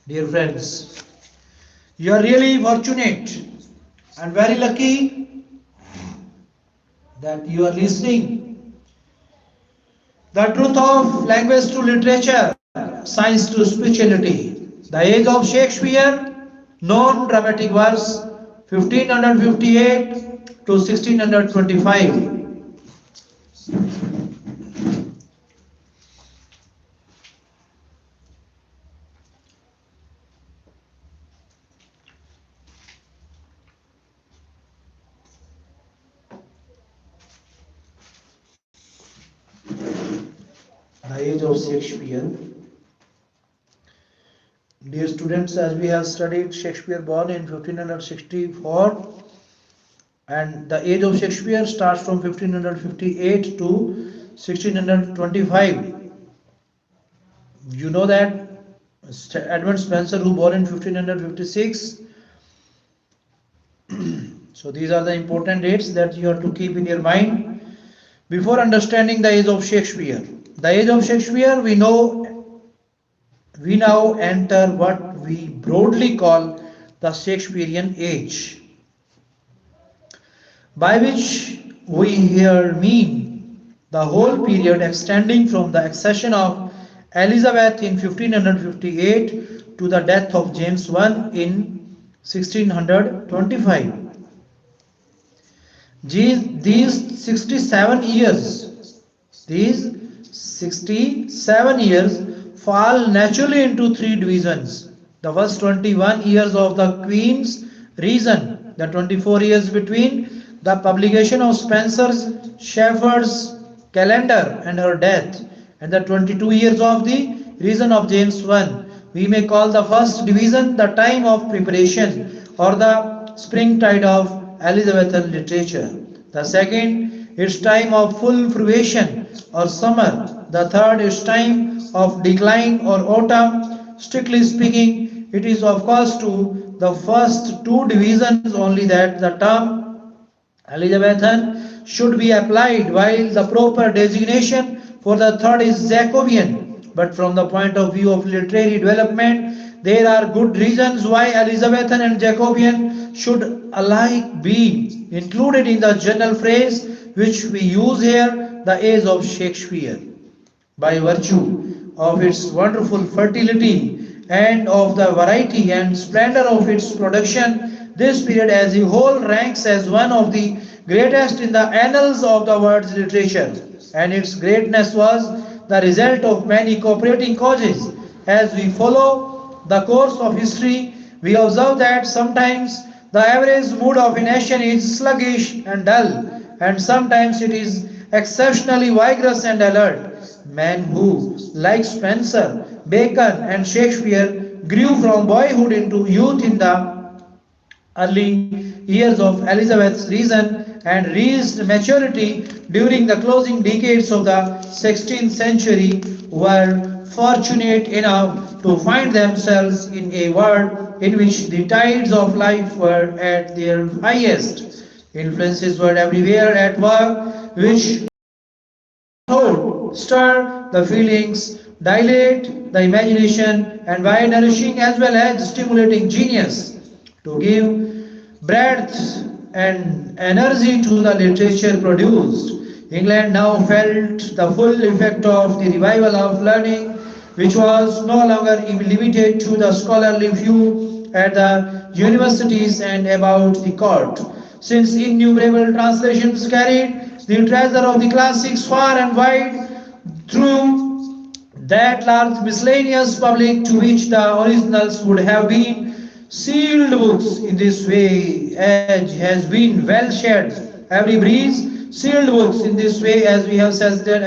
S3: Dear friends, you are really fortunate and very lucky that you are listening. The truth of language to literature, science to spirituality. The age of Shakespeare, known dramatic verse 1558 to 1625. The age of Shakespeare. Dear students, as we have studied Shakespeare born in 1564, and the age of Shakespeare starts from 1558 to 1625. You know that Edmund Spenser, who born in 1556. So these are the important dates that you have to keep in your mind before understanding the age of Shakespeare. The age of Shakespeare, we now enter what we broadly call the Shakespearean age, by which we here mean the whole period extending from the accession of Elizabeth in 1558 to the death of James I in 1625. These 67 years, these 67 years fall naturally into three divisions. The first 21 years of the Queen's reign, the 24 years between the publication of Spencer's Shepherd's Calendar and her death, and the 22 years of the reign of James I. We may call the first division the time of preparation or the springtide of Elizabethan literature. The second, its time of full fruition or summer. The third, its time of decline or autumn. Strictly speaking, it is of course to the first two divisions only that the term Elizabethan should be applied, while the proper designation for the third is Jacobean. But from the point of view of literary development, there are good reasons why Elizabethan and Jacobean should alike be included in the general phrase which we use here, the age of Shakespeare. By virtue of its wonderful fertility and of the variety and splendor of its production, this period as a whole ranks as one of the greatest in the annals of the world's literature, and its greatness was the result of many cooperating causes. As we follow the course of history, we observe that sometimes the average mood of a nation is sluggish and dull, and sometimes it is exceptionally vigorous and alert. Men who, like Spencer, Bacon, and Shakespeare, grew from boyhood into youth in the early years of Elizabeth's reign and reached maturity during the closing decades of the 16th century were fortunate enough to find themselves in a world in which the tides of life were at their highest. Influences were everywhere at work, which stir the feelings, dilate the imagination, and by nourishing as well as stimulating genius, to give breadth and energy to the literature produced. England now felt the full effect of the revival of learning, which was no longer limited to the scholarly few at the universities and about the court, since innumerable translations carried the treasure of the classics far and wide through that large miscellaneous public to which the originals would have been sealed books. In this way, as has been well shared, every breeze sealed books. In this way, as we have said that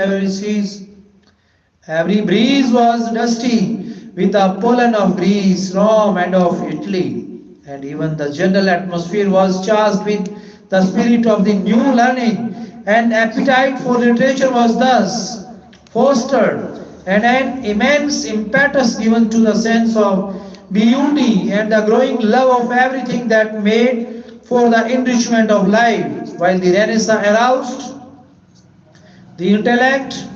S3: every breeze was dusty with the pollen of Greece, Rome, and of Italy, and even the general atmosphere was charged with the spirit of the new learning, and appetite for literature was thus fostered, and an immense impetus given to the sense of beauty and the growing love of everything that made for the enrichment of life, while the Renaissance aroused the intellect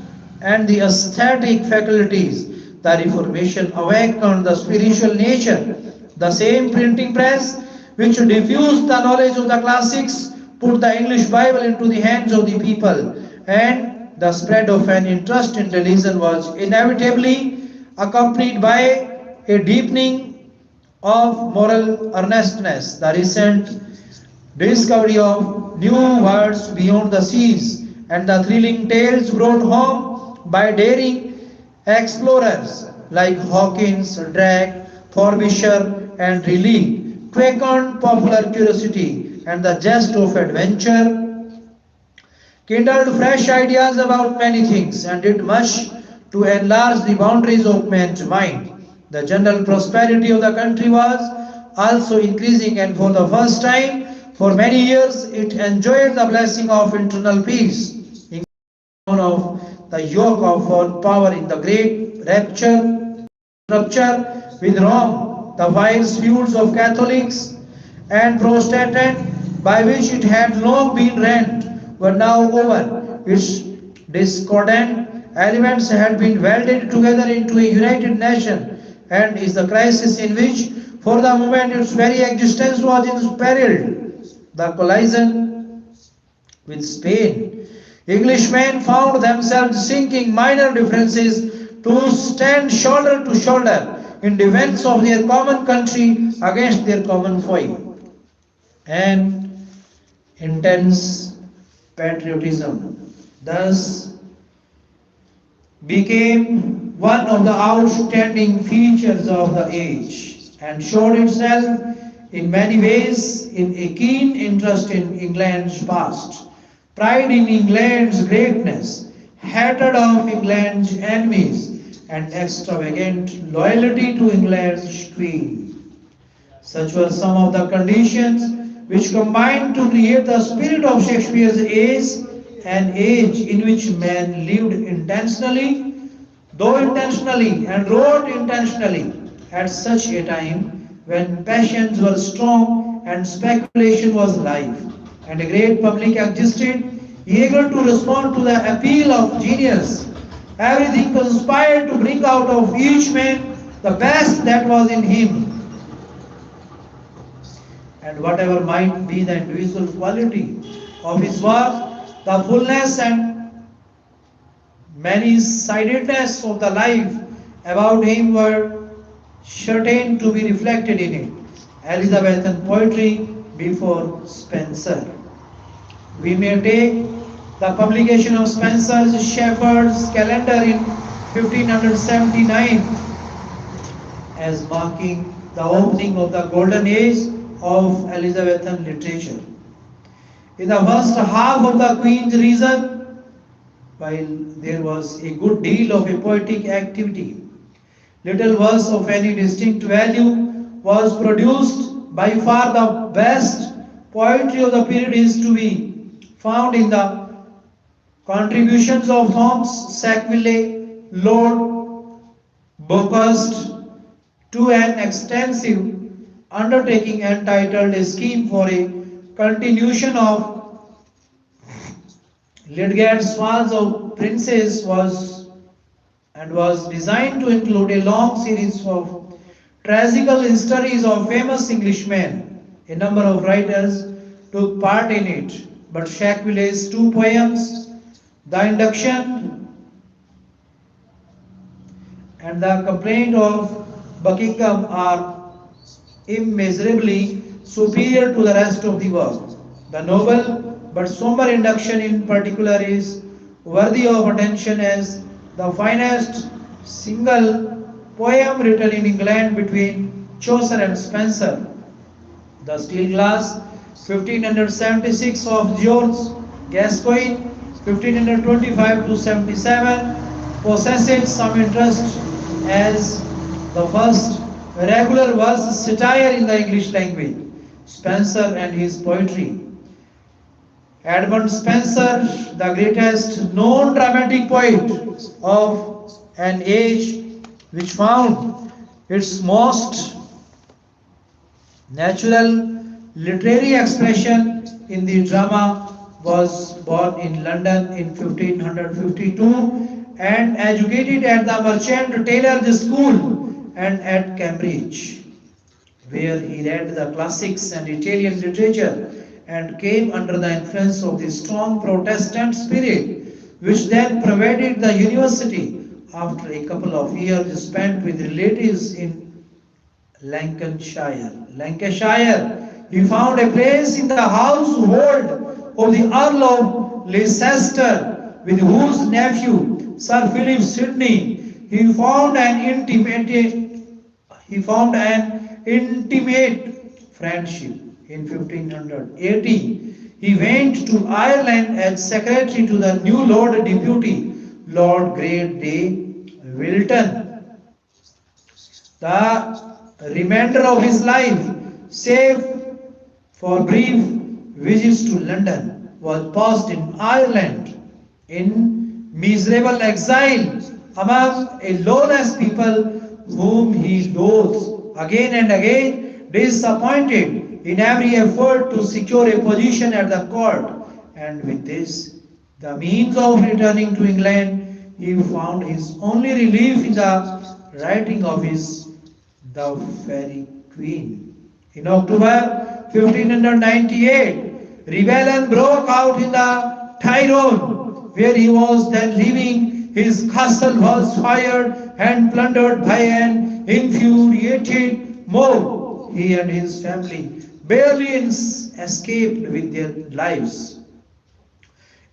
S3: and the aesthetic faculties. The Reformation awakened the spiritual nature. The same printing press which diffused the knowledge of the classics put the English Bible into the hands of the people, and the spread of an interest in religion was inevitably accompanied by a deepening of moral earnestness, the recent discovery of new worlds beyond the seas, and the thrilling tales brought home by daring explorers like Hawkins, Drake, Frobisher, and Raleigh quickened popular curiosity, and the zest of adventure kindled fresh ideas about many things and did much to enlarge the boundaries of man's mind. The general prosperity of the country was also increasing, and for the first time for many years it enjoyed the blessing of internal peace, of the yoke of power in the great rupture with Rome, the fires fuels of Catholics and Protestants by which it had long been rent were now over. Its discordant elements had been welded together into a united nation, and is the crisis in which, for the moment, its very existence was imperiled. The collision with Spain. Englishmen found themselves sinking minor differences to stand shoulder to shoulder in defense of their common country against their common foe. And intense patriotism thus became one of the outstanding features of the age and showed itself in many ways in a keen interest in England's past, pride in England's greatness, hatred of England's enemies, and extravagant loyalty to England's queen. Such were some of the conditions which combined to create the spirit of Shakespeare's age, an age in which man lived intentionally, though intentionally, and wrote intentionally, at such a time when passions were strong and speculation was rife, and a great public existed, eager to respond to the appeal of genius. Everything conspired to bring out of each man the best that was in him, and whatever might be the individual quality of his work, the fullness and many-sidedness of the life about him were certain to be reflected in it. Elizabethan poetry before Spenser. We may take the publication of Spenser's Shepherd's Calendar in 1579 as marking the opening of the golden age of Elizabethan literature. In the first half of the Queen's reign, while there was a good deal of a poetic activity, little verse of any distinct value was produced. By far the best poetry of the period is to be found in the contributions of Thomas Sackville, Lord Buckhurst, to an extensive undertaking entitled A Scheme for a Continuation of Lydgate's Swans of Princes was designed to include a long series of tragical histories of famous Englishmen. A number of writers took part in it, but Sackville's two poems, The Induction and The Complaint of Buckingham, are immeasurably superior to the rest of the work. The noble but somber Induction in particular is worthy of attention as the finest single poem written in England between Chaucer and Spenser. The Steel Glass, 1576 of George Gascoigne, 1525 to 77, possesses some interest as the first regular verse satire in the English language. Spenser and his poetry. Edmund Spenser, the greatest known dramatic poet of an age which found its most natural literary expression in the drama, was born in London in 1552 and educated at the Merchant Taylor's School and at Cambridge, where he read the classics and Italian literature and came under the influence of the strong Protestant spirit, which then pervaded the university. After a couple of years spent with relatives in Lancashire. He found a place in the household of the Earl of Leicester, with whose nephew, Sir Philip Sidney, he found an intimate friendship. In 1580, he went to Ireland as secretary to the new Lord Deputy, Lord Great Day Wilton. The remainder of his life, save for brief visits to London, was passed in Ireland in miserable exile among a lawless people whom he loathed. Again and again, disappointed in every effort to secure a position at the court, and with this, the means of returning to England, he found his only relief in the writing of his The Fairy Queen. In October 1598, rebellion broke out in the Tyrone, where he was then living. His castle was fired and plundered by an infuriated mob. He and his family barely escaped with their lives.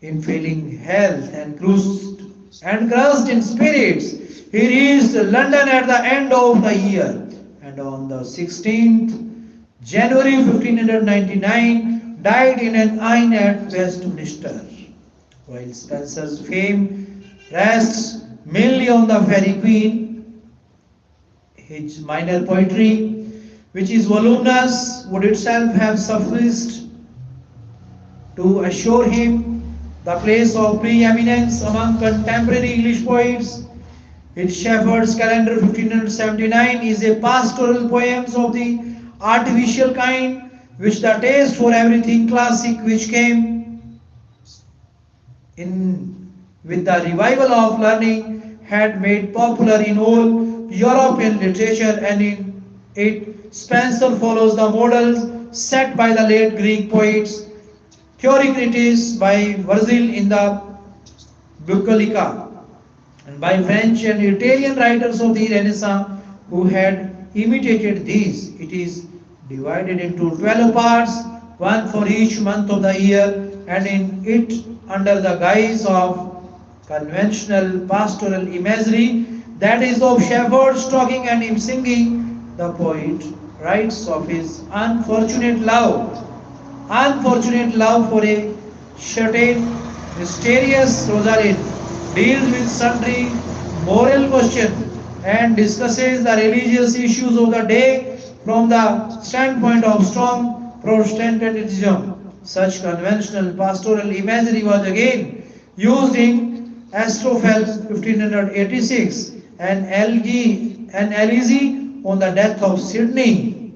S3: In failing health and crushed in spirits, he reached London at the end of the year, and on the 16th January 1599 died in an inn at Westminster. While Spenser's fame rests mainly on the Fairy Queen, his minor poetry, which is voluminous, would itself have sufficed to assure him the place of preeminence among contemporary English poets. Its Shepherd's Calendar 1579 is a pastoral poem of the artificial kind, which the taste for everything classic which came in with the revival of learning had made popular in all European literature, and in it Spenser follows the models set by the late Greek poets, Theocritus by Virgil in the Bucolica, and by French and Italian writers of the Renaissance who had imitated these. It is divided into 12 parts, one for each month of the year, and in it, under the guise of conventional pastoral imagery, that is of shepherds talking and him singing, the poet writes of his unfortunate love for a certain mysterious Rosalind, deals with sundry moral questions and discusses the religious issues of the day from the standpoint of strong Protestantism. Such conventional pastoral imagery was again used in Astrophel 1586 and elegy on the death of Sidney,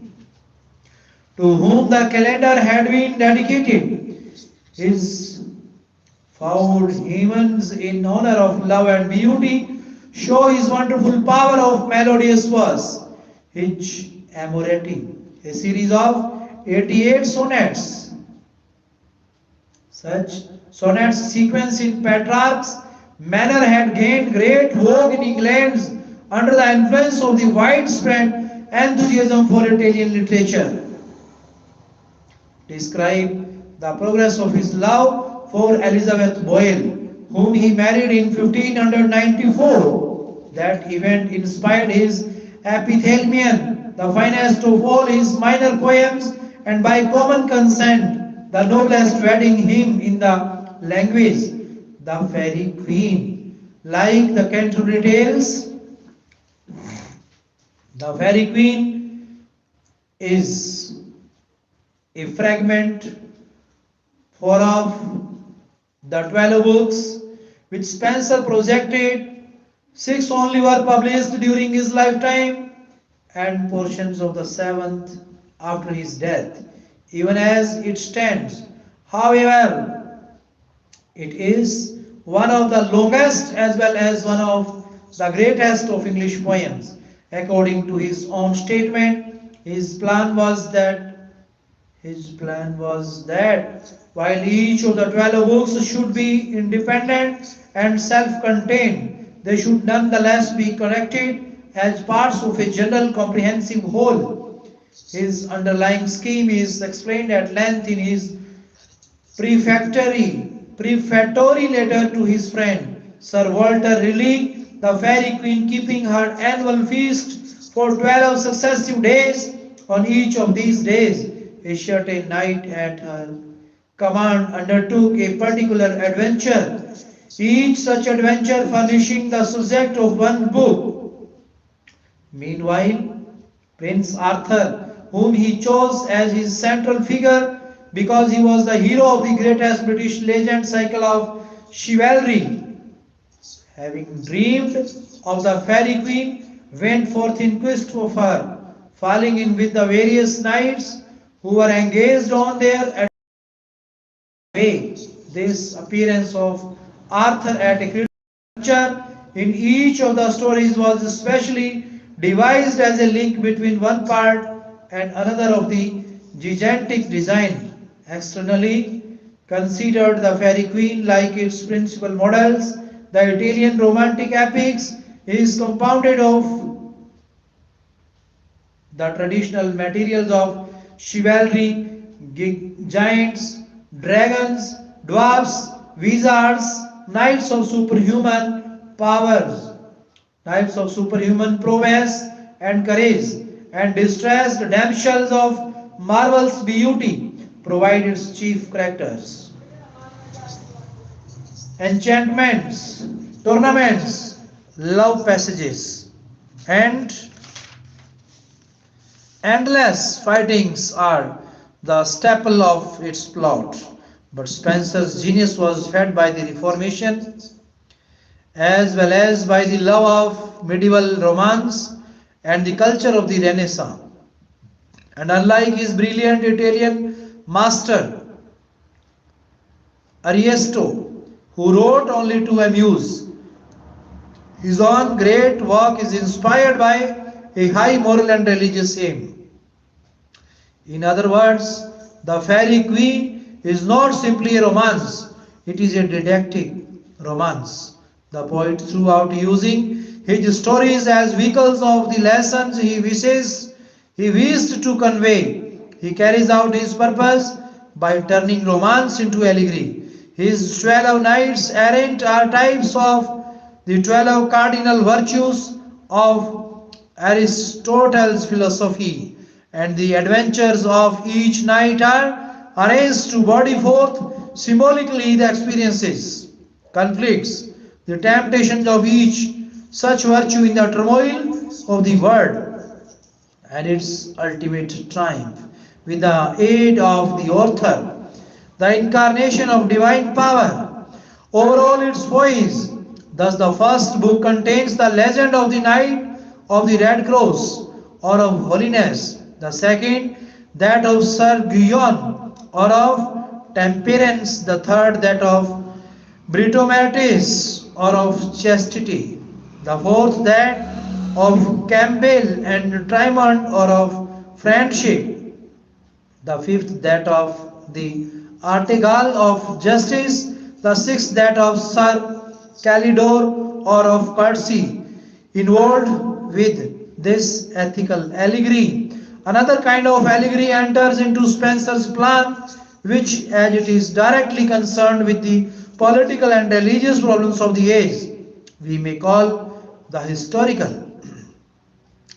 S3: to whom the calendar had been dedicated. His found hymns in honor of love and beauty show his wonderful power of melodious verse. His Amoreti, a series of 88 sonnets. Such sonnets sequenced in Petrarch's manner had gained great vogue in England under the influence of the widespread enthusiasm for Italian literature. Describe the progress of his love for Elizabeth Boyle, whom he married in 1594. That event inspired his Epithalamion, the finest of all his minor poems, and by common consent, the noblest wedding hymn in the language, the Fairy Queen. Like the Canterbury Tales, the Fairy Queen is a fragment of the 12 books which Spenser projected. 6 only were published during his lifetime, and portions of the 7th after his death. Even as it stands, however, it is one of the longest as well as one of the greatest of English poems. According to his own statement, his plan was that while each of the 12 books should be independent and self-contained, they should nonetheless be connected as parts of a general comprehensive whole. His underlying scheme is explained at length in his prefatory letter to his friend Sir Walter Raleigh, the Fairy Queen keeping her annual feast for 12 successive days. On each of these days, a certain knight at her command undertook a particular adventure, each such adventure furnishing the subject of one book. Meanwhile, Prince Arthur, whom he chose as his central figure because he was the hero of the greatest British legend cycle of chivalry, having dreamed of the Fairy Queen, went forth in quest of her, falling in with the various knights who were engaged on their way. This appearance of Arthur at a critical juncture in each of the stories was especially devised as a link between one part and another of the gigantic design. Externally considered, the Fairy Queen, like its principal models, the Italian Romantic epics, is compounded of the traditional materials of chivalry, giants, dragons, dwarfs, wizards, knights of superhuman powers, knights of superhuman prowess and courage, and distressed damsels of marvelous beauty provide its chief characters. Enchantments, tournaments, love passages, and endless fightings are the staple of its plot. But Spencer's genius was fed by the Reformation as well as by the love of medieval romance and the culture of the Renaissance. And unlike his brilliant Italian master Ariosto, who wrote only to amuse, his own great work is inspired by a high moral and religious aim. In other words, the Fairy Queen is not simply a romance, it is a didactic romance. The poet, throughout using his stories as vehicles of the lessons he wished to convey, he carries out his purpose by turning romance into allegory. His 12 knights errant are types of the 12 cardinal virtues of Aristotle's philosophy, and the adventures of each knight are arranged to body forth symbolically the experiences, conflicts, the temptations of each such virtue in the turmoil of the world and its ultimate triumph. With the aid of the author, the incarnation of divine power over all its foes. Thus, the first book contains the legend of the Knight of the Red Cross or of holiness, the second, that of Sir Guyon or of temperance, the third, that of Britomatis or of chastity, the fourth, that of Campbell and Trimond or of friendship, the fifth, that of the Artegal of justice, the sixth, that of Sir Calidor or of courtesy. Involved with this ethical allegory, another kind of allegory enters into Spencer's plan, which, as it is directly concerned with the political and religious problems of the age, we may call the historical.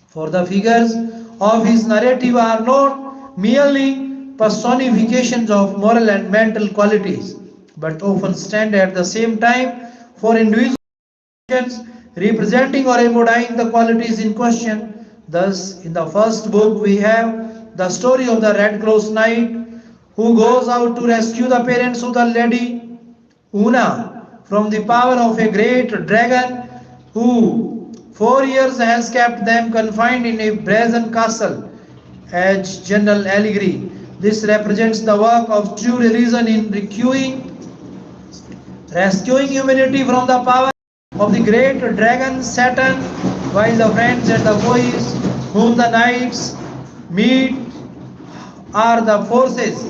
S3: For the figures of his narrative are not merely personifications of moral and mental qualities, but often stand at the same time for individuals representing or embodying the qualities in question. Thus, in the first book, we have the story of the Red Cross Knight who goes out to rescue the parents of the Lady Una from the power of a great dragon who 4 years has kept them confined in a brazen castle. As general allegory, this represents the work of true religion in rescuing humanity from the power of the great dragon Satan, while the friends and the foes whom the knights meet are the forces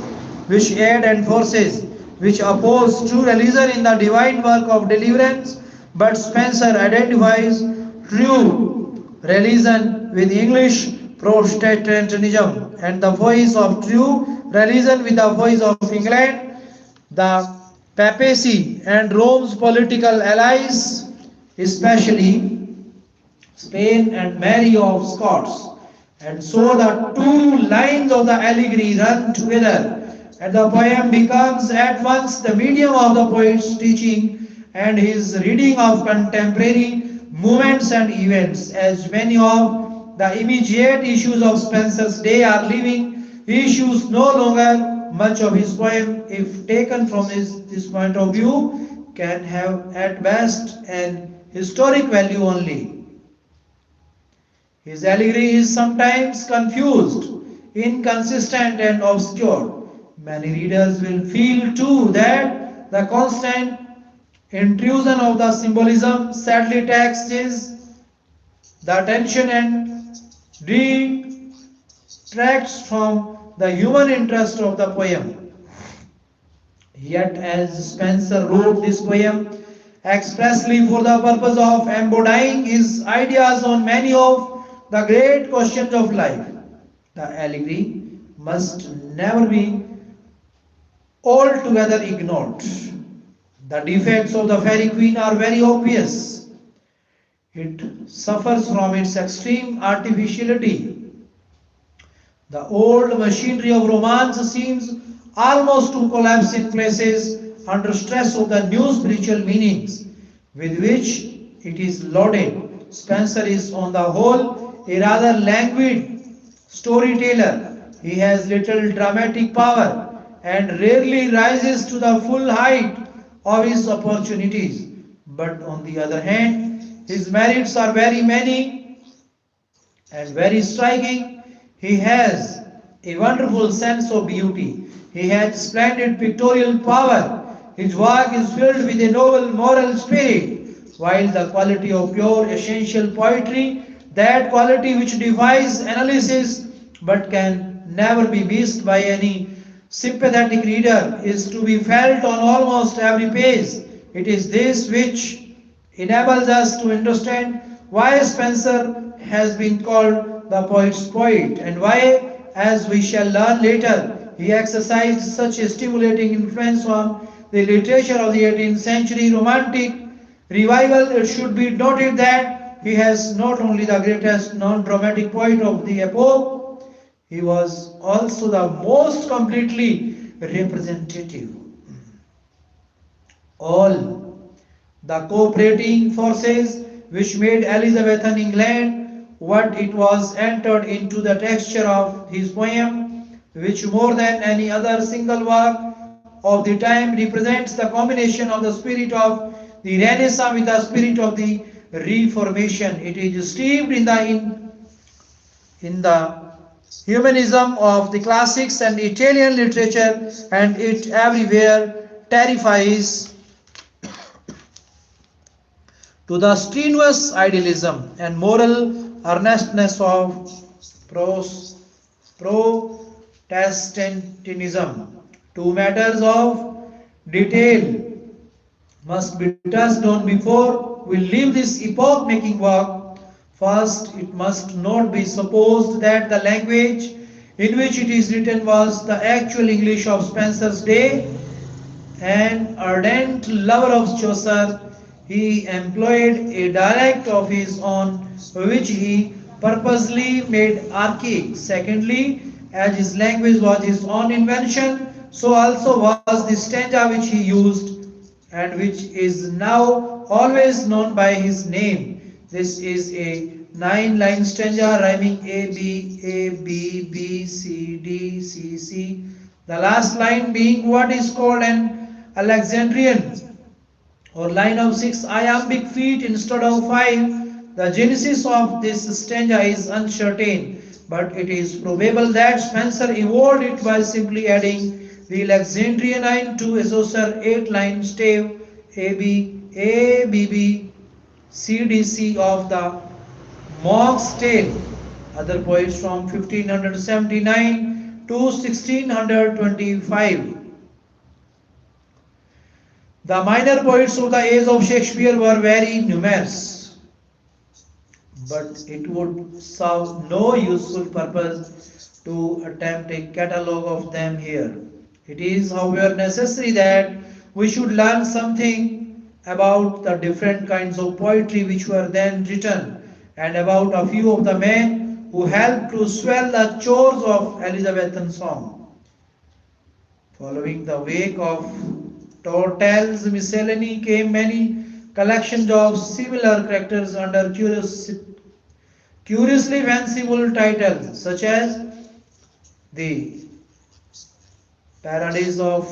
S3: which aid and forces which oppose true religion in the divine work of deliverance. But Spencer identifies true religion with English Protestantism, and the voice of true religion with the voice of England, the papacy, and Rome's political allies, especially Spain and Mary of Scots. And so the two lines of the allegory run together, and the poem becomes at once the medium of the poet's teaching and his reading of contemporary movements and events. As many of the immediate issues of Spencer's day are living issues, no longer much of his poem, if taken from this point of view, can have at best an historic value only. His allegory is sometimes confused, inconsistent, and obscure. Many readers will feel too that the constant intrusion of the symbolism sadly taxes the attention and detracts from the human interest of the poem. Yet, as Spencer wrote this poem expressly for the purpose of embodying his ideas on many of the great questions of life, the allegory must never be altogether ignored. The defects of the fairy queen are very obvious. It suffers from its extreme artificiality. The old machinery of romance seems almost to collapse in places under stress of the new spiritual meanings with which it is loaded. Spencer is, on the whole, a rather languid storyteller. He has little dramatic power and rarely rises to the full height of his opportunities. But on the other hand, his merits are very many and very striking. He has a wonderful sense of beauty. He has splendid pictorial power. His work is filled with a noble moral spirit, while the quality of pure essential poetry, that quality which defies analysis but can never be missed by any sympathetic reader, is to be felt on almost every page. It is this which enables us to understand why Spencer has been called the poet's poet, and why, as we shall learn later, he exercised such a stimulating influence on the literature of the 18th century Romantic revival. It should be noted that he is not only the greatest non-dramatic poet of the epoch, he was also the most completely representative. All the cooperating forces which made Elizabethan England what it was entered into the texture of his poem, which more than any other single work of the time represents the combination of the spirit of the Renaissance with the spirit of the Reformation. It is steeped in the humanism of the classics and Italian literature, and it everywhere terrifies to the strenuous idealism and moral earnestness of Protestantism. Two matters of detail must be touched on before we leave this epoch-making work. First, it must not be supposed that the language in which it is written was the actual English of Spencer's day. An ardent lover of Chaucer, he employed a dialect of his own, which he purposely made archaic. Secondly, as his language was his own invention, so also was the stanza which he used, and which is now always known by his name. This is a 9-line stanza rhyming A, B, C, D, C, C. The last line being what is called an Alexandrian or line of 6 iambic feet instead of 5. The genesis of this stanza is uncertain, but it is probable that Spencer evolved it by simply adding the Alexandrian line to a Chaucer 8-line stave A, B, C, D, C of the Monk's Tale. Other poets from 1579 to 1625. The minor poets of the age of Shakespeare were very numerous, but it would serve no useful purpose to attempt a catalogue of them here. It is, however, necessary that we should learn something about the different kinds of poetry which were then written and about a few of the men who helped to swell the chores of Elizabethan song. Following the wake of Tortel's miscellany came many collections of similar characters under curiously fanciful titles such as The Paradise of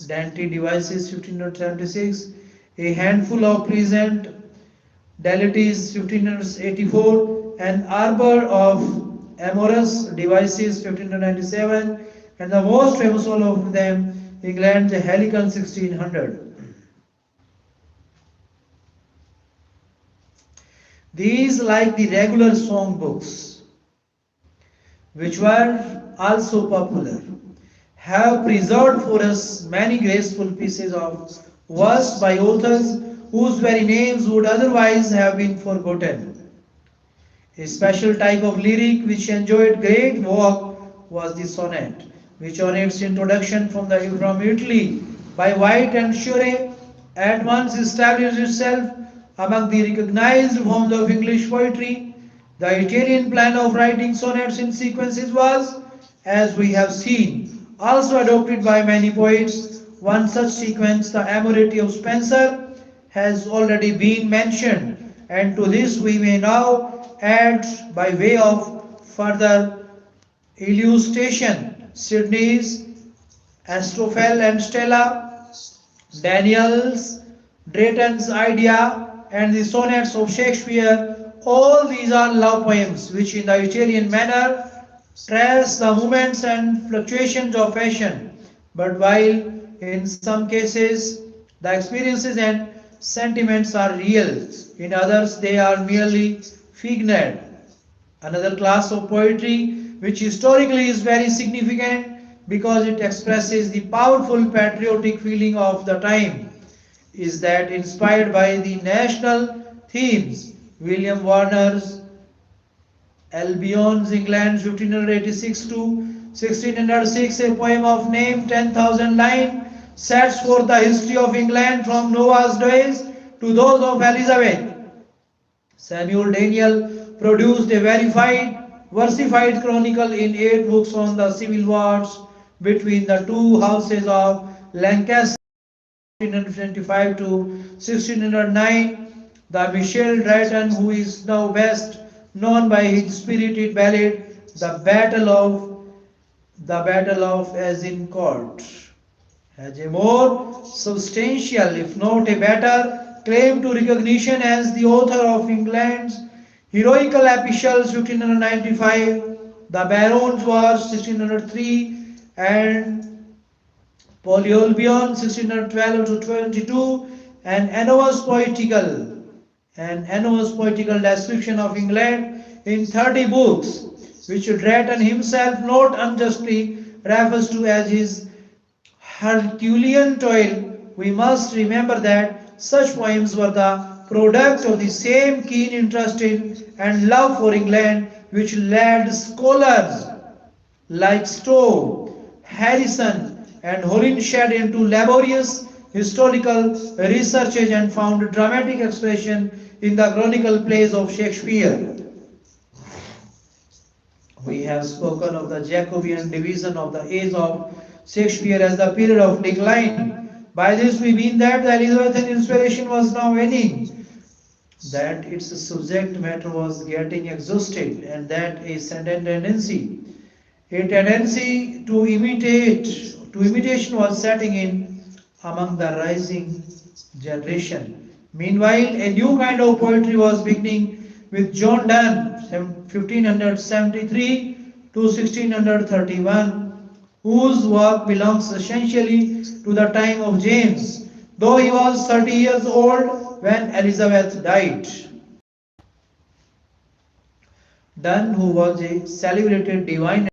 S3: Dainty Devices 1576, A Handful of Pleasant Deities 1584, An Arbor of Amorous Devices 1597, and the most famous of them, England's Helicon 1600. These, like the regular songbooks, which were also popular, have preserved for us many graceful pieces of verse by authors whose very names would otherwise have been forgotten. A special type of lyric which enjoyed great vogue was the sonnet, which on its introduction from Italy by White and Shure at once established itself among the recognized forms of English poetry. The Italian plan of writing sonnets in sequences was, as we have seen, also adopted by many poets. One such sequence, the Amorety of Spenser, has already been mentioned, and to this we may now add, by way of further illustration, Sydney's Astrophel and Stella, Daniel's Drayton's Idea, and the sonnets of Shakespeare. All these are love poems which, in the Italian manner, trace the movements and fluctuations of fashion. But while in some cases the experiences and sentiments are real, in others they are merely figment. Another class of poetry which historically is very significant because it expresses the powerful patriotic feeling of the time is that inspired by the national themes. William Warner's Albion's England 1586 to 1606, a poem of name 10,000 lines, sets forth the history of England from Noah's days to those of Elizabeth. Samuel Daniel produced a versified chronicle in 8 books on the civil wars between the two houses of Lancaster 1525 to 1609. The Michel Drayton, who is now best known by his spirited ballad, The Battle of Azincourt, has a more substantial, if not a better, claim to recognition as the author of England's heroical epistles 1595, the Baron's Wars 1603, and Polyolbion 1612 to 22, an annals poetical description of England in 30 books, which Drayton himself not unjustly refers to as his Herculean toil. We must remember that such poems were the product of the same keen interest in and love for England which led scholars like Stowe, Harrison, and Holinshed into laborious historical researches and found dramatic expression in the chronicle plays of Shakespeare. We have spoken of the Jacobean division of the age of Shakespeare as the period of decline. By this we mean that the Elizabethan inspiration was now waning, that its subject matter was getting exhausted, and that a tendency to imitation was setting in among the rising generation. Meanwhile, a new kind of poetry was beginning with John Donne, 1573 to 1631, whose work belongs essentially to the time of James, though he was 30 years old when Elizabeth died. Donne, who was a celebrated divine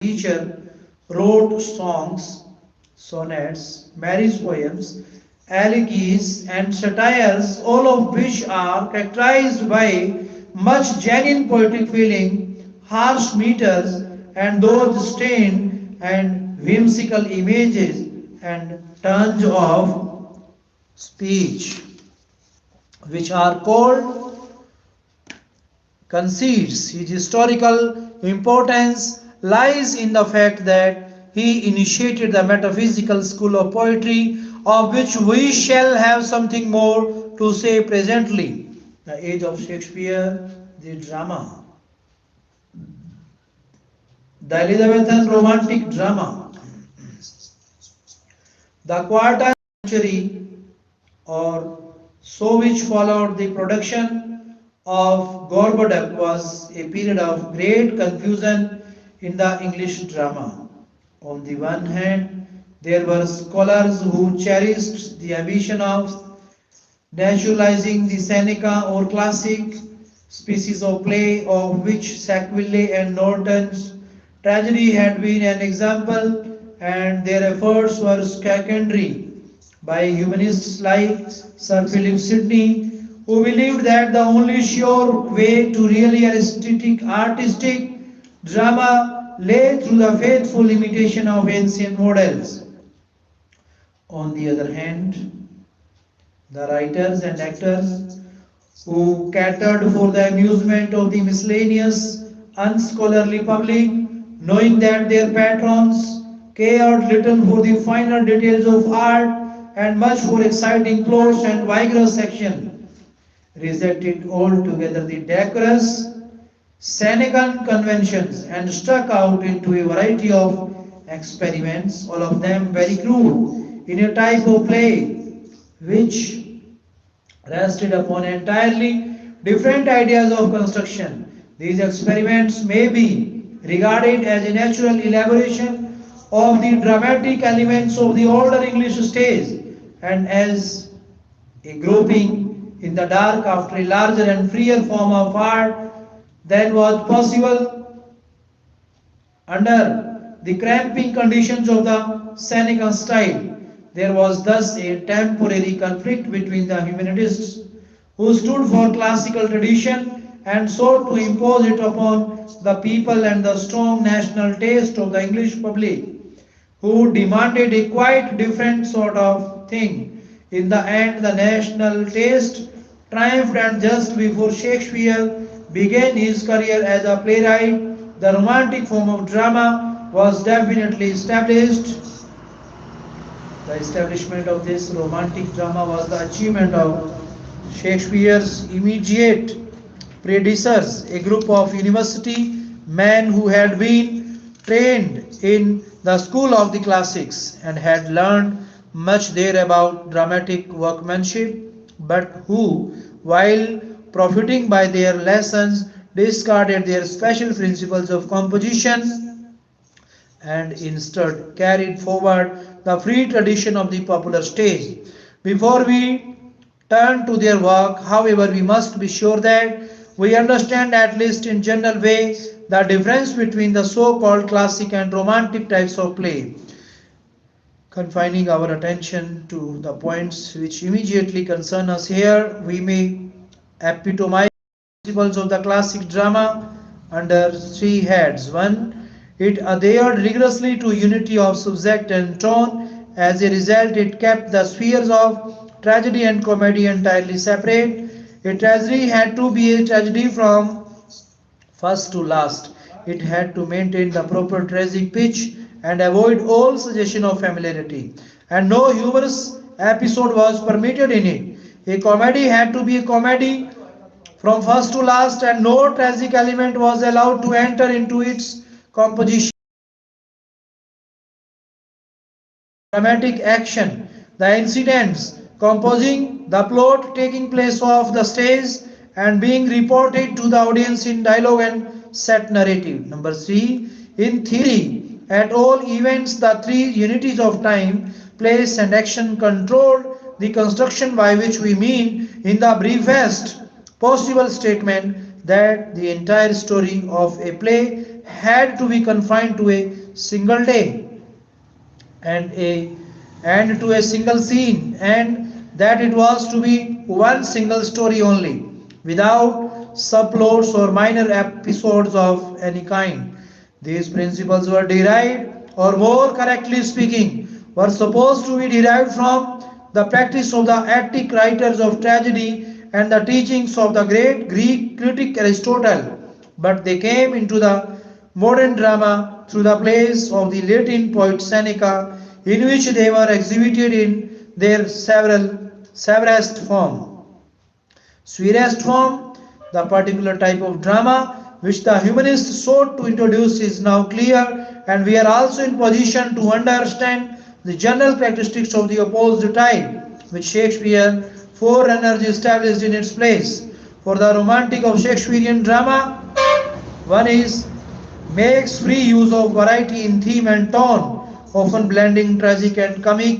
S3: teacher, wrote songs, sonnets, marriage poems, elegies, and satires, all of which are characterized by much genuine poetic feeling, harsh meters, and those strained and whimsical images and turns of speech, which are called conceits. His historical importance lies in the fact that he initiated the metaphysical school of poetry, of which we shall have something more to say presently. The age of Shakespeare, the drama, the Elizabethan romantic drama, the quarter century or so which followed the production of Gorboduc was a period of great confusion in the English drama. On the one hand, there were scholars who cherished the ambition of naturalizing the Seneca or classic species of play, of which Sackville and Norton's tragedy had been an example, and their efforts were secondary by humanists like Sir Philip Sidney, who believed that the only sure way to really artistic drama lay through the faithful imitation of ancient models. On the other hand, the writers and actors who catered for the amusement of the miscellaneous, unscholarly public, knowing that their patrons cared little for the finer details of art and much for exciting plots and vigorous action, rejected altogether the decorous Senecan conventions and struck out into a variety of experiments, all of them very crude, in a type of play which rested upon entirely different ideas of construction. These experiments may be regarded as a natural elaboration of the dramatic elements of the older English stage and as a groping in the dark after a larger and freer form of art than was possible under the cramping conditions of the Seneca style. There was thus a temporary conflict between the humanists who stood for classical tradition and sought to impose it upon the people and the strong national taste of the English public who demanded a quite different sort of thing. In the end, the national taste triumphed, and just before Shakespeare began his career as a playwright, the romantic form of drama was definitely established. The establishment of this romantic drama was the achievement of Shakespeare's immediate predecessors, a group of university men who had been trained in the school of the classics and had learned much there about dramatic workmanship, but who, while profiting by their lessons, discarded their special principles of composition and instead carried forward the free tradition of the popular stage. Before we turn to their work, however, we must be sure that we understand, at least in general way, the difference between the so-called classic and romantic types of play. Confining our attention to the points which immediately concern us here, we may epitomize principles of the classic drama under three heads. One, it adhered rigorously to unity of subject and tone. As a result, it kept the spheres of tragedy and comedy entirely separate. A tragedy had to be a tragedy from first to last. It had to maintain the proper tragic pitch and avoid all suggestion of familiarity. And no humorous episode was permitted in it. A comedy had to be a comedy from first to last, and no tragic element was allowed to enter into its composition. Dramatic action, the incidents composing the plot taking place off the stage and being reported to the audience in dialogue and set narrative. Number 3, in theory, at all events, the three unities of time, place, and action controlled the construction, by which we mean, in the briefest possible statement, that the entire story of a play had to be confined to a single day and a and to a single scene, and that it was to be one single story only, without subplots or minor episodes of any kind. These principles were derived, or more correctly speaking, were supposed to be derived from the practice of the Attic writers of tragedy and the teachings of the great Greek critic Aristotle, but they came into the modern drama through the plays of the Latin poet Seneca, in which they were exhibited in their severest form. Severest form, the particular type of drama which the humanists sought to introduce, is now clear, and we are also in position to understand the general characteristics of the opposed type, which Shakespeare forerunners established in its place. For the romantic of Shakespearean drama, one is makes free use of variety in theme and tone, often blending tragic and comic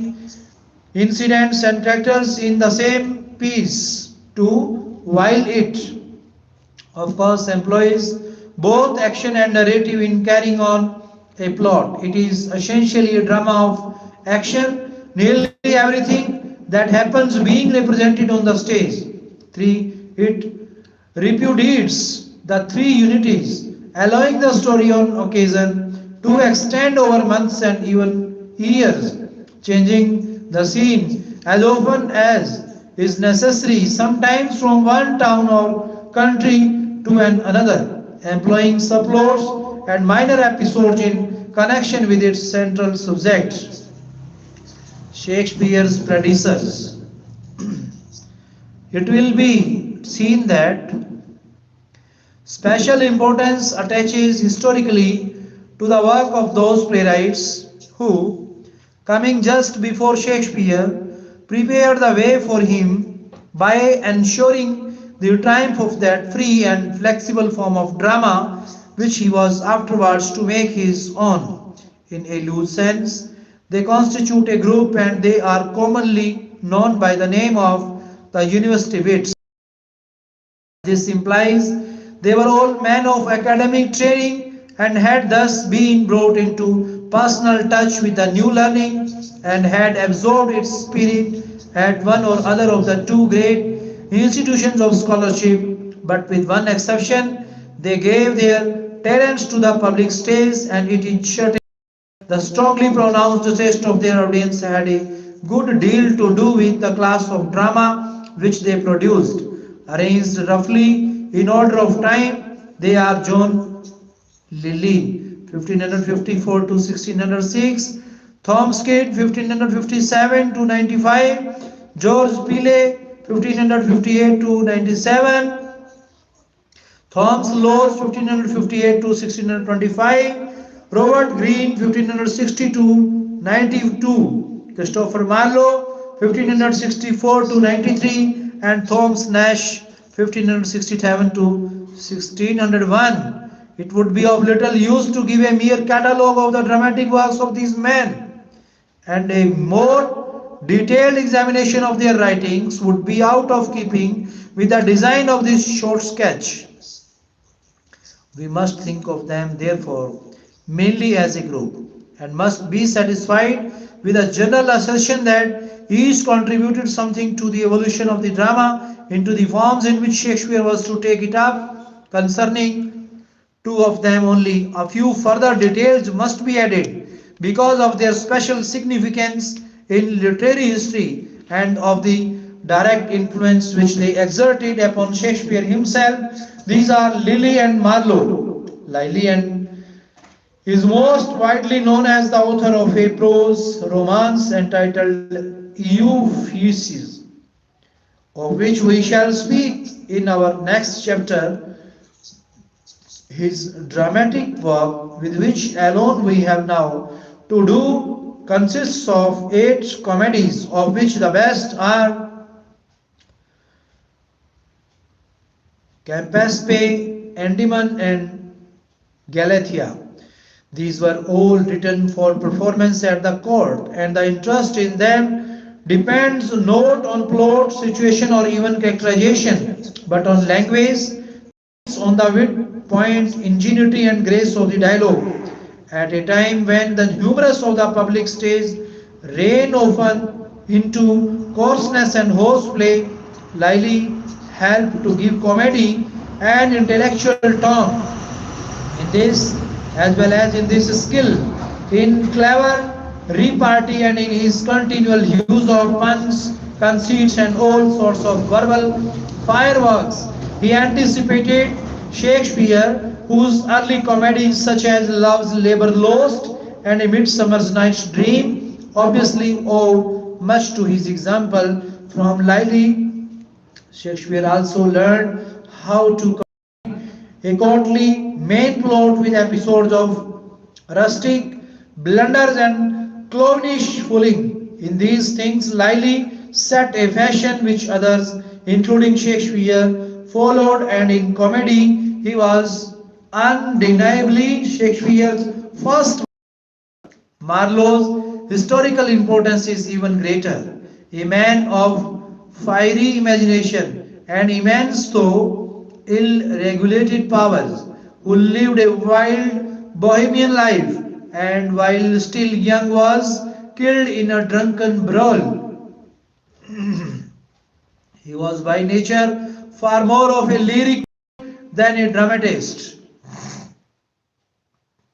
S3: incidents and characters in the same piece. Two, while it, of course, employs both action and narrative in carrying on a plot. It is essentially a drama of action, nearly everything that happens being represented on the stage. 3. It repudiates the three unities, allowing the story on occasion to extend over months and even years, changing the scene as often as is necessary, sometimes from one town or country to another, employing subplots and minor episodes in connection with its central subject. Shakespeare's predecessors. It will be seen that special importance attaches historically to the work of those playwrights who, coming just before Shakespeare, prepared the way for him by ensuring the triumph of that free and flexible form of drama which he was afterwards to make his own. In a loose sense, they constitute a group and they are commonly known by the name of the university wits. This implies they were all men of academic training and had thus been brought into personal touch with the new learning and had absorbed its spirit at one or other of the two great institutions of scholarship, but with one exception, they gave their talents to the public stage, and it is certain the strongly pronounced taste of their audience had a good deal to do with the class of drama which they produced. Arranged roughly in order of time, they are John Lilly, 1554 to 1606, Thomson, 1557 to 95, George Pille, 1558 to 97, Thomas Lowes, 1558 to 1625, Robert Greene, 1560 to 92, Christopher Marlowe, 1564 to 93, and Thomas Nash, 1567 to 1601. It would be of little use to give a mere catalogue of the dramatic works of these men, and a more detailed examination of their writings would be out of keeping with the design of this short sketch. We must think of them, therefore, mainly as a group, and must be satisfied with a general assertion that each contributed something to the evolution of the drama into the forms in which Shakespeare was to take it up. Concerning two of them only, a few further details must be added because of their special significance in literary history and of the direct influence which they exerted upon Shakespeare himself. These are Lilly and Marlowe. Lilly and is most widely known as the author of a prose romance entitled Euphues, of which we shall speak in our next chapter. His dramatic work, with which alone we have now to do, consists of 8 comedies, of which the best are Campaspe, Endymion, and Galatea. These were all written for performance at the court, and the interest in them depends not on plot, situation, or even characterization, but on language, on the wit, point, ingenuity, and grace of the dialogue. At a time when the humorous of the public stage ran often into coarseness and horseplay, Lilly helped to give comedy and intellectual tone in this, as well as in this skill, in clever repartee and in his continual use of puns, conceits, and all sorts of verbal fireworks. He anticipated Shakespeare, whose early comedies such as Love's Labour Lost and A Midsummer's Night's Dream obviously owe much to his example from Lily. Shakespeare also learned how to a courtly main plot with episodes of rustic blunders and clownish fooling. In these things, Lyly set a fashion which others, including Shakespeare, followed, and in comedy, he was undeniably Shakespeare's first. Marlowe's historical importance is even greater. A man of fiery imagination and immense though ill-regulated powers, who lived a wild bohemian life and while still young was killed in a drunken brawl. He was by nature far more of a lyric than a dramatist.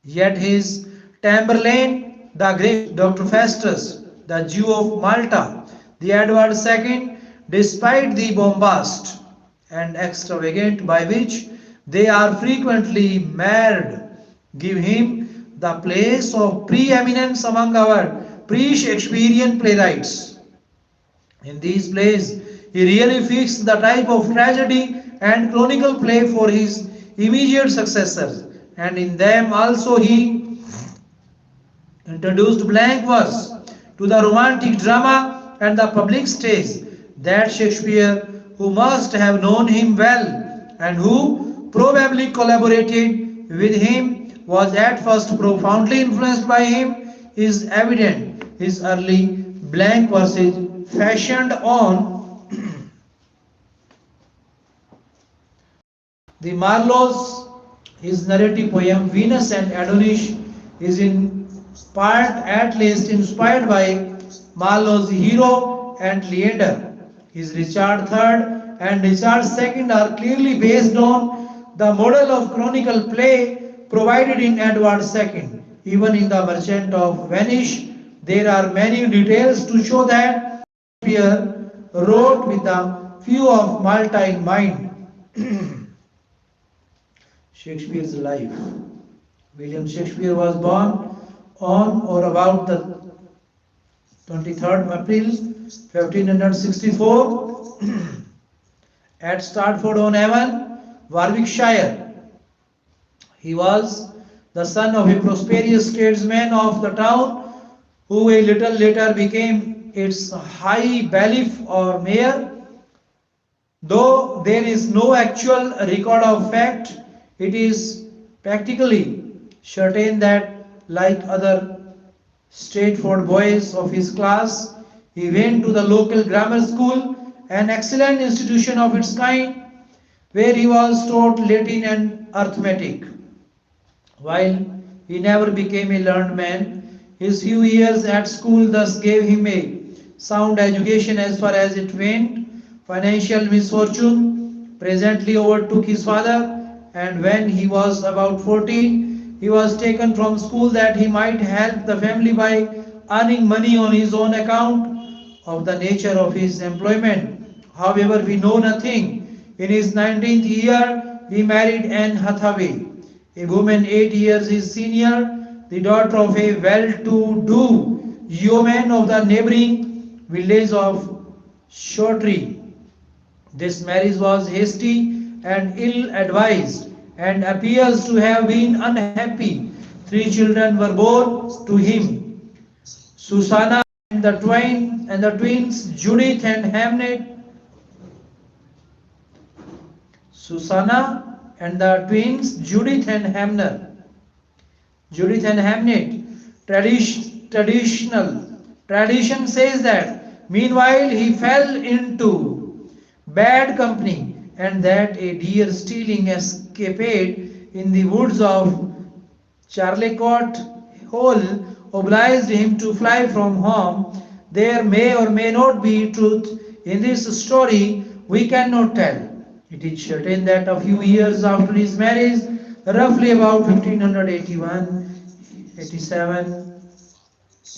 S3: Yet his Tamburlaine, the Greek Dr. Festus, the Jew of Malta, the Edward II, despite the bombast and extravagant by which they are frequently marred, give him the place of preeminence among our pre-Shakespearean playwrights. In these plays, he really fixed the type of tragedy and chronicle play for his immediate successors, and in them also he introduced blank verse to the romantic drama and the public stage. That Shakespeare, who must have known him well and who probably collaborated with him, was at first profoundly influenced by him, is evident. His early blank verses, fashioned on the Marlowe's, his narrative poem Venus and Adonis, is in part at least inspired by Marlowe's hero and Leander. His Richard III and Richard II are clearly based on the model of chronicle play provided in Edward II. Even in the Merchant of Venice, there are many details to show that Shakespeare wrote with the view of Malta in mind. Shakespeare's life. William Shakespeare was born on or about the 23rd April 1564 at Stratford-on-Avon, Warwickshire. He was the son of a prosperous statesman of the town who a little later became its high bailiff or mayor. Though there is no actual record of fact, it is practically certain that, like other Stratford boys of his class, he went to the local grammar school, an excellent institution of its kind, where he was taught Latin and arithmetic. While he never became a learned man, his few years at school thus gave him a sound education as far as it went. Financial misfortune presently overtook his father, and when he was about 14, he was taken from school that he might help the family by earning money on his own account. Of the nature of his employment, however, we know nothing. In his 19th year, he married Anne Hathaway, a woman 8 years his senior, the daughter of a well-to-do yeoman of the neighboring village of Shortry. This marriage was hasty and ill-advised and appears to have been unhappy. 3 children were born to him: Susanna and the twins Judith and Hamnet. Susanna and the twins Judith and Hamner. Judith and Hamnet. Tradition says that meanwhile he fell into bad company, and that a deer stealing escapade in the woods of Charlecote Hall obliged him to fly from home. There may or may not be truth in this story, we cannot tell. It is certain that a few years after his marriage, roughly about 1581-87,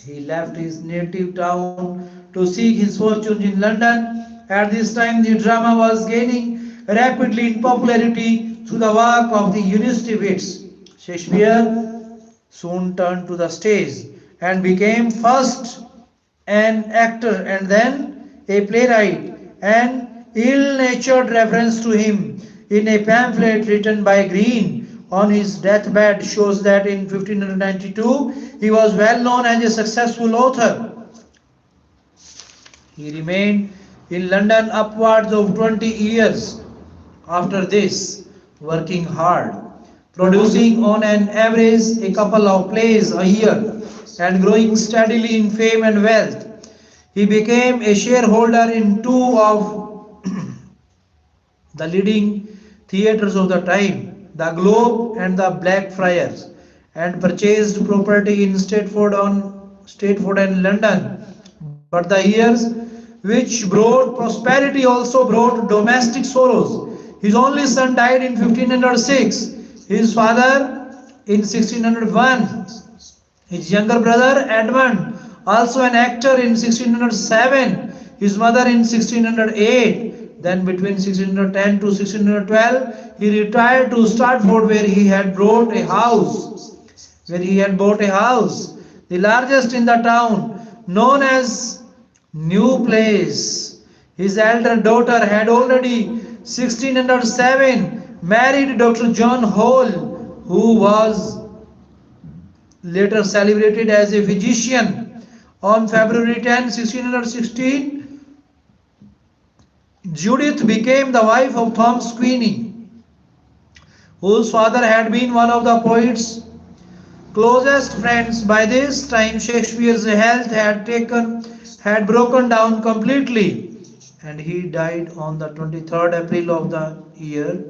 S3: he left his native town to seek his fortunes in London. At this time, the drama was gaining rapidly in popularity through the work of the university wits. Shakespeare soon turned to the stage and became first an actor and then a playwright. An ill-natured reference to him in a pamphlet written by Green on his deathbed shows that in 1592 he was well known as a successful author. He remained in London upwards of 20 years after this, working hard, producing on an average a couple of plays a year, and growing steadily in fame and wealth. He became a shareholder in two of the leading theatres of the time, the Globe and the Blackfriars, and purchased property in Stratford and London. But the years which brought prosperity also brought domestic sorrows. His only son died in 1506, his father in 1601. His younger brother Edmund, also an actor in 1607, his mother in 1608. Then between 1610 to 1612, he retired to Stratford where he had bought a house, the largest in the town, known as New Place. His elder daughter had already 1607 married Dr. John Hall, who was later celebrated as a physician. On February 10, 1616, Judith became the wife of Thomas Queenie, whose father had been one of the poet's closest friends. By this time, Shakespeare's health had broken down completely, and he died on the 23rd April of the year.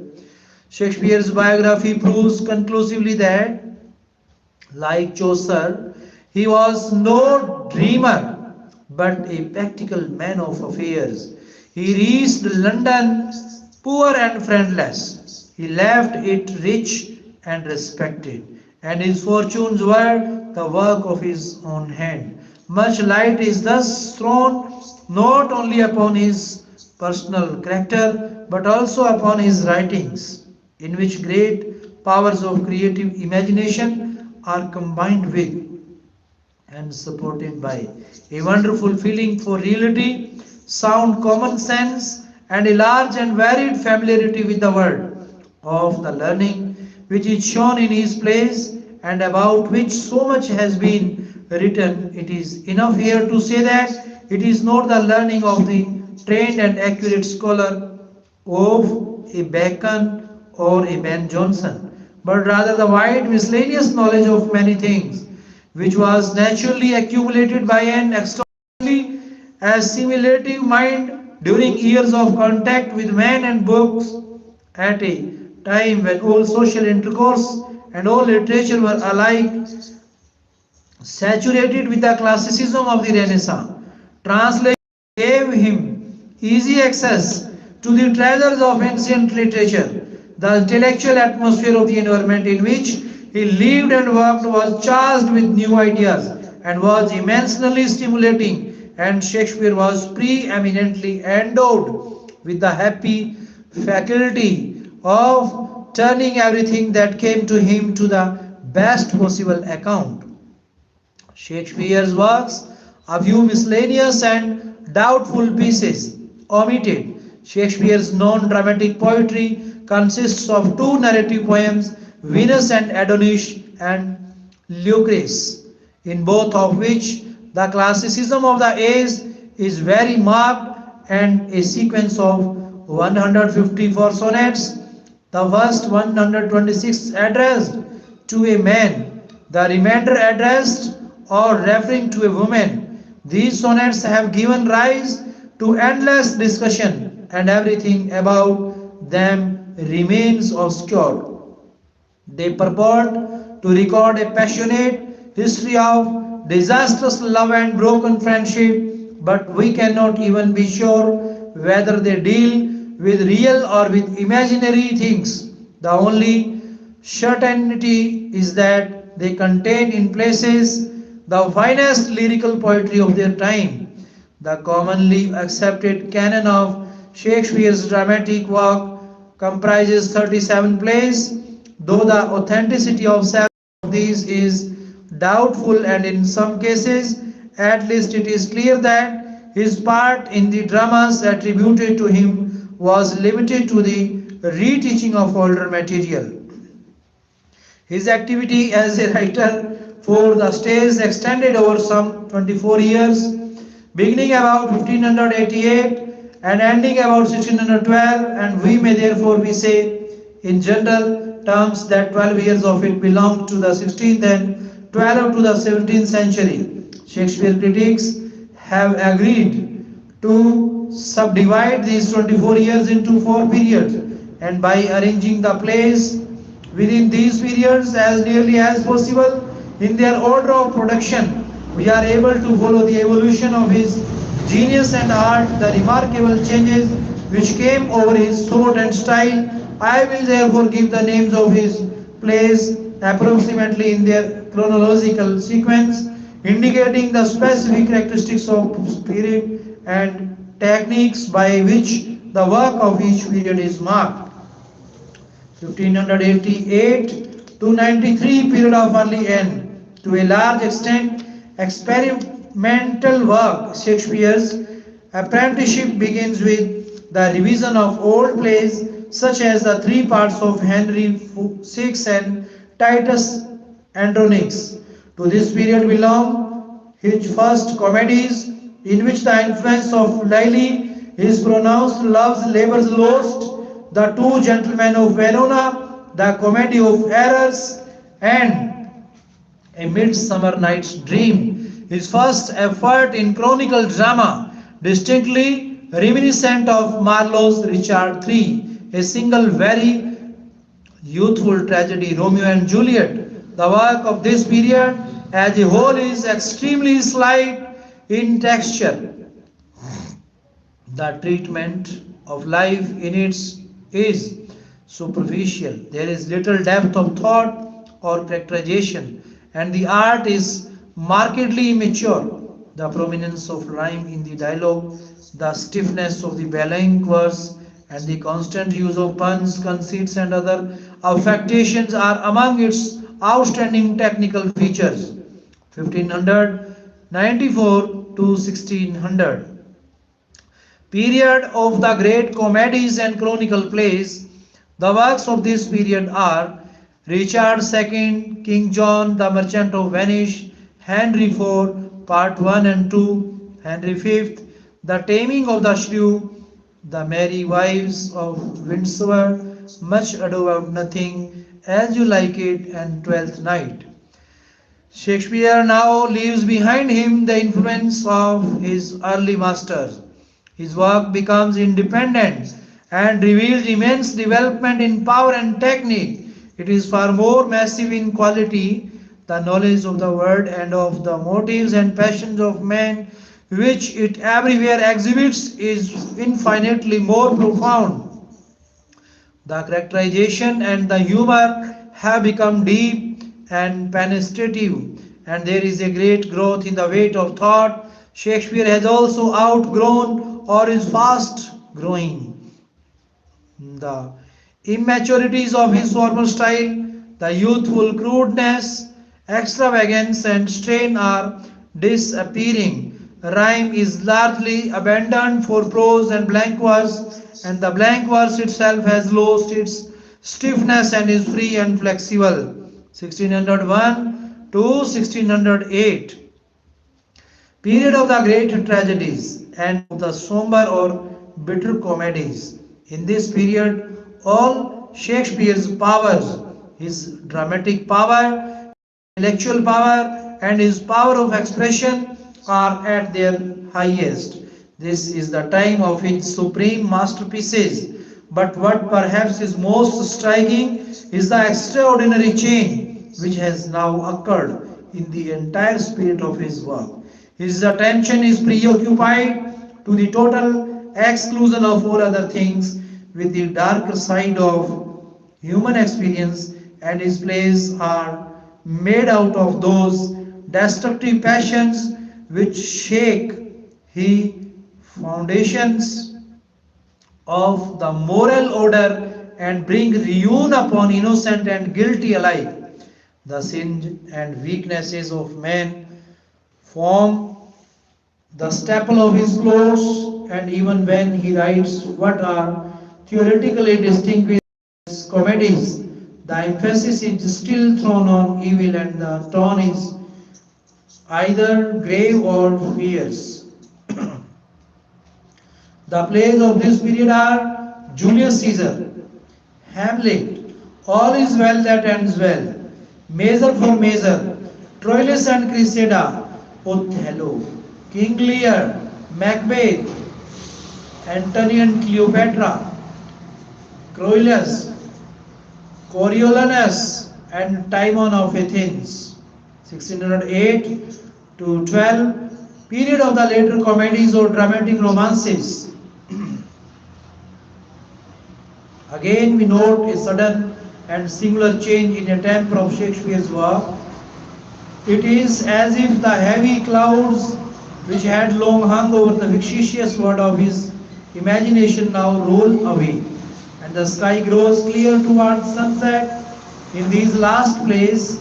S3: Shakespeare's biography proves conclusively that, like Chaucer, he was no dreamer but a practical man of affairs. He reached London poor and friendless. He left it rich and respected, and his fortunes were the work of his own hand. Much light is thus thrown not only upon his personal character but also upon his writings, in which great powers of creative imagination are combined with and supported by a wonderful feeling for reality, sound common sense, and a large and varied familiarity with the world of the learning which is shown in his plays and about which so much has been written. It is enough here to say that it is not the learning of the trained and accurate scholar of a Bacon or a Ben Jonson, but rather the wide miscellaneous knowledge of many things, which was naturally accumulated by an extraordinarily assimilative mind during years of contact with men and books at a time when all social intercourse and all literature were alike saturated with the classicism of the Renaissance. Translation gave him easy access to the treasures of ancient literature. The intellectual atmosphere of the environment in which he lived and worked was charged with new ideas and was immensely stimulating, and Shakespeare was preeminently endowed with the happy faculty of turning everything that came to him to the best possible account. Shakespeare's works, a few miscellaneous and doubtful pieces, omitted. Shakespeare's non-dramatic poetry consists of two narrative poems, Venus and Adonis and Lucrece, in both of which the classicism of the age is very marked, and a sequence of 154 sonnets, the first 126 addressed to a man, the remainder addressed or referring to a woman. These sonnets have given rise to endless discussion, and everything about them remains obscure. They purport to record a passionate history of disastrous love and broken friendship, but we cannot even be sure whether they deal with real or with imaginary things. The only certainty is that they contain in places the finest lyrical poetry of their time. The commonly accepted canon of Shakespeare's dramatic work comprises 37 plays, though the authenticity of several of these is doubtful, and in some cases, at least, it is clear that his part in the dramas attributed to him was limited to the reteaching of older material. His activity as a writer for the stage extended over some 24 years, beginning about 1588 and ending about 1612, and we may therefore we say in general terms that 12 years of it belonged to the 16th and 12 to the 17th century. Shakespeare critics have agreed to subdivide these 24 years into four periods, and by arranging the plays within these periods as nearly as possible in their order of production, we are able to follow the evolution of his genius and art, the remarkable changes which came over his thought and style. I will therefore give the names of his plays approximately in their chronological sequence, indicating the specific characteristics of spirit and techniques by which the work of each period is marked. 1588 to 93 period of early end, to a large extent experimental work. Shakespeare's apprenticeship begins with the revision of old plays such as the three parts of Henry VI and Titus Andronicus. To this period belong his first comedies, in which the influence of Lyly is pronounced: Love's Labour's Lost, The Two Gentlemen of Verona, The Comedy of Errors, and A Midsummer Night's Dream. His first effort in chronicle drama, distinctly reminiscent of Marlowe's Richard III, a single very youthful tragedy, Romeo and Juliet. The work of this period as a whole is extremely slight in texture. The treatment of life in its is superficial. There is little depth of thought or characterization, and the art is markedly immature. The prominence of rhyme in the dialogue, the stiffness of the bellowing verse, and the constant use of puns, conceits, and other affectations are among its outstanding technical features. 1594 to 1600 period of the great comedies and chronicle plays. The works of this period are Richard II, King John, The Merchant of Venice, Henry IV, Part 1 and 2, Henry V, The Taming of the Shrew, The Merry Wives of Windsor, Much Ado About Nothing, As You Like It, and Twelfth Night. Shakespeare now leaves behind him the influence of his early masters. His work becomes independent and reveals immense development in power and technique. It is far more massive in quality. The knowledge of the world and of the motives and passions of men, which it everywhere exhibits, is infinitely more profound. The characterization and the humor have become deep and penetrative, and there is a great growth in the weight of thought. Shakespeare has also outgrown or is fast growing the immaturities of his former style. The youthful crudeness, extravagance, and strain are disappearing. Rhyme is largely abandoned for prose and blank verse, and the blank verse itself has lost its stiffness and is free and flexible. 1601 to 1608 period of the great tragedies and of the somber or bitter comedies. In this period, all Shakespeare's powers, his dramatic power, intellectual power, and his power of expression are at their highest. This is the time of his supreme masterpieces. But what perhaps is most striking is the extraordinary change which has now occurred in the entire spirit of his work. His attention is preoccupied to the total exclusion of all other things. with the darker side of human experience, and his plays are made out of those destructive passions which shake the foundations of the moral order and bring ruin upon innocent and guilty alike. The sins and weaknesses of man form the staple of his clothes, and even when he writes what are theoretically distinguished as comedies, the emphasis is still thrown on evil and the tone is either grave or fierce. The plays of this period are Julius Caesar, Hamlet, All is Well That Ends Well, Measure for Measure, Troilus and Cressida, Othello, King Lear, Macbeth, Antony and Cleopatra, Croilus, Coriolanus, and Timon of Athens, 1608 to 12, period of the later comedies or dramatic romances. Again, we note a sudden and singular change in the temper of Shakespeare's work. It is as if the heavy clouds which had long hung over the vexatious world of his imagination now roll away, and the sky grows clear towards sunset. In these last plays,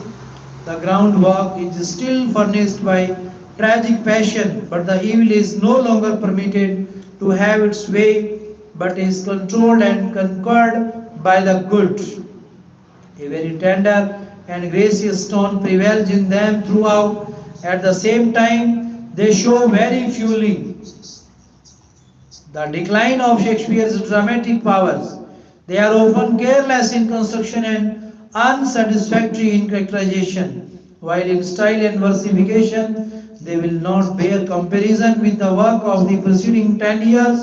S3: the groundwork is still furnished by tragic passion, but the evil is no longer permitted to have its way, but is controlled and conquered by the good. A very tender and gracious tone prevails in them throughout. At the same time, they show very fully the decline of Shakespeare's dramatic powers. They are often careless in construction and unsatisfactory in characterization, while in style and versification they will not bear comparison with the work of the preceding 10 years.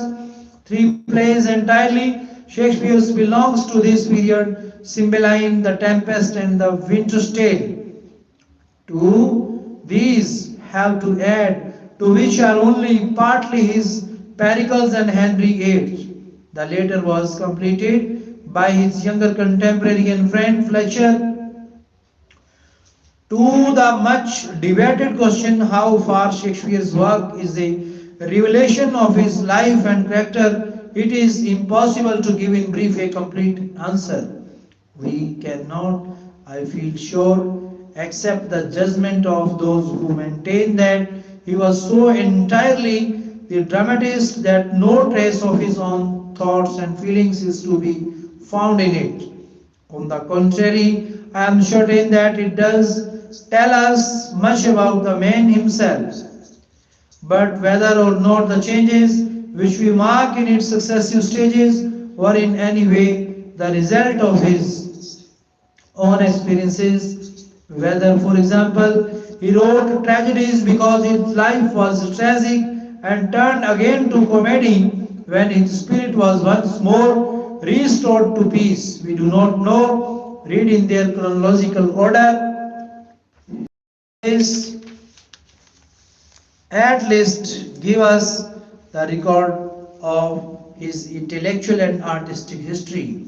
S3: Three plays entirely Shakespeare's belongs to this period, Cymbeline, The Tempest, and The Winter's Tale. To these have to add, to which are only partly his Pericles and Henry VIII. The latter was completed by his younger contemporary and friend Fletcher. To the much debated question how far Shakespeare's work is a revelation of his life and character, it is impossible to give in brief a complete answer. We cannot, I feel sure, accept the judgment of those who maintain that he was so entirely the dramatist that no trace of his own thoughts and feelings is to be found in it. On the contrary, I am certain that it does tell us much about the man himself. But whether or not the changes which we mark in its successive stages were in any way the result of his own experiences, whether, for example, he wrote tragedies because his life was tragic and turned again to comedy when his spirit was once more restored to peace, we do not know. Read in their chronological order. This at least give us the record of his intellectual and artistic history.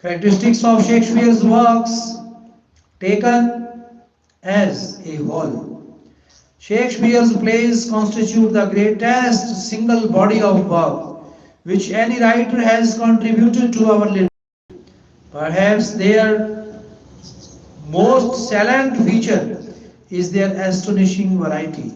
S3: Characteristics of Shakespeare's works taken as a whole. Shakespeare's plays constitute the greatest single body of work which any writer has contributed to our literature. Perhaps their most salient feature is their astonishing variety.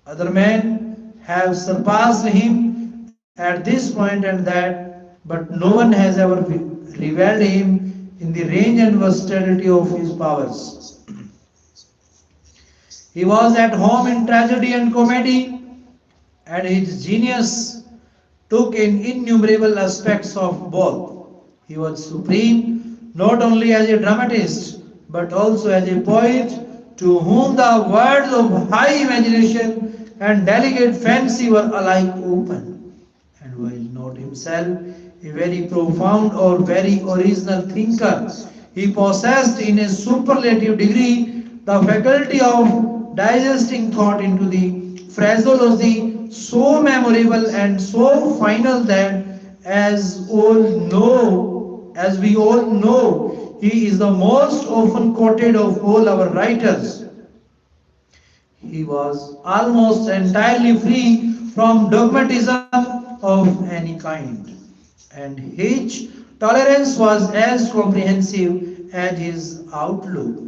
S3: Other men have surpassed him at this point and that, but no one has ever rivaled him in the range and versatility of his powers. He was at home in tragedy and comedy, and his genius took in innumerable aspects of both. He was supreme not only as a dramatist but also as a poet to whom the words of high imagination and delicate fancy were alike open. And while not himself a very profound or very original thinker, he possessed in a superlative degree the faculty of digesting thought into the phraseology so memorable and so final that as we all know, he is the most often quoted of all our writers. He was almost entirely free from dogmatism of any kind, and his tolerance was as comprehensive as his outlook.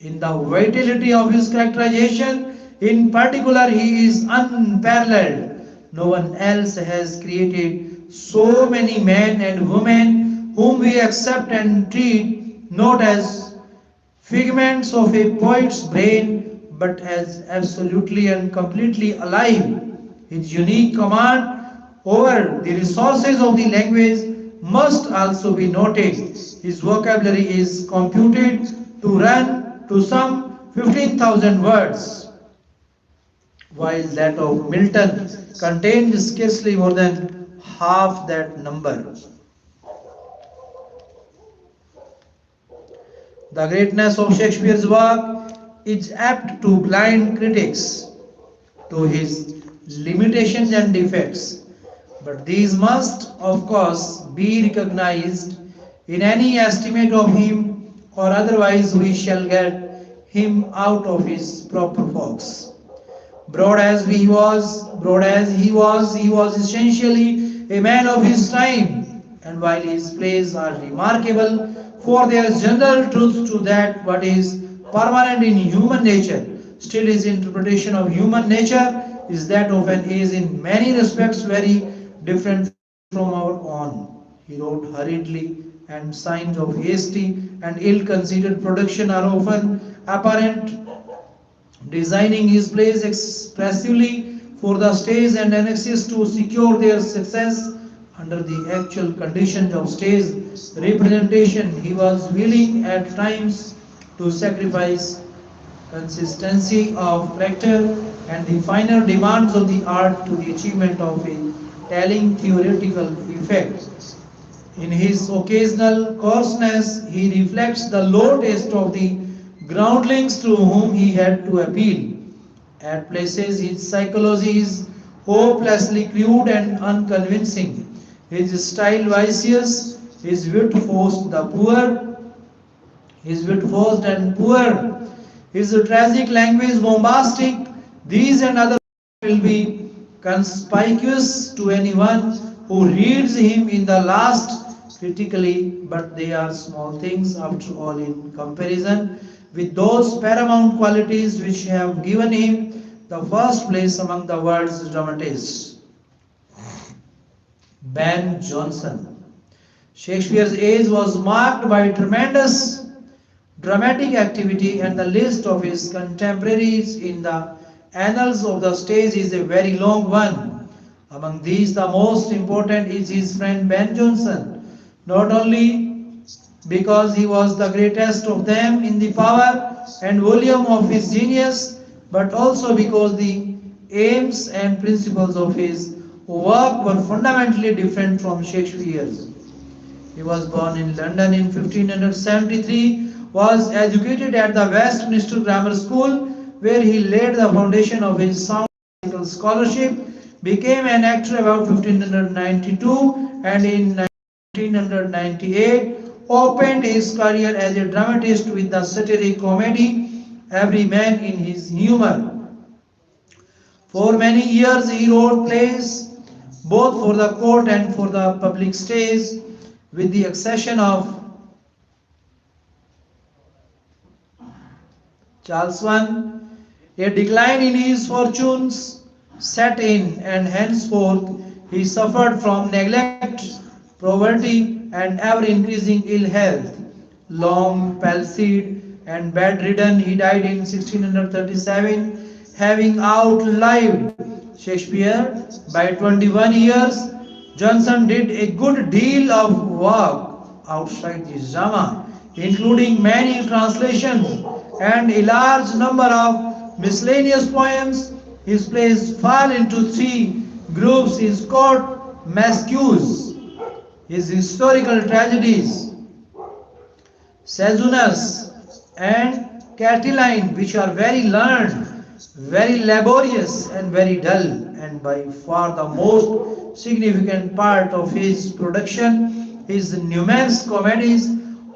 S3: In the vitality of his characterization, in particular, he is unparalleled. No one else has created so many men and women whom we accept and treat not as figments of a poet's brain, but as absolutely and completely alive. His unique command over the resources of the language must also be noted. His vocabulary is computed to run to some 15,000 words, while that of Milton contains scarcely more than half that number. The greatness of Shakespeare's work is apt to blind critics to his limitations and defects, but these must, of course, be recognized in any estimate of him, or otherwise we shall get him out of his proper box. Broad as he was essentially a man of his time. And while his plays are remarkable for their general truth to that what is permanent in human nature, still his interpretation of human nature is that of an age in many respects very different from our own. He wrote hurriedly, and signs of hasty and ill-considered production are often apparent, designing his plays expressively for the stage and anxious to secure their success under the actual conditions of stage representation. He was willing at times to sacrifice consistency of character and the finer demands of the art to the achievement of a telling theoretical effect. In his occasional coarseness, he reflects the low taste of the groundlings to whom he had to appeal. At places, his psychology is hopelessly crude and unconvincing. His style vicious, his wit forced and poor, his tragic language bombastic. These and other will be conspicuous to anyone who reads him in the last critically, but they are small things after all in comparison with those paramount qualities which have given him the first place among the world's dramatists. Ben Jonson. Shakespeare's age was marked by tremendous dramatic activity, and the list of his contemporaries in the annals of the stage is a very long one. Among these, the most important is his friend Ben Jonson, not only because he was the greatest of them in the power and volume of his genius, but also because the aims and principles of his work were fundamentally different from Shakespeare's. He was born in London in 1573, was educated at the Westminster Grammar School, where he laid the foundation of his sound classical scholarship, became an actor about 1592, and in 1598 opened his career as a dramatist with the satiric comedy Every Man in His Humour. For many years he wrote plays both for the court and for the public stage, with the exception of Charles I. A decline in his fortunes set in, and henceforth he suffered from neglect, poverty, and ever increasing ill health. Long palsied and bedridden, he died in 1637, having outlived Shakespeare by 21 years. Johnson did a good deal of work outside the drama, including many translations and a large number of miscellaneous poems. His plays fall into three groups: his court masques, his historical tragedies, Sejanus and Catiline, which are very learned, very laborious and very dull, and by far the most significant part of his production is numerous comedies,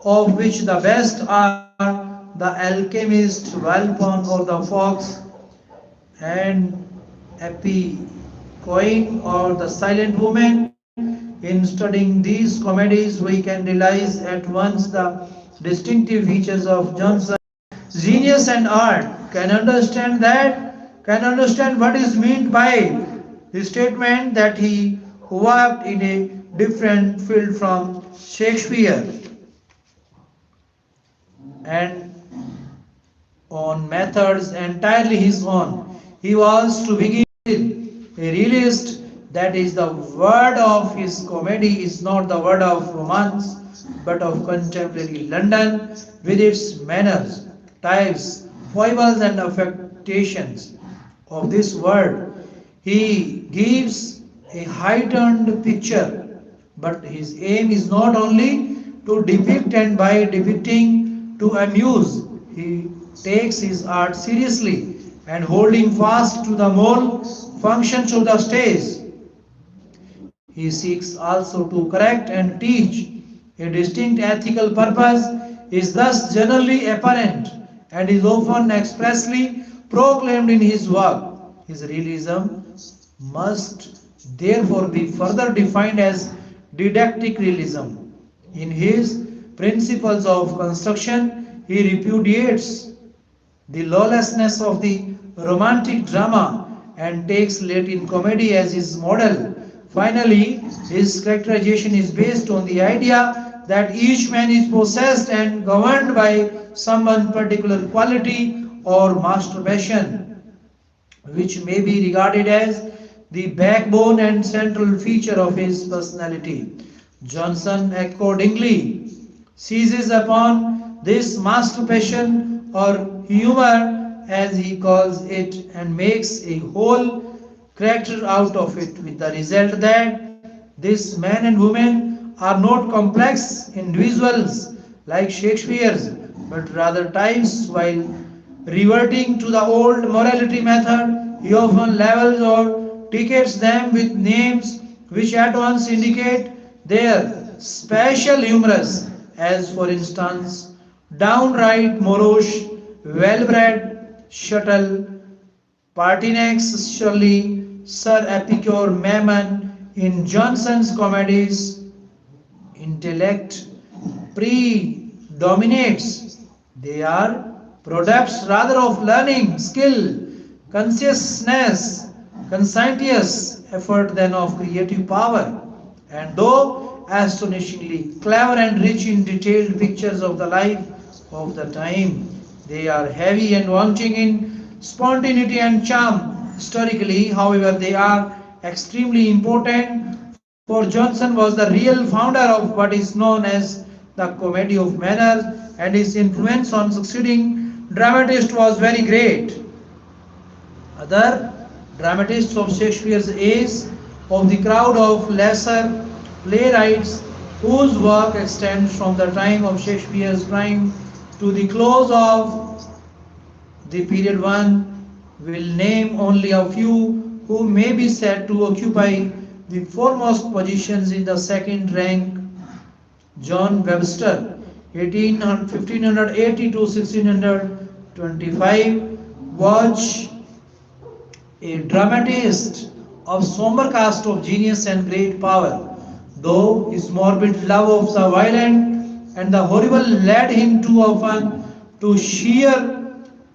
S3: of which the best are The Alchemist, Walpon or The Fox, and Epicoin or The Silent Woman. In studying these comedies, we can realize at once the distinctive features of Johnson genius and art. Can understand what is meant by the statement that he worked in a different field from Shakespeare and on methods entirely his own. He was to begin with a realist, that is, the word of his comedy is not the word of romance, but of contemporary London with its manners, types, foibles, and affectations of this word. He gives a heightened picture, but his aim is not only to depict and by depicting to amuse. He takes his art seriously and holding fast to the moral functions of the stage. He seeks also to correct and teach. A distinct ethical purpose is thus generally apparent and is often expressly proclaimed in his work. His realism must therefore be further defined as didactic realism. In his principles of construction, he repudiates the lawlessness of the romantic drama and takes Latin comedy as his model. Finally, his characterization is based on the idea that each man is possessed and governed by some one particular quality or masturbation, which may be regarded as the backbone and central feature of his personality. Johnson accordingly seizes upon this masturbation or humor as he calls it and makes a whole character out of it, with the result that these men and women are not complex individuals like Shakespeare's, but rather types. While reverting to the old morality method, he often levels or tickets them with names which at once indicate their special humorous, as for instance, downright morose, well-bred, shuttle, Pertinax Shirley, Sir Epicure Mammon in Johnson's comedies, intellect predominates. They are products rather of learning, skill, consciousness, conscientious effort than of creative power. And though astonishingly clever and rich in detailed pictures of the life of the time, they are heavy and wanting in spontaneity and charm. Historically, however, they are extremely important, for Johnson was the real founder of what is known as the comedy of manners, and his influence on succeeding dramatists was very great. Other dramatists of Shakespeare's age, of the crowd of lesser playwrights whose work extends from the time of Shakespeare's prime to the close of the period one, will name only a few who may be said to occupy the foremost positions in the second rank. John Webster, 1580 to 1625, was a dramatist of somber cast of genius and great power, though his morbid love of the violent and the horrible led him too often to sheer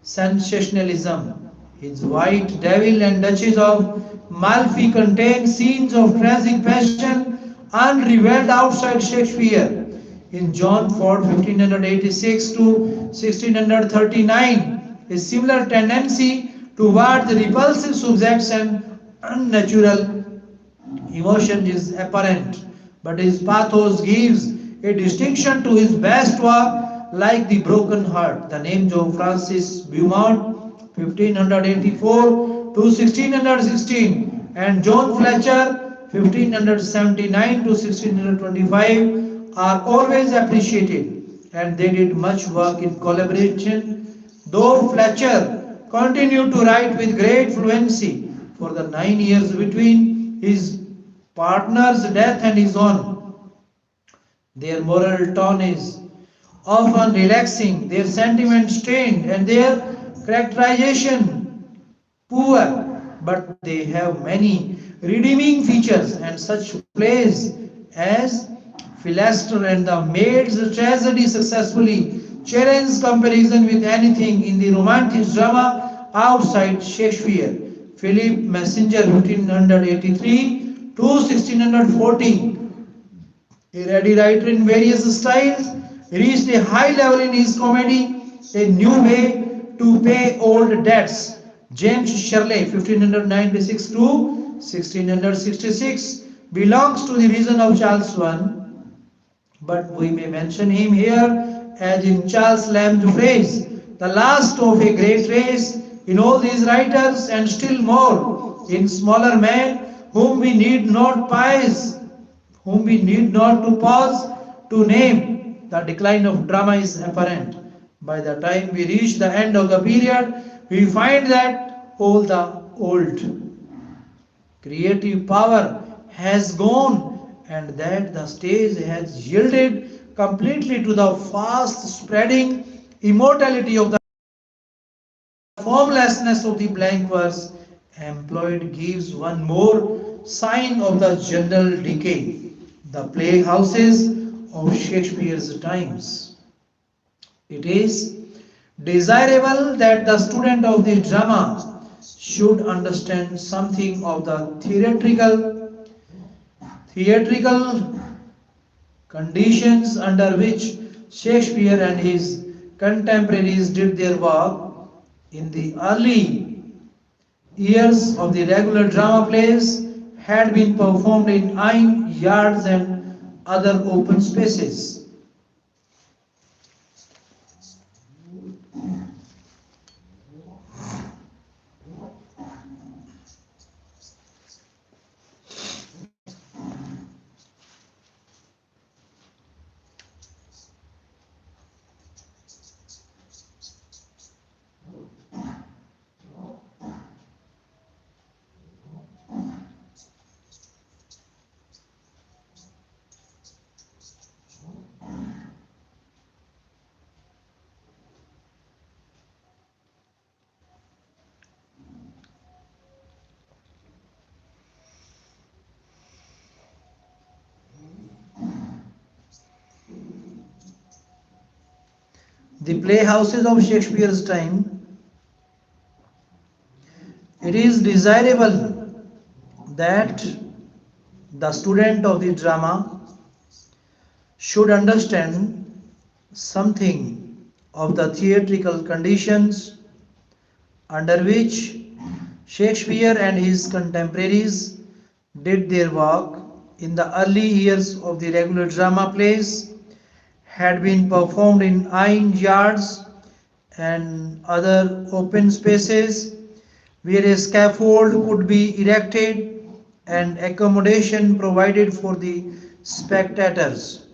S3: sensationalism. His White Devil and Duchess of Malfi contain scenes of tragic passion unrevealed outside Shakespeare. In John Ford 1586 to 1639, a similar tendency toward the repulsive subjects and unnatural emotion is apparent, but his pathos gives a distinction to his best work, like The Broken Heart. The names of Francis Beaumont, 1584 to 1616, and John Fletcher, 1579 to 1625, are always appreciated, and they did much work in collaboration. Though Fletcher continued to write with great fluency for the 9 years between his partner's death and his own. Their moral tone is often relaxing, their sentiment strained, and their characterization poor, but they have many redeeming features, and such plays as Philaster and the Maid's Tragedy successfully challenge comparison with anything in the romantic drama outside Shakespeare. Philip Messenger 1583 to 1614, a ready writer in various styles, reached a high level in his comedy, a new way to pay old debts. James Shirley, 1596 to 1666, belongs to the region of Charles I, but we may mention him here as in Charles Lamb's phrase, the last of a great race. In all these writers, and still more in smaller men, whom we need not to pause to name, the decline of drama is apparent. By the time we reach the end of the period, we find that all the old creative power has gone and that the stage has yielded completely to the fast spreading immortality of the formlessness of the blank verse employed gives one more sign of the general decay. The playhouses of Shakespeare's times. It is desirable that the student of the drama should understand something of the theatrical conditions under which Shakespeare and his contemporaries did their work. In the early years of the regular drama plays had been performed in inn yards and other open spaces. The playhouses of Shakespeare's time, it is desirable that the student of the drama should understand something of the theatrical conditions under which Shakespeare and his contemporaries did their work. In the early years of the regular drama plays had been performed in inn yards and other open spaces where a scaffold could be erected and accommodation provided for the spectators.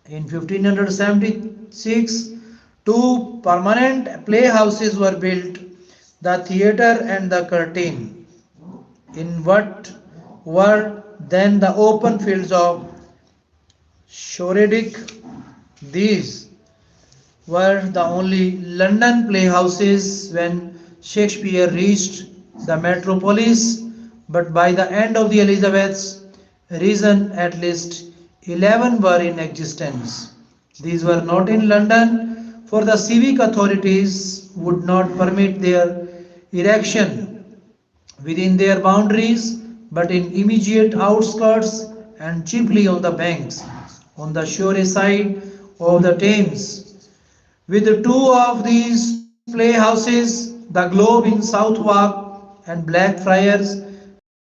S3: In 1576, two permanent playhouses were built, the theatre and the curtain, in what were then the open fields of Shoreditch. These were the only London playhouses when Shakespeare reached the metropolis, but by the end of the Elizabeth's reign, at least 11 were in existence. These were not in London, for the civic authorities would not permit their erection within their boundaries, but in immediate outskirts and chiefly on the banks, on the shore side of the Thames. With two of these playhouses, the Globe in Southwark and Blackfriars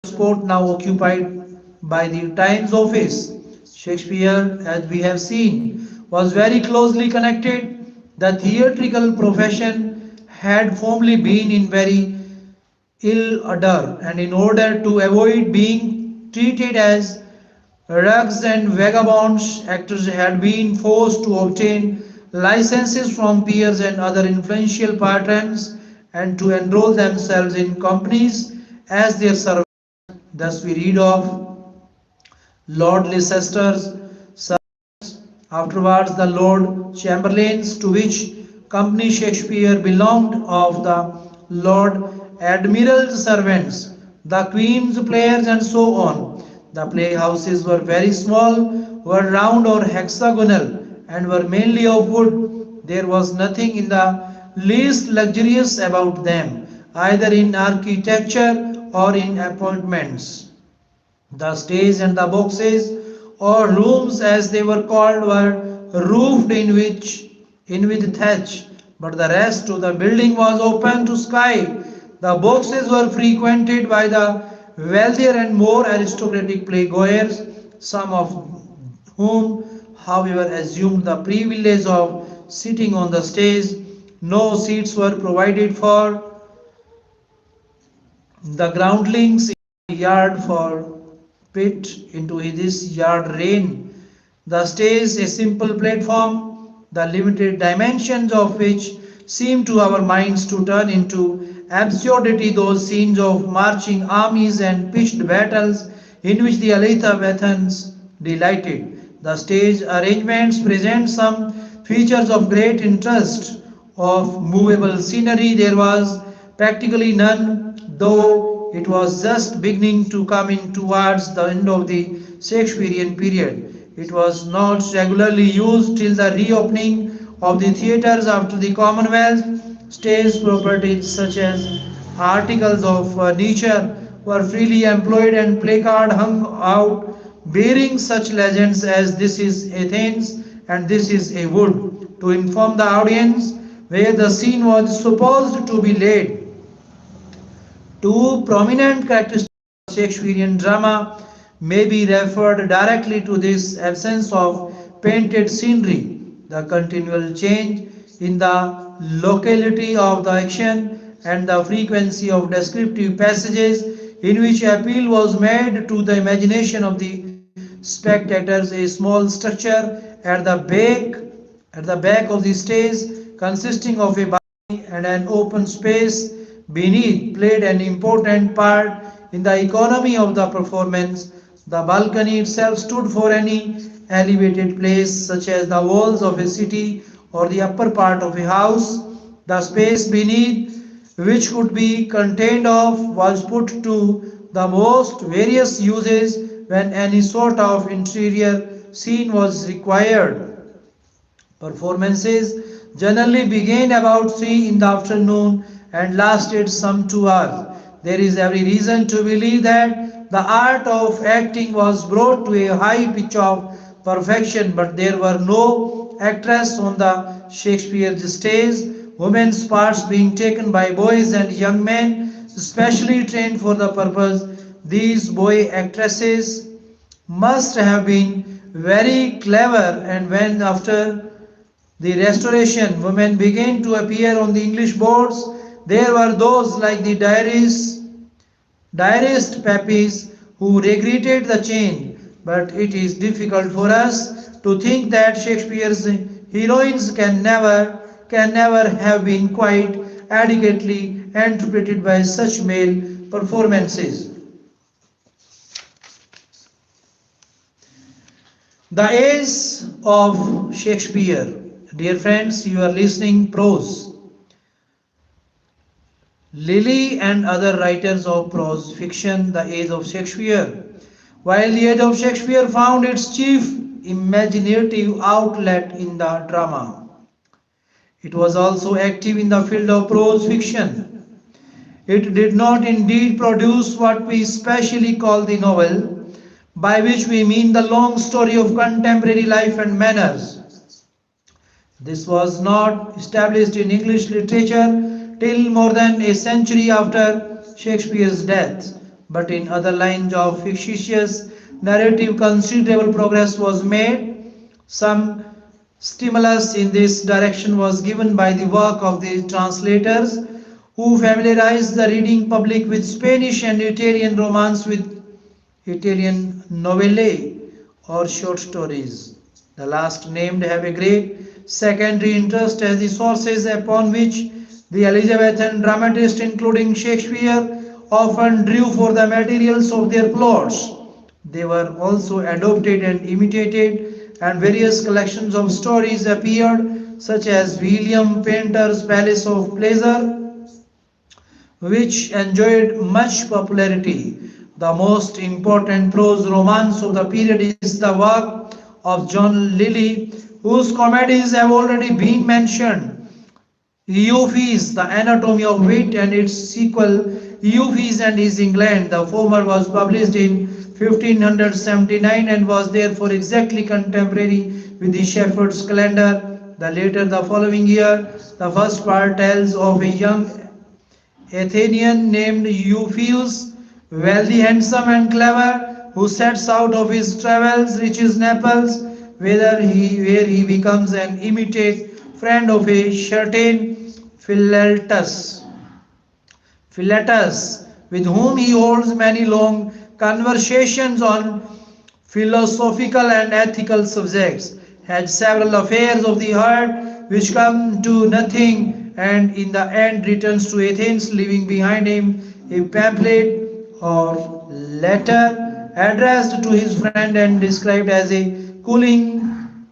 S3: spot now occupied by the Times office. Shakespeare, as we have seen, was very closely connected. The theatrical profession had formerly been in very ill odor, and in order to avoid being treated as rugs and vagabonds, actors had been forced to obtain licenses from peers and other influential patrons and to enroll themselves in companies as their servants. Thus we read of Lord Leicester's afterwards the Lord Chamberlains, to which company Shakespeare belonged, of the Lord Admiral's servants, the Queen's players, and so on. The playhouses were very small, were round or hexagonal, and were mainly of wood. There was nothing in the least luxurious about them, either in architecture or in appointments. The stage and the boxes, or rooms as they were called, were roofed in with thatch, but the rest of the building was open to sky. The boxes were frequented by the wealthier and more aristocratic playgoers, some of whom, however, assumed the privilege of sitting on the stage. No seats were provided for the groundlings in the yard for pit into this yard rain. The stage, a simple platform, the limited dimensions of which seem to our minds to turn into absurdity those scenes of marching armies and pitched battles in which the Elizabethans delighted. The stage arrangements present some features of great interest. Of movable scenery there was practically none, though it was just beginning to come in towards the end of the Shakespearean period. It was not regularly used till the reopening of the theatres after the Commonwealth. Stage properties such as articles of furniture were freely employed, and placard hung out bearing such legends as "This is Athens" and "This is a wood" to inform the audience where the scene was supposed to be laid. Two prominent characteristics of Shakespearean drama may be referred directly to this absence of painted scenery, the continual change in the locality of the action, and the frequency of descriptive passages in which appeal was made to the imagination of the spectators. A small structure at the back of the stage, consisting of a balcony and an open space beneath, played an important part in the economy of the performance. The balcony itself stood for any elevated place, such as the walls of a city or the upper part of a house. The space beneath, which could be contained of, was put to the most various uses when any sort of interior scene was required. Performances generally began about 3 in the afternoon and lasted some 2 hours. There is every reason to believe that the art of acting was brought to a high pitch of perfection, but there were no actresses on the Shakespeare stage, women's parts being taken by boys and young men specially trained for the purpose. These boy actresses must have been very clever, and when after the Restoration women began to appear on the English boards, there were those like the diarist Pepys who regretted the change. But it is difficult for us to think that Shakespeare's heroines can never have been quite adequately interpreted by such male performances. The age of Shakespeare. Dear friends, you are listening prose. Lilly and other writers of prose fiction, the age of Shakespeare. While the age of Shakespeare found its chief imaginative outlet in the drama, it was also active in the field of prose fiction. It did not indeed produce what we specially call the novel, by which we mean the long story of contemporary life and manners. This was not established in English literature till more than a century after Shakespeare's death, but in other lines of fictitious narrative considerable progress was made. Some stimulus in this direction was given by the work of the translators who familiarized the reading public with Spanish and Italian romance, with Italian novelle or short stories. The last named have a great secondary interest as the sources upon which The Elizabethan dramatists, including Shakespeare, often drew for the materials of their plots. They were also adopted and imitated, and various collections of stories appeared, such as William Painter's Palace of Pleasure, which enjoyed much popularity. The most important prose romance of the period is the work of John Lilly, whose comedies have already been mentioned. Euphues, The Anatomy of Wit, and its sequel, Euphues and His England. The former was published in 1579 and was therefore exactly contemporary with the Shepherd's Calendar. The later, the following year, the first part tells of a young Athenian named Euphues, wealthy, handsome, and clever, who sets out of his travels, reaches Naples, where he becomes an immediate friend of a certain Philetus. Philetus, with whom he holds many long conversations on philosophical and ethical subjects, had several affairs of the heart which come to nothing, and in the end returns to Athens, leaving behind him a pamphlet or letter addressed to his friend and described as a cooling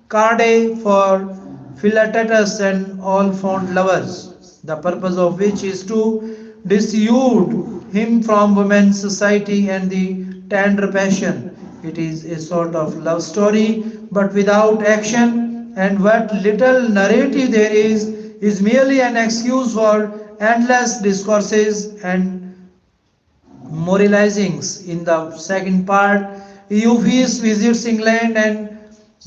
S3: card for Philetus and all fond lovers, the purpose of which is to dissuade him from women's society and the tender passion. It is a sort of love story, but without action, and what little narrative there is merely an excuse for endless discourses and moralizings. In the second part, Euphues visits England and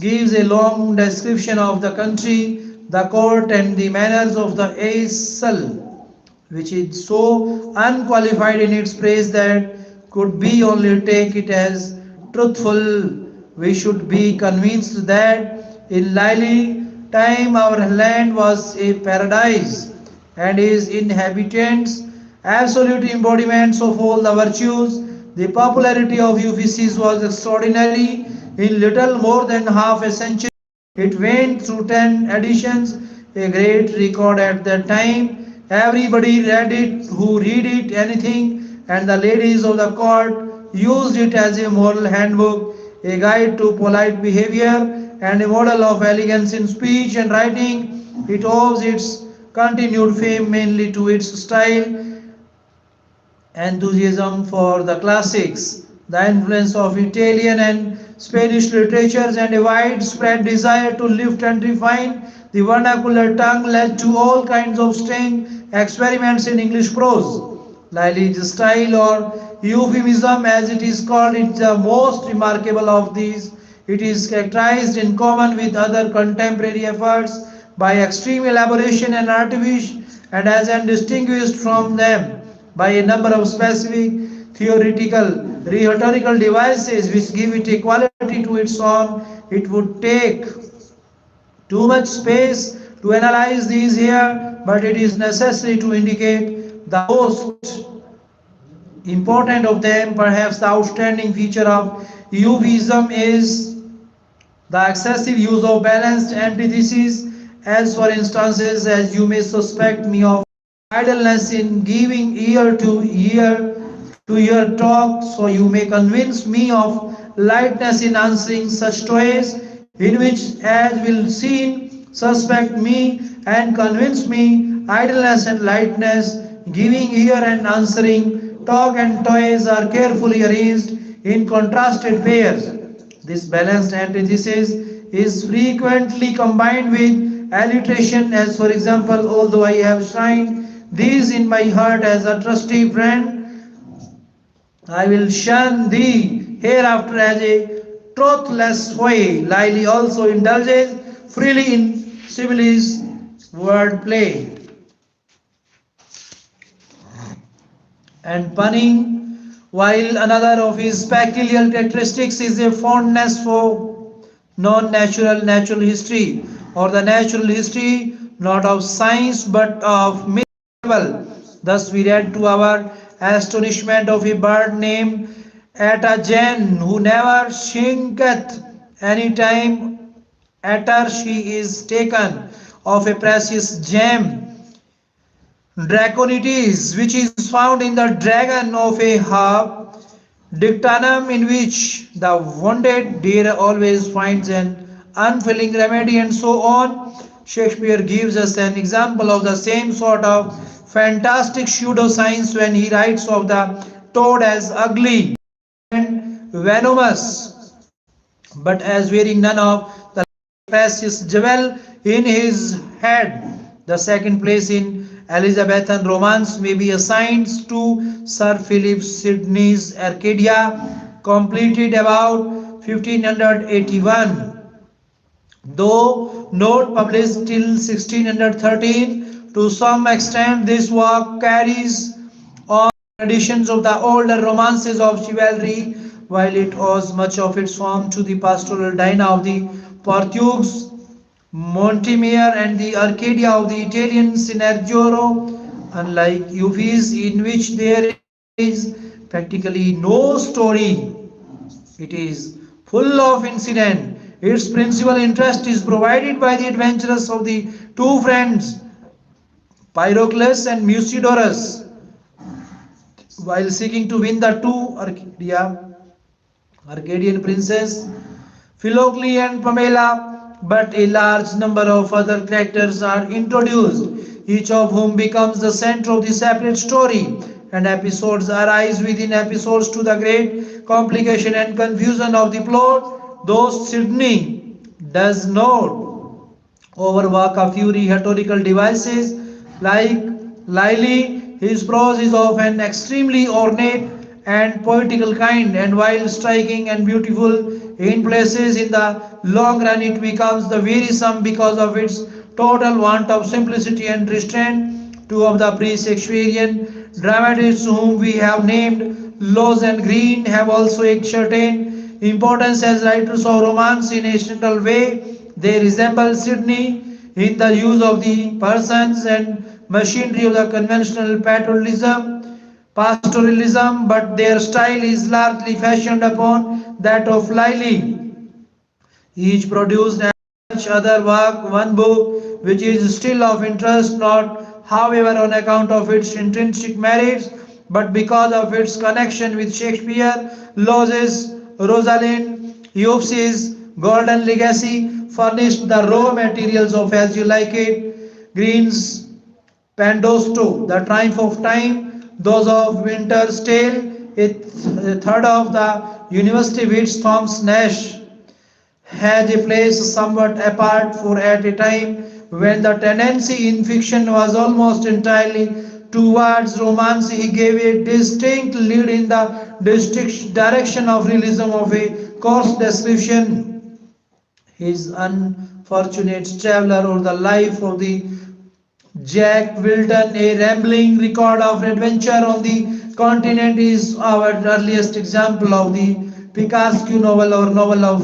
S3: gives a long description of the country, the court, and the manners of the Aesel, which is so unqualified in its praise that could be only take it as truthful. We should be convinced that in Lily time our land was a paradise, and its inhabitants absolute embodiments of all the virtues. The popularity of Euphues was extraordinary. In little more than half a century, it went through 10 editions, a great record at that time. Everybody read it who read it anything, and the ladies of the court used it as a moral handbook, a guide to polite behavior, and a model of elegance in speech and writing. It owes its continued fame mainly to its style, enthusiasm for the classics, the influence of Italian and Spanish literatures, and a widespread desire to lift and refine the vernacular tongue led to all kinds of strange experiments in English prose. Lyly's style, or euphemism as it is called, is the most remarkable of these. It is characterized in common with other contemporary efforts by extreme elaboration and artifice, and as distinguished from them by a number of specific theoretical rhetorical devices which give it a quality to its own. It would take too much space to analyze these here, but it is necessary to indicate the most important of them. Perhaps the outstanding feature of Euphuism is the excessive use of balanced antitheses, as for instances, as you may suspect me of idleness in giving ear to ear talk, so you may convince me of lightness in answering such toys, in which, as will seen, suspect me and convince me idleness and lightness, giving ear and answering talk and toys are carefully arranged in contrasted pairs. This balanced antithesis is frequently combined with alliteration, as for example, although I have signed these in my heart as a trusty friend, I will shun thee hereafter as a truthless foe. Lyly also indulges freely in similes, wordplay, and punning, while another of his peculiar characteristics is a fondness for non-natural natural history, or the natural history not of science but of myth. Thus we read to our astonishment of a bird named Atajan, who never sinketh any time after she is taken, of a precious gem Draconites, which is found in the dragon of a harp, dictanum, in which the wounded deer always finds an unfailing remedy, and so on. Shakespeare gives us an example of the same sort of fantastic pseudoscience when he writes of the toad as ugly and venomous, but as wearing none of the precious jewel in his head. The second place in Elizabethan romance may be assigned to Sir Philip Sidney's Arcadia, completed about 1581. Though not published till 1613, to some extent this work carries on traditions of the older romances of chivalry, while it owes much of its form to the pastoral Dinah of the Portuguese, Montemir, and the Arcadia of the Italian Signoriero. Unlike Euphues, in which there is practically no story, it is full of incident. Its principal interest is provided by the adventures of the two friends, Pyrocles and Musidorus, while seeking to win the two Arcadian princes, Philocles and Pamela, but a large number of other characters are introduced, each of whom becomes the center of the separate story, and episodes arise within episodes to the great complication and confusion of the plot. Though Sydney does not overwork a few rhetorical devices like Lily. His prose is of an extremely ornate and poetical kind, and while striking and beautiful in places, in the long run it becomes the wearisome because of its total want of simplicity and restraint. Two of the pre-Shakespearean dramatists whom we have named, Lawes and Green, have also a certain importance as writers of romance in a central way. They resemble Sydney in the use of the persons and machinery of the conventional pastoralism, but their style is largely fashioned upon that of Lyly. Each produced each other work, one book, which is still of interest, not however on account of its intrinsic merits, but because of its connection with Shakespeare. Lawes, Rosalind, Euphues' Golden Legacy furnished the raw materials of As You Like It, Green's Pandosto, The Triumph of Time, those of Winter's Tale, a third of the University Wits, Thomas Nash had a place somewhat apart, for at a time when the tendency in fiction was almost entirely towards romance, he gave a distinct lead in the direction of realism of a coarse description. His unfortunate traveler, or the life of the Jack Wilton, a rambling record of adventure on the continent, is our earliest example of the Picasso novel or novel of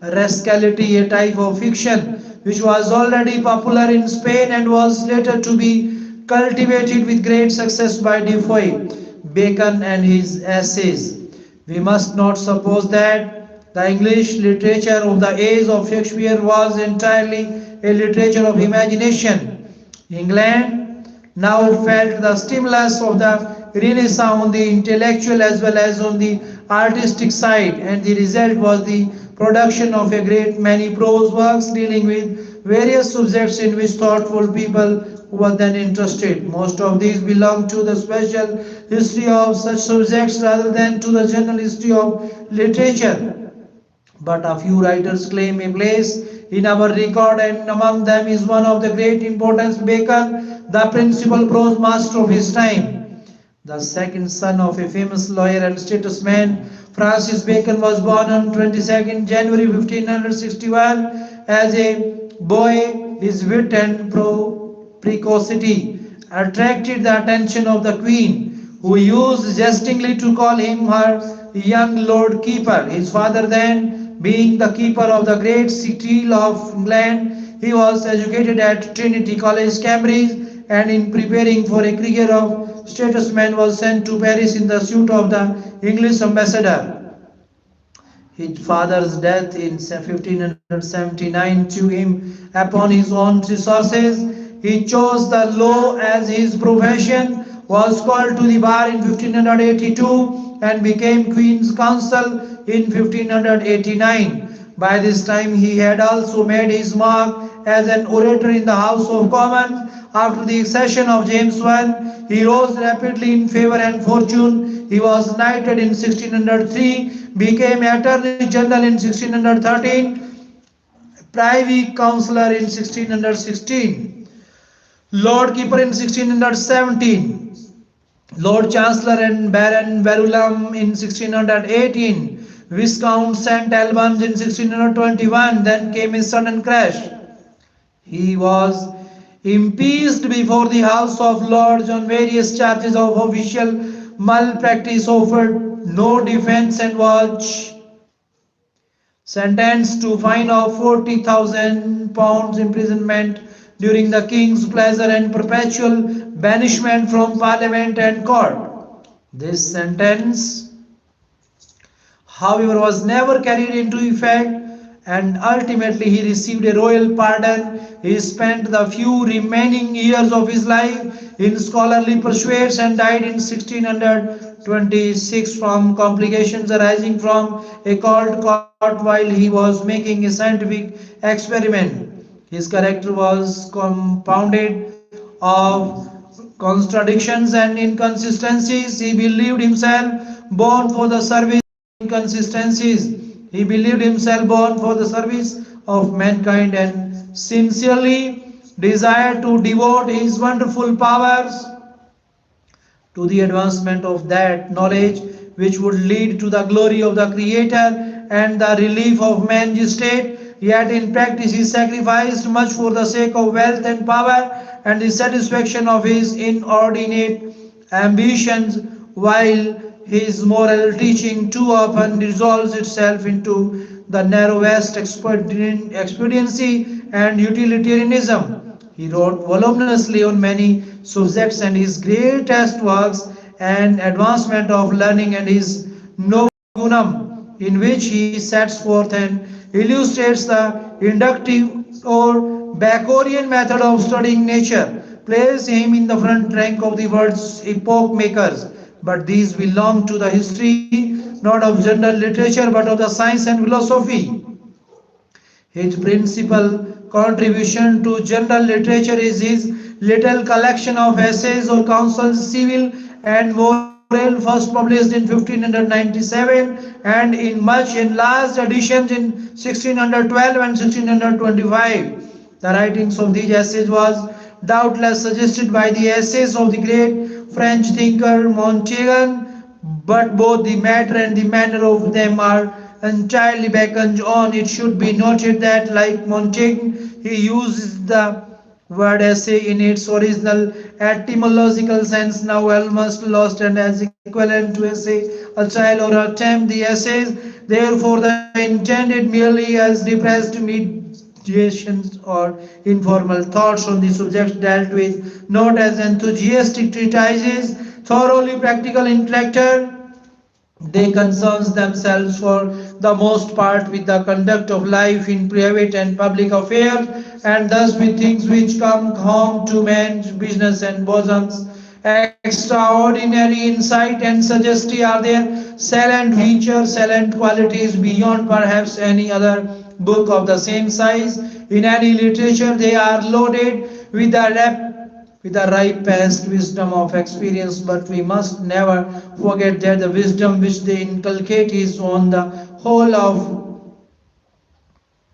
S3: rascality, a type of fiction which was already popular in Spain and was later to be cultivated with great success by Defoe, Bacon, and his essays. We must not suppose that the English literature of the age of Shakespeare was entirely a literature of imagination. England now felt the stimulus of the Renaissance on the intellectual as well as on the artistic side, and the result was the production of a great many prose works dealing with various subjects in which thoughtful people were then interested. Most of these belong to the special history of such subjects rather than to the general history of literature, but a few writers claim a place in our record, and among them is one of the great importance, Bacon, the principal prose master of his time. The second son of a famous lawyer and statesman, Francis Bacon was born on 22nd January 1561. As a boy, his wit and precocity attracted the attention of the Queen, who used jestingly to call him her young Lord Keeper. His father, then being the keeper of the great seal of England, he was educated at Trinity College, Cambridge, and in preparing for a career of statesman was sent to Paris in the suite of the English ambassador. His father's death in 1579 threw him upon his own resources. He chose the law as his profession, was called to the bar in 1582 and became Queen's Counsel in 1589. By this time he had also made his mark as an orator in the House of Commons. After the accession of James I, he rose rapidly in favor and fortune. He was knighted in 1603, became Attorney General in 1613, Privy Councillor in 1616, Lord Keeper in 1617, Lord Chancellor and Baron Verulam in 1618, Viscount St. Albans in 1621. Then came a sudden crash. He was impeached before the House of Lords on various charges of official malpractice, offered no defense, and was sentenced to fine of £40,000 imprisonment during the king's pleasure and perpetual banishment from parliament and court. This sentence, however, was never carried into effect, and ultimately he received a royal pardon. He spent the few remaining years of his life in scholarly pursuits and died in 1626 from complications arising from a cold caught while he was making a scientific experiment. His character was compounded of contradictions and inconsistencies. He believed himself born for the service inconsistencies. He believed himself born for the service of mankind and sincerely desired to devote his wonderful powers to the advancement of that knowledge which would lead to the glory of the Creator and the relief of man's state. Yet in practice he sacrificed much for the sake of wealth and power and the satisfaction of his inordinate ambitions, while his moral teaching too often resolves itself into the narrowest expediency and utilitarianism. He wrote voluminously on many subjects, and his greatest works an advancement of learning and his Novum Organum, in which he sets forth and illustrates the inductive or Baconian method of studying nature, place him in the front rank of the world's epoch makers. But these belong to the history not of general literature but of the science and philosophy. His principal contribution to general literature is his little collection of essays or counsels, civil and moral, first published in 1597 and in much enlarged editions in 1612 and 1625. The writings of these essays was doubtless suggested by the essays of the great French thinker Montaigne, but both the matter and the manner of them are entirely Bacon's own. It should be noted that, like Montaigne, he uses the word essay in its original etymological sense, now almost lost, and as equivalent to essay, a trial or attempt. The essays, therefore, the intended merely as depressed meditations or informal thoughts on the subject dealt with, not as enthusiastic treatises, thoroughly practical intellectual. They concern themselves for the most part with the conduct of life in private and public affairs, and thus with things which come home to men's business and bosoms. Extraordinary insight and sagacity are their salient features, salient qualities beyond perhaps any other book of the same size. In any literature, they are loaded with the ripe past wisdom of experience, but we must never forget that the wisdom which they inculcate is on the whole of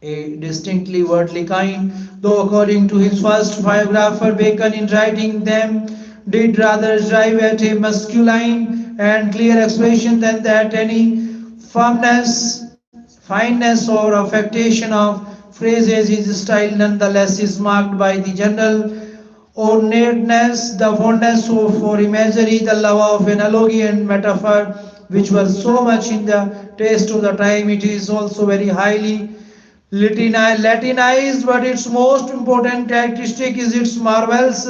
S3: a distinctly worldly kind, though according to his first biographer, Bacon, in writing them, did rather drive at a masculine and clear expression than that any firmness, fineness, or affectation of phrases. His style nonetheless is marked by the general ornateness, the fondness for imagery, the love of analogy and metaphor, which was so much in the taste of the time. It is also very highly Latinized, but its most important characteristic is its marvelous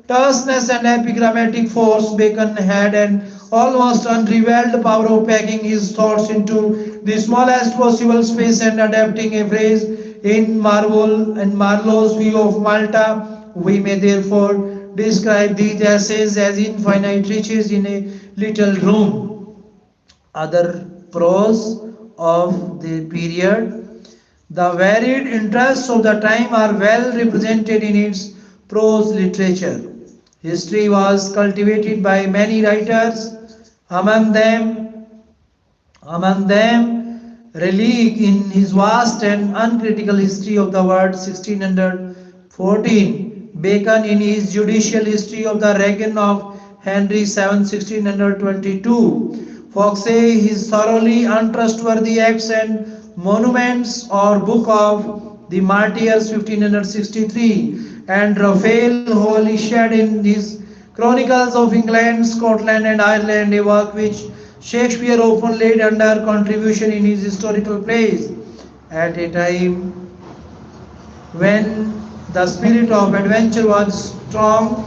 S3: terseness and epigrammatic force. Bacon had an almost unrivaled power of packing his thoughts into the smallest possible space and adapting a phrase in Marlowe's view of Malta We may therefore describe these essays as infinite riches in a little room. Other prose of the period, the varied interests of the time are well represented in its prose literature. History was cultivated by many writers, among them Relique in his vast and uncritical history of the world 1614, Bacon in his judicial history of the reign of Henry VII 1622, Foxe his thoroughly untrustworthy acts and monuments or book of the martyrs 1563, and Raphael Holyshad in his Chronicles of England, Scotland, and Ireland, a work which Shakespeare often laid under contribution in his historical plays. At a time when the spirit of adventure was strong,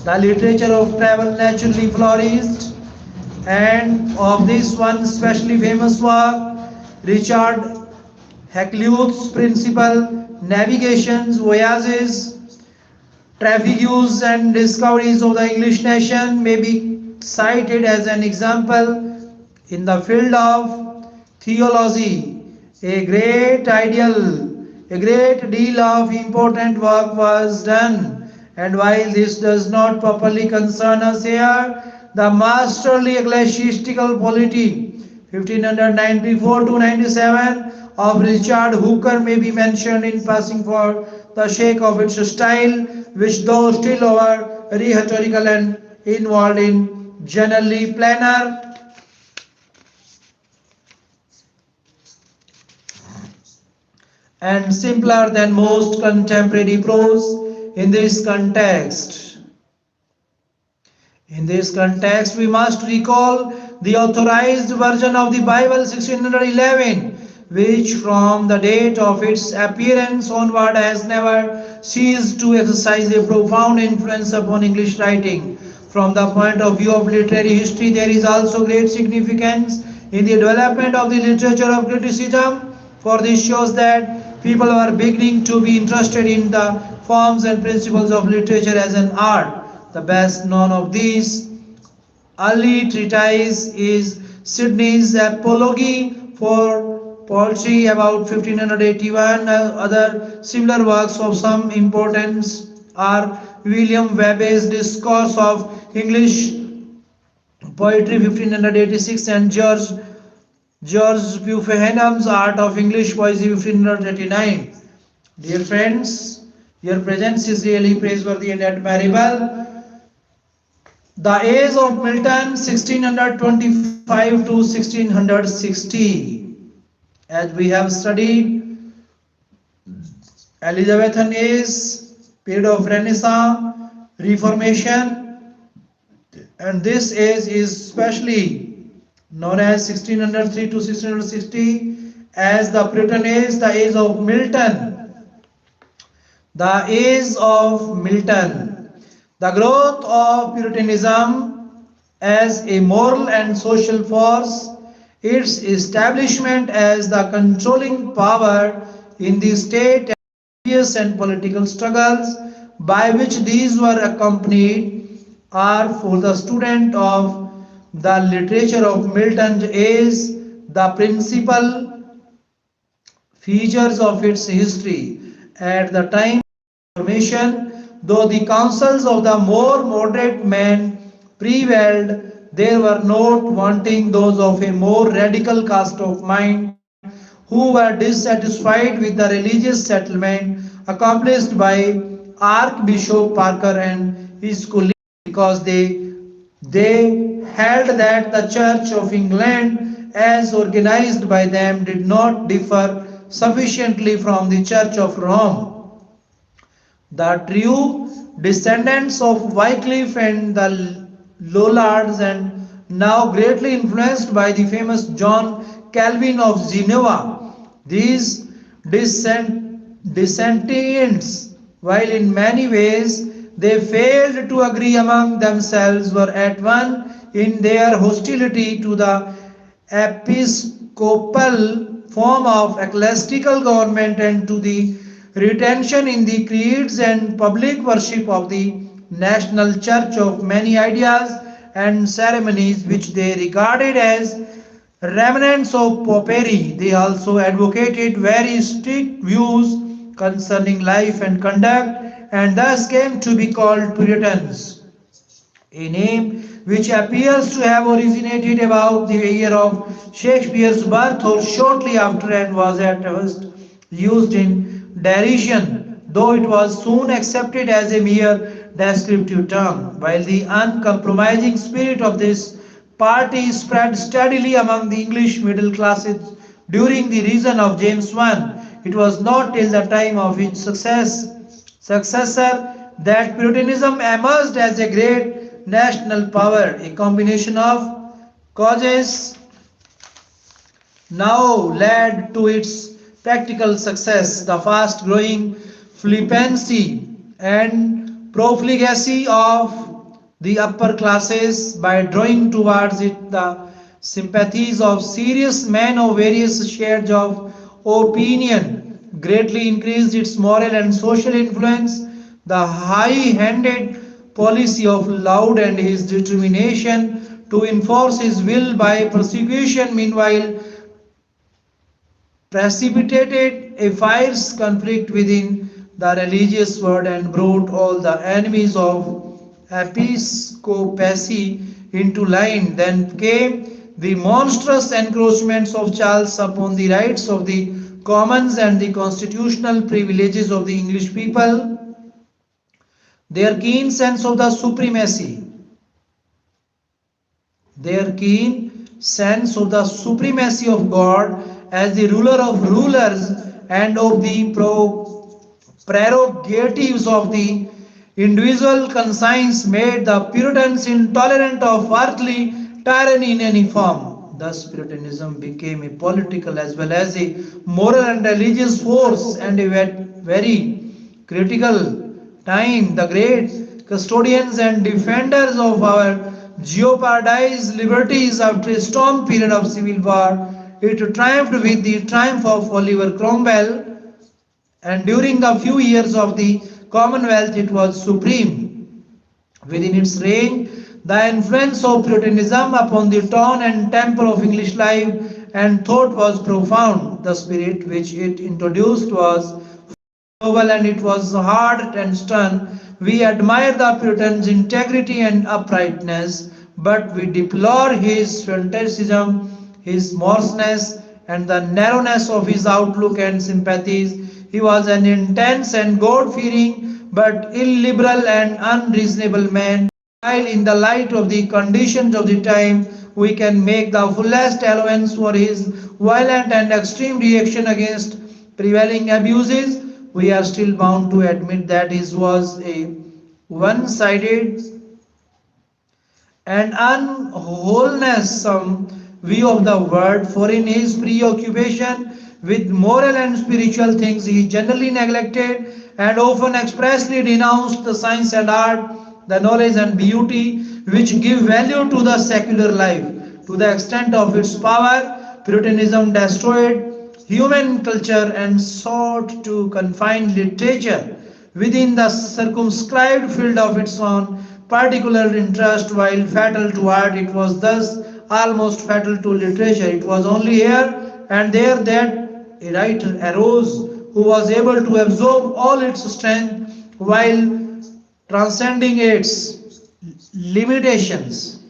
S3: the literature of travel naturally flourished, and of this one specially famous work, Richard Hakluyt's principal navigations, voyages, traffics and discoveries of the English nation may be cited as an example. In the field of theology, a great deal of important work was done, and while this does not properly concern us here, the masterly ecclesiastical polity 1594 to 97 of Richard Hooker may be mentioned in passing for the sake of its style, which though still over rhetorical and involved in generally plainer and simpler than most contemporary prose. In this context, we must recall the authorized version of the Bible 1611, which from the date of its appearance onward has never ceased to exercise a profound influence upon English writing. From the point of view of literary history, there is also great significance in the development of the literature of criticism, for this shows that people are beginning to be interested in the forms and principles of literature as an art. The best known of these early treatise is Sidney's Apology for Poetry about 1581. Other similar works of some importance are William Webber's Discourse of English Poetry 1586 and George Buchanan's Art of English Poesy 1539. Dear friends, your presence is really praiseworthy and admirable. The age of Milton 1625 to 1660. As we have studied, Elizabethan age, period of Renaissance, Reformation, and this age is specially known as 1603 to 1660 as the Puritan age, the age of Milton. The age of Milton. The growth of Puritanism as a moral and social force, its establishment as the controlling power in the state, and religious and political struggles by which these were accompanied are for the student of the literature of Milton is the principal features of its history. At the time of Reformation, though the counsels of the more moderate men prevailed, there were not wanting those of a more radical cast of mind who were dissatisfied with the religious settlement accomplished by Archbishop Parker and his colleagues, because they held that the Church of England as organized by them did not differ sufficiently from the Church of Rome. The true descendants of Wycliffe and the Lollards, and now greatly influenced by the famous John Calvin of Geneva, these dissentients, while in many ways they failed to agree among themselves, were at one in their hostility to the episcopal form of ecclesiastical government and to the retention in the creeds and public worship of the national church of many ideas and ceremonies which they regarded as remnants of popery. They also advocated very strict views concerning life and conduct and thus came to be called Puritans, a name which appears to have originated about the year of Shakespeare's birth or shortly after and was at first used in derision, though it was soon accepted as a mere descriptive term. While the uncompromising spirit of this party spread steadily among the English middle classes during the reign of James I, it was not till the time of its successor that Puritanism emerged as a great national power, a combination of causes now led to its practical success. The fast growing flippancy and profligacy of the upper classes by drawing towards it the sympathies of serious men of various shades of opinion greatly increased its moral and social influence. The high-handed policy of Laud and his determination to enforce his will by persecution meanwhile precipitated a fierce conflict within the religious world and brought all the enemies of episcopacy into line. Then came the monstrous encroachments of Charles upon the rights of the commons and the constitutional privileges of the English people. Their keen sense of the supremacy their keen sense of the supremacy of God as the ruler of rulers and of the prerogatives of the individual conscience made the Puritans intolerant of earthly tyranny in any form. Thus, Puritanism became a political as well as a moral and religious force, and a very critical time. The great custodians and defenders of our jeopardized liberties after a storm period of civil war. It triumphed with the triumph of Oliver Cromwell, and during the few years of the Commonwealth it was supreme. Within its reign, the influence of Puritanism upon the tone and temper of English life and thought was profound. The spirit which it introduced was noble and it was hard and stern. We admire the Puritan's integrity and uprightness, but we deplore his fanaticism, his morosness, and the narrowness of his outlook and sympathies. He was an intense and God fearing but illiberal and unreasonable man. While in the light of the conditions of the time, we can make the fullest allowance for his violent and extreme reaction against prevailing abuses, we are still bound to admit that his was a one-sided and unwholesome view of the world, for in his preoccupation with moral and spiritual things he generally neglected and often expressly denounced the science and art, the knowledge and beauty which give value to the secular life. To the extent of its power, Puritanism destroyed human culture and sought to confine literature within the circumscribed field of its own particular interest. While fatal to art, it was thus almost fatal to literature. It was only here and there that a writer arose who was able to absorb all its strength while transcending its limitations.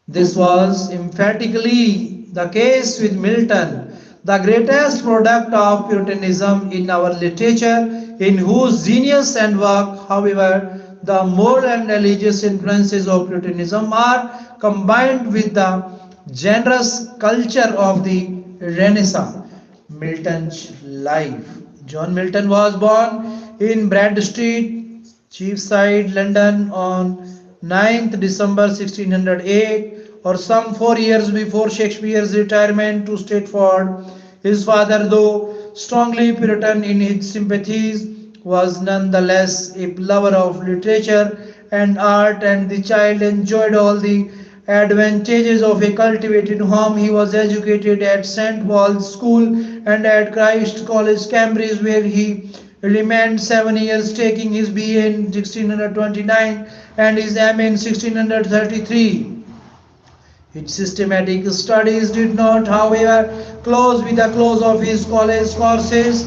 S3: This was emphatically the case with Milton, the greatest product of Puritanism in our literature, in whose genius and work, however, the moral and religious influences of Puritanism are combined with the generous culture of the Renaissance. Milton's life. John Milton was born in Bradstreet, Cheapside, London on 9th December 1608, or some 4 years before Shakespeare's retirement to Stratford. His father, though strongly Puritan in his sympathies, was nonetheless a lover of literature and art, and the child enjoyed all the advantages of a cultivated home. He was educated at St. Paul's School and at Christ College, Cambridge, where he remained 7 years, taking his BA in 1629 and his MA in 1633. His systematic studies did not, however, close with the close of his college courses.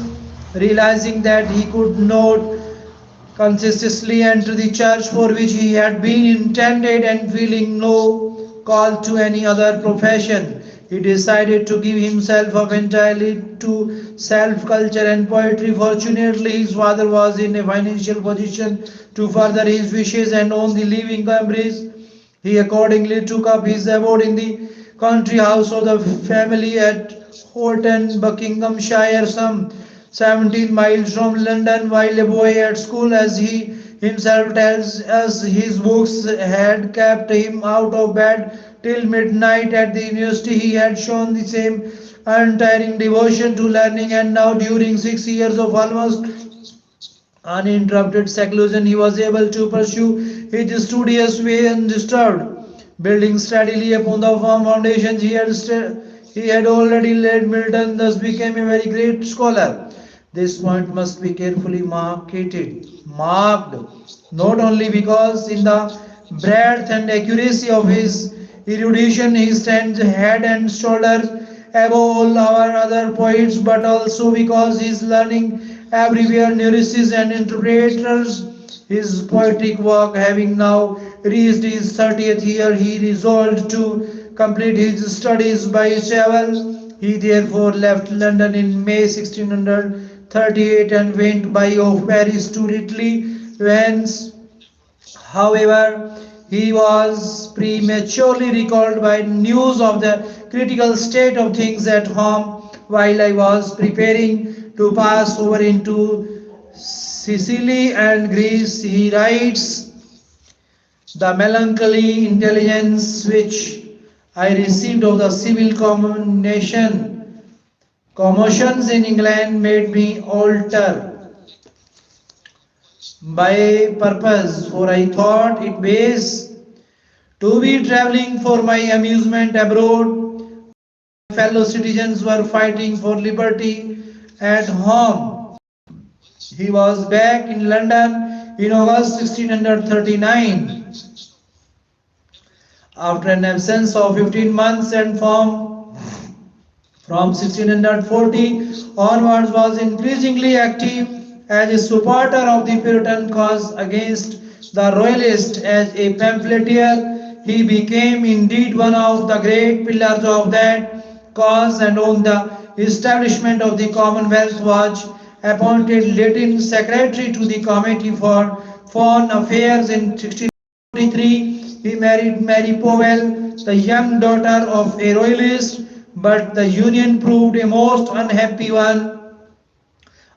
S3: Realizing that he could not consistently enter the church for which he had been intended and feeling no call to any other profession, he decided to give himself up entirely to self culture and poetry. Fortunately, his father was in a financial position to further his wishes and own the living Cambridge. He accordingly took up his abode in the country house of the family at Horton, Buckinghamshire, some 17 miles from London. While a boy at school, as he himself tells us, his books had kept him out of bed till midnight. At the university, he had shown the same untiring devotion to learning, and now, during 6 years of almost uninterrupted seclusion, he was able to pursue his studious way undisturbed, building steadily upon the firm foundations he had already laid. Milton thus became a very great scholar. This point must be carefully marked, not only because in the breadth and accuracy of his erudition he stands head and shoulders above all our other poets, but also because his learning everywhere nourishes and interpreters his poetic work. Having now reached his 30th year, he resolved to complete his studies by travel. He therefore left London in May 1638 and went by of Paris to Italy, whence, however, he was prematurely recalled by news of the critical state of things at home. While I was preparing to pass over into Sicily and Greece, he writes, the melancholy intelligence which I received of the civil commotions in England made me alter by purpose, for I thought it base to be traveling for my amusement abroad. Fellow citizens were fighting for liberty at home. He was back in London in August 1639 after an absence of 15 months, and from 1640 onwards was increasingly active as a supporter of the Puritan cause against the Royalists. As a pamphleteer, he became indeed one of the great pillars of that cause, and on the establishment of the Commonwealth was appointed Latin Secretary to the Committee for Foreign Affairs. In 1643, he married Mary Powell, the young daughter of a royalist, but the union proved a most unhappy one.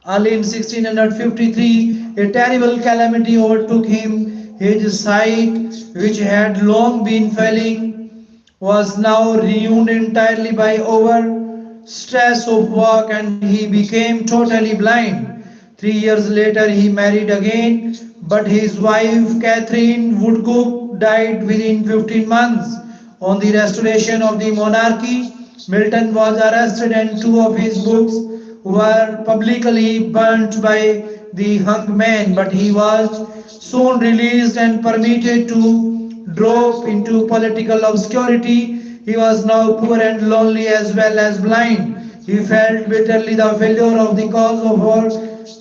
S3: Early in 1653, a terrible calamity overtook him. His sight, which had long been failing, was now renewed entirely by over stress of work, and he became totally blind. 3 years later, he married again, but his wife, Catherine Woodcock, died within 15 months. On the restoration of the monarchy, Milton was arrested and two of his books were publicly burnt by the hangman, but he was soon released and permitted to drop into political obscurity. He was now poor and lonely as well as blind. He felt bitterly the failure of the cause of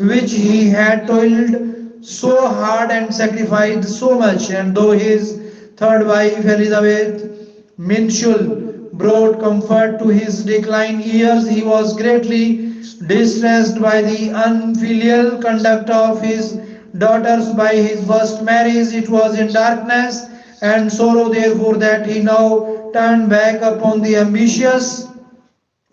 S3: which he had toiled so hard and sacrificed so much, and though his third wife, Elizabeth Minshul, brought comfort to his declined years, he was greatly distressed by the unfilial conduct of his daughters by his first marriage. It was in darkness and sorrow, therefore, that he now turned back upon the ambitious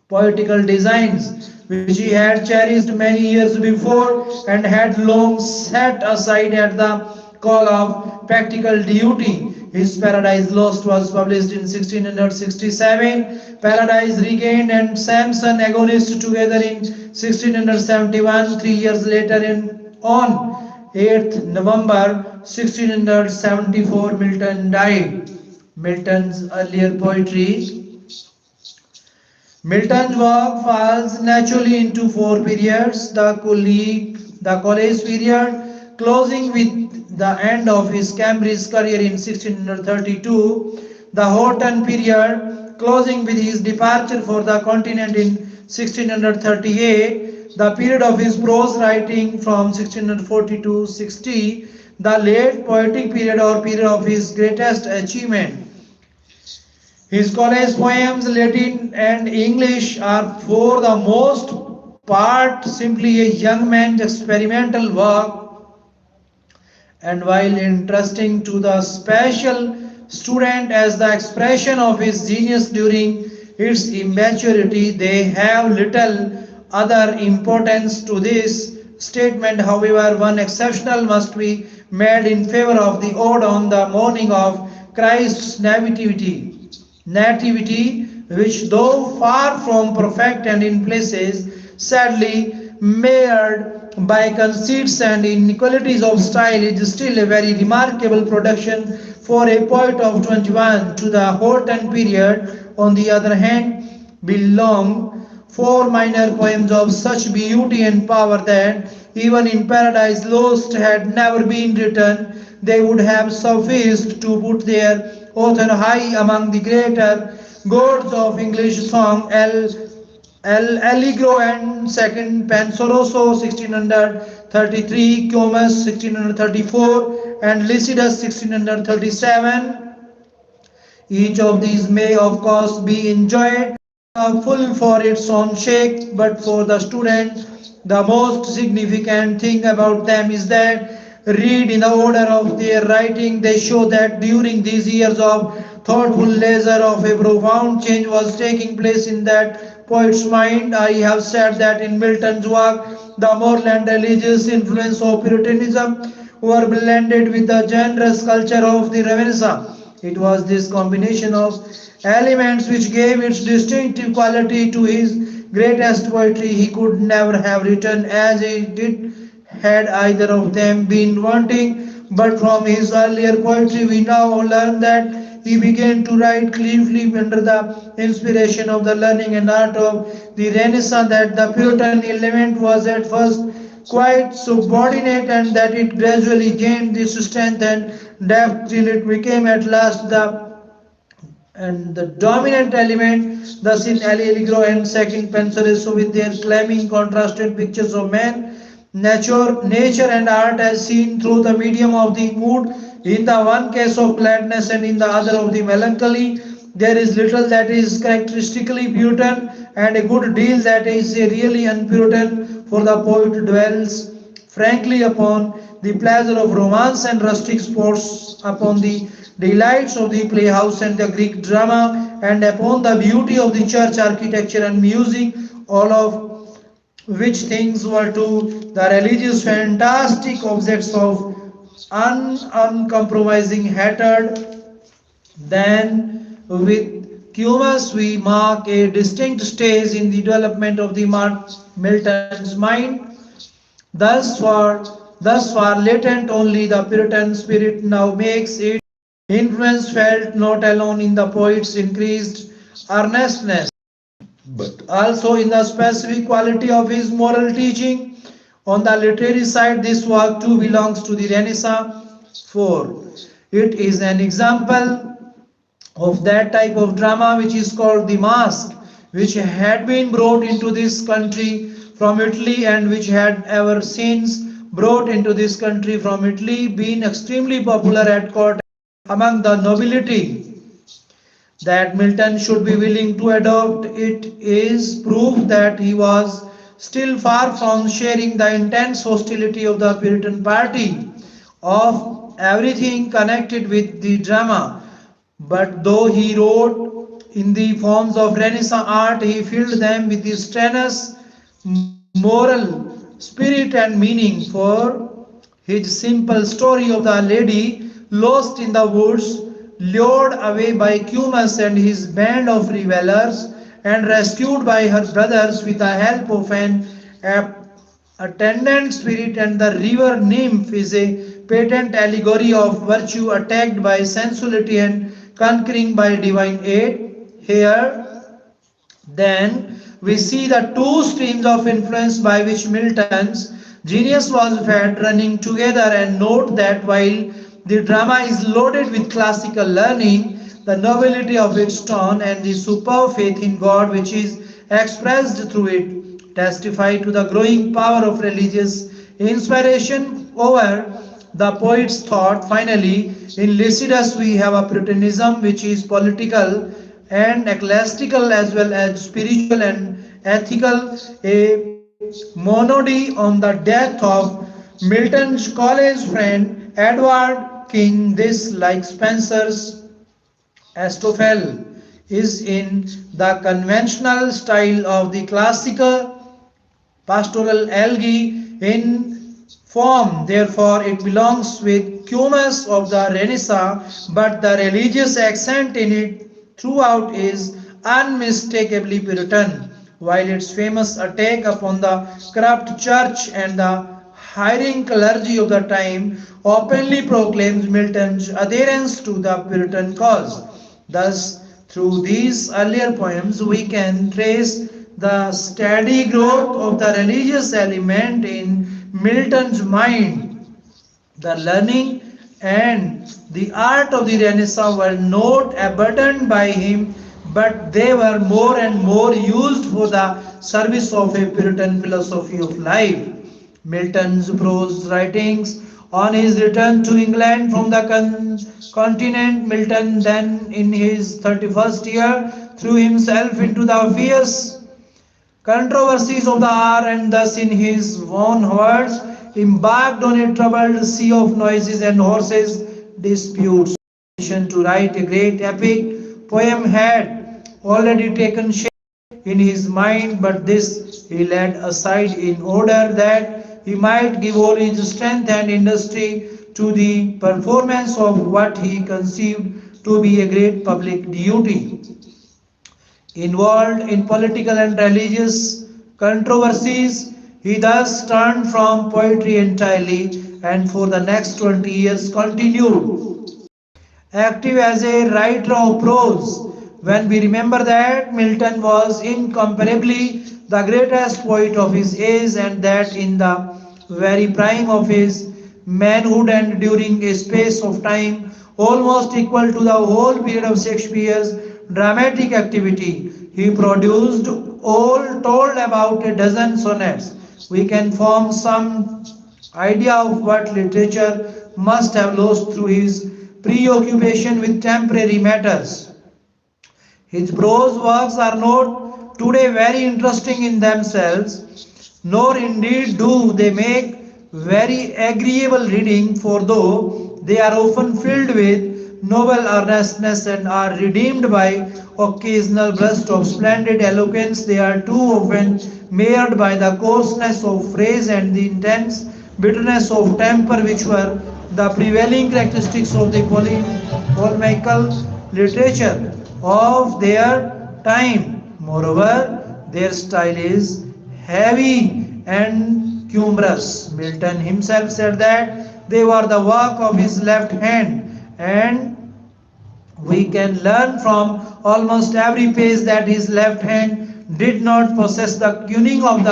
S3: poetical designs which he had cherished many years before and had long set aside at the call of practical duty. His Paradise Lost was published in 1667, Paradise Regained and Samson Agonist together in 1671. 3 years later, on 8th November 1674, Milton died. Milton's earlier poetry. Milton's work falls naturally into four periods: the college period, closing with the end of his Cambridge career in 1632; the Horton period, closing with his departure for the continent in 1638; the period of his prose writing from 1640 to 60; the late poetic period or period of his greatest achievement. His college poems, Latin and English, are for the most part simply a young man's experimental work, and while interesting to the special student as the expression of his genius during its immaturity, they have little other importance to this statement. However, one exception must be made in favor of the ode on the morning of Christ's nativity, which though far from perfect and in places sadly marred by conceits and inequalities of style, is still a very remarkable production for a poet of 21. To the Horton period, on the other hand, belong four minor poems of such beauty and power that even in Paradise Lost had never been written, they would have sufficed to put their author high among the greater gods of English song. El Allegro and Second Penseroso 1633, Comus 1634, and Lycidas 1637. Each of these may, of course, be enjoyed full for its own sake, but for the student, the most significant thing about them is that, read in the order of their writing, they show that during these years of thoughtful leisure, of a profound change was taking place in that poet's mind. I have said that in Milton's work, the moral and religious influence of Puritanism were blended with the generous culture of the Renaissance. It was this combination of elements which gave its distinctive quality to his greatest poetry. He could never have written as he did had either of them been wanting. But from his earlier poetry, we now learn that he began to write clearly under the inspiration of the learning and art of the Renaissance, that the Puritan element was at first quite subordinate, and that it gradually gained this strength and depth till it became at last the dominant element. Thus in Allegro and Second Penseroso, with their claiming contrasted pictures of man, nature and art as seen through the medium of the mood, in the one case of gladness and in the other of the melancholy, there is little that is characteristically Puritan and a good deal that is really unpuritan, for the poet dwells frankly upon the pleasure of romance and rustic sports, upon the delights of the playhouse and the Greek drama, and upon the beauty of the church architecture and music, all of which things were to the religious fantastic objects of uncompromising hatred. Then, with Cumas, we mark a distinct stage in the development of the Milton's mind. Thus far latent, only the Puritan spirit now makes its influence felt, not alone in the poet's increased earnestness, but also in the specific quality of his moral teaching. On the literary side, this work too belongs to the Renaissance, for it is an example of that type of drama which is called the mask, which had been brought into this country from Italy, and which had ever since brought into this country from Italy been extremely popular at court among the nobility. That Milton should be willing to adopt it is proof that he was still far from sharing the intense hostility of the Puritan party of everything connected with the drama. But though he wrote in the forms of Renaissance art, he filled them with his strenuous moral spirit and meaning. For his simple story of the lady lost in the woods, lured away by Cumas and his band of revelers, and rescued by her brothers with the help of an attendant spirit and the river nymph, is a patent allegory of virtue attacked by sensuality and conquering by divine aid. Here, then, we see the two streams of influence by which Milton's genius was fed running together, and note that while the drama is loaded with classical learning, the nobility of its tone and the superb faith in God which is expressed through it testify to the growing power of religious inspiration over the poet's thought. Finally, in Lycidas we have a Puritanism which is political and ecclesiastical as well as spiritual and ethical, a monody on the death of Milton's college friend Edward King. This, like Spencer's Astrophel, is in the conventional style of the classical pastoral algae in form. Therefore, it belongs with Cumas of the Renaissance, but the religious accent in it throughout is unmistakably Puritan. While its famous attack upon the corrupt church and the hiring clergy of the time openly proclaims Milton's adherence to the Puritan cause. Thus, through these earlier poems, we can trace the steady growth of the religious element in Milton's mind. The learning and the art of the Renaissance were not abandoned by him, but they were more and more used for the service of a Puritan philosophy of life. Milton's prose writings on his return to England from the continent, Milton, then in his 31st year, threw himself into the fierce controversies of the hour, and thus, in his own words, embarked on a troubled sea of noises and horses disputes. To write a great epic poem had already taken shape in his mind, but this he laid aside in order that he might give all his strength and industry to the performance of what he conceived to be a great public duty. Involved in political and religious controversies, he thus turned from poetry entirely, and for the next 20 years continued active as a writer of prose. When we remember that Milton was incomparably the greatest poet of his age, and that in the very prime of his manhood and during a space of time almost equal to the whole period of Shakespeare's dramatic activity, he produced all told about a dozen sonnets. We can form some idea of what literature must have lost through his preoccupation with temporary matters. His prose works are not today very interesting in themselves, nor indeed do they make very agreeable reading, for though they are often filled with noble earnestness and are redeemed by occasional bursts of splendid eloquence, they are too often marred by the coarseness of phrase and the intense bitterness of temper which were the prevailing characteristics of the polemical literature of their time. Moreover, their style is heavy and humorous. Milton himself said that they were the work of his left hand, and we can learn from almost every page that his left hand did not possess the cunning of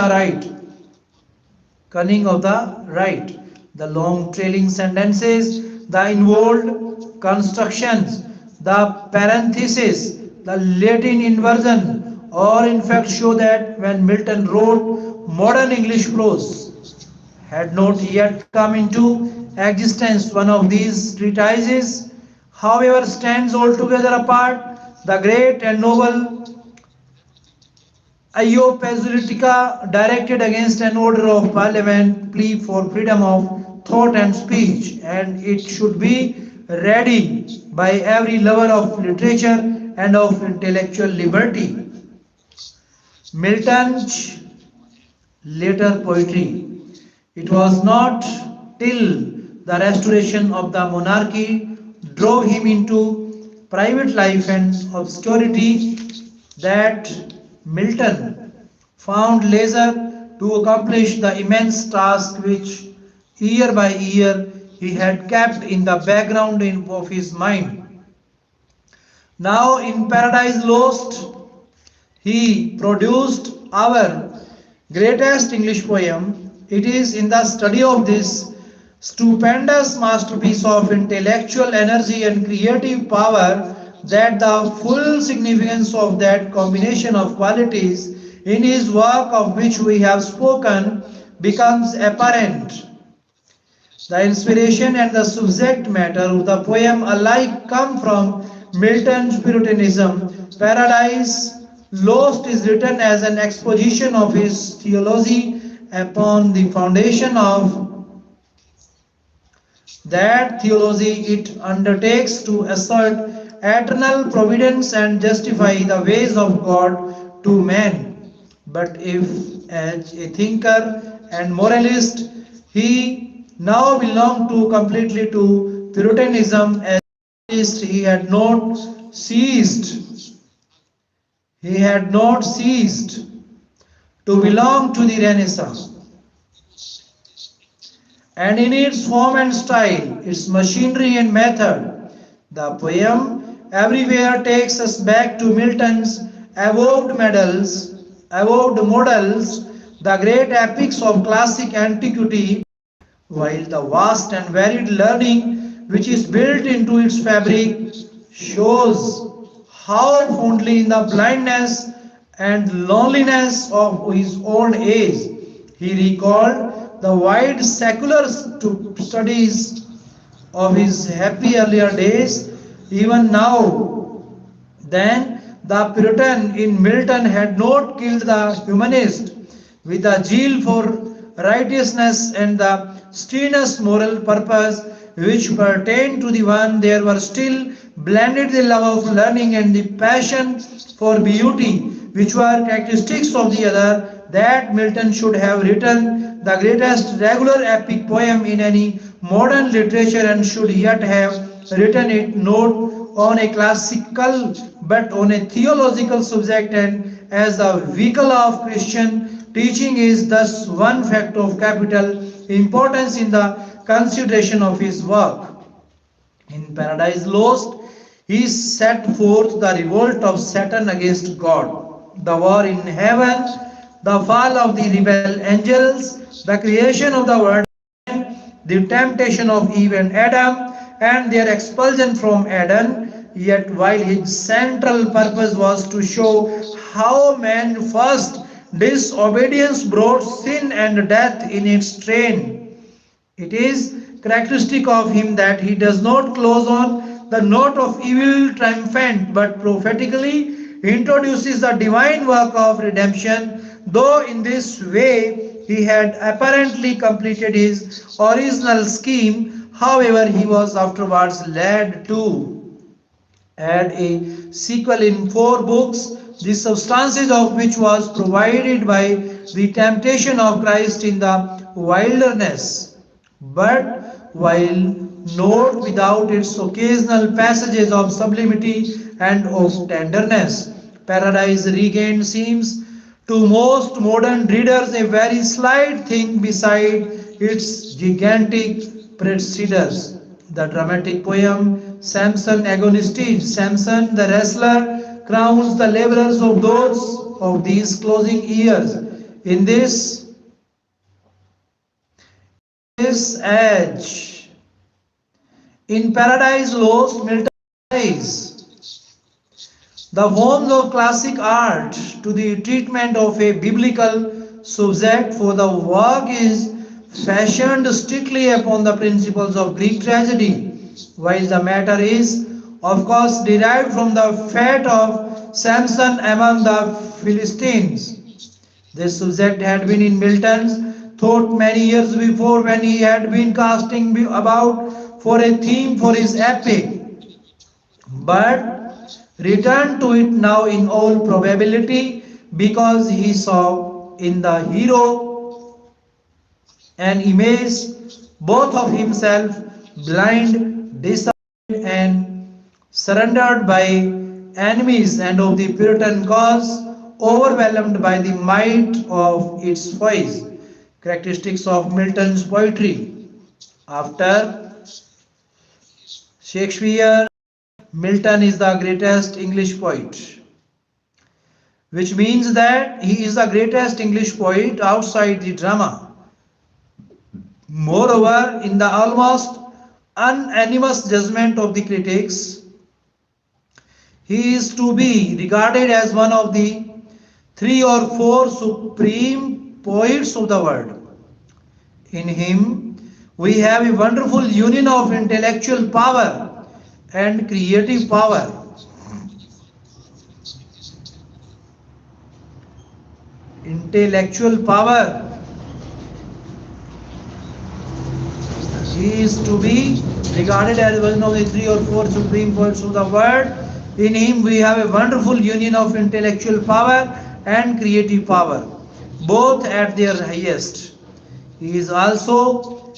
S3: the right, the long trailing sentences, the involved constructions, the parentheses, the Latin inversion, or in fact show that when Milton wrote modern English prose had not yet come into existence. One of these treatises, however, stands altogether apart, the great and noble Iopazulitica, directed against an order of parliament, plea for freedom of thought and speech, and it should be ready by every lover of literature and of intellectual liberty. Milton's later poetry. It was not till the restoration of the monarchy drove him into private life and obscurity that Milton found leisure to accomplish the immense task which year by year he had kept in the background of his mind. Now, in Paradise Lost, he produced our greatest English poem. It is in the study of this stupendous masterpiece of intellectual energy and creative power that the full significance of that combination of qualities in his work of which we have spoken becomes apparent. The inspiration and the subject matter of the poem alike come from Milton's Puritanism. Paradise Lost is written as an exposition of his theology upon the foundation of that theology it undertakes to assert eternal providence and justify the ways of God to man. But if, as a thinker and moralist, he now belonged to completely to Puritanism, as he had not ceased, he had not ceased to belong to the Renaissance. And in its form and style, its machinery and method, the poem everywhere takes us back to Milton's evolved models, the great epics of classic antiquity, while the vast and varied learning which is built into its fabric shows how fondly in the blindness and loneliness of his old age he recalled the wide secular studies of his happy earlier days. Even now, then the Puritan in Milton had not killed the humanist with the zeal for righteousness and the strenuous moral purpose which pertained to the one. There were still blended the love of learning and the passion for beauty, which were characteristics of the other. That Milton should have written the greatest regular epic poem in any modern literature and should yet have written it not on a classical but on a theological subject, and as the vehicle of Christian teaching is thus one fact of capital importance in the consideration of his work. In Paradise Lost, he set forth the revolt of Satan against God, the war in heaven, the fall of the rebel angels, the creation of the world, the temptation of Eve and Adam, and their expulsion from Eden. Yet, while his central purpose was to show how man first disobedience brought sin and death in its train, it is characteristic of him that he does not close on the note of evil triumphant, but prophetically introduces the divine work of redemption, though in this way he had apparently completed his original scheme. However, he was afterwards led to add a sequel in 4 books, the substances of which was provided by the temptation of Christ in the wilderness. But while not without its occasional passages of sublimity and of tenderness, Paradise Regained seems to most modern readers a very slight thing beside its gigantic predecessors. The dramatic poem Samson Agonistes, Samson the wrestler, crowns the laborers of those of these closing years. In this age, in Paradise Lost, Milton says, the forms of classic art to the treatment of a biblical subject, for the work is fashioned strictly upon the principles of Greek tragedy, while the matter is, of course, derived from the fate of Samson among the Philistines. This subject had been in Milton's thought many years before when he had been casting about for a theme for his epic, but returned to it now in all probability because he saw in the hero an image both of himself blind, disappointed, and surrendered by enemies, and of the Puritan cause overwhelmed by the might of its foes. Characteristics of Milton's poetry. After Shakespeare, Milton is the greatest English poet, which means that he is the greatest English poet outside the drama. Moreover, in the almost unanimous judgment of the critics, he is to be regarded as one of the three or four supreme poets of the world. In him, we have a wonderful union of intellectual power and creative power. Intellectual power. He is to be regarded as one of the three or four supreme poets of the world. In him we have a wonderful union of intellectual power and creative power, both at their highest. He is also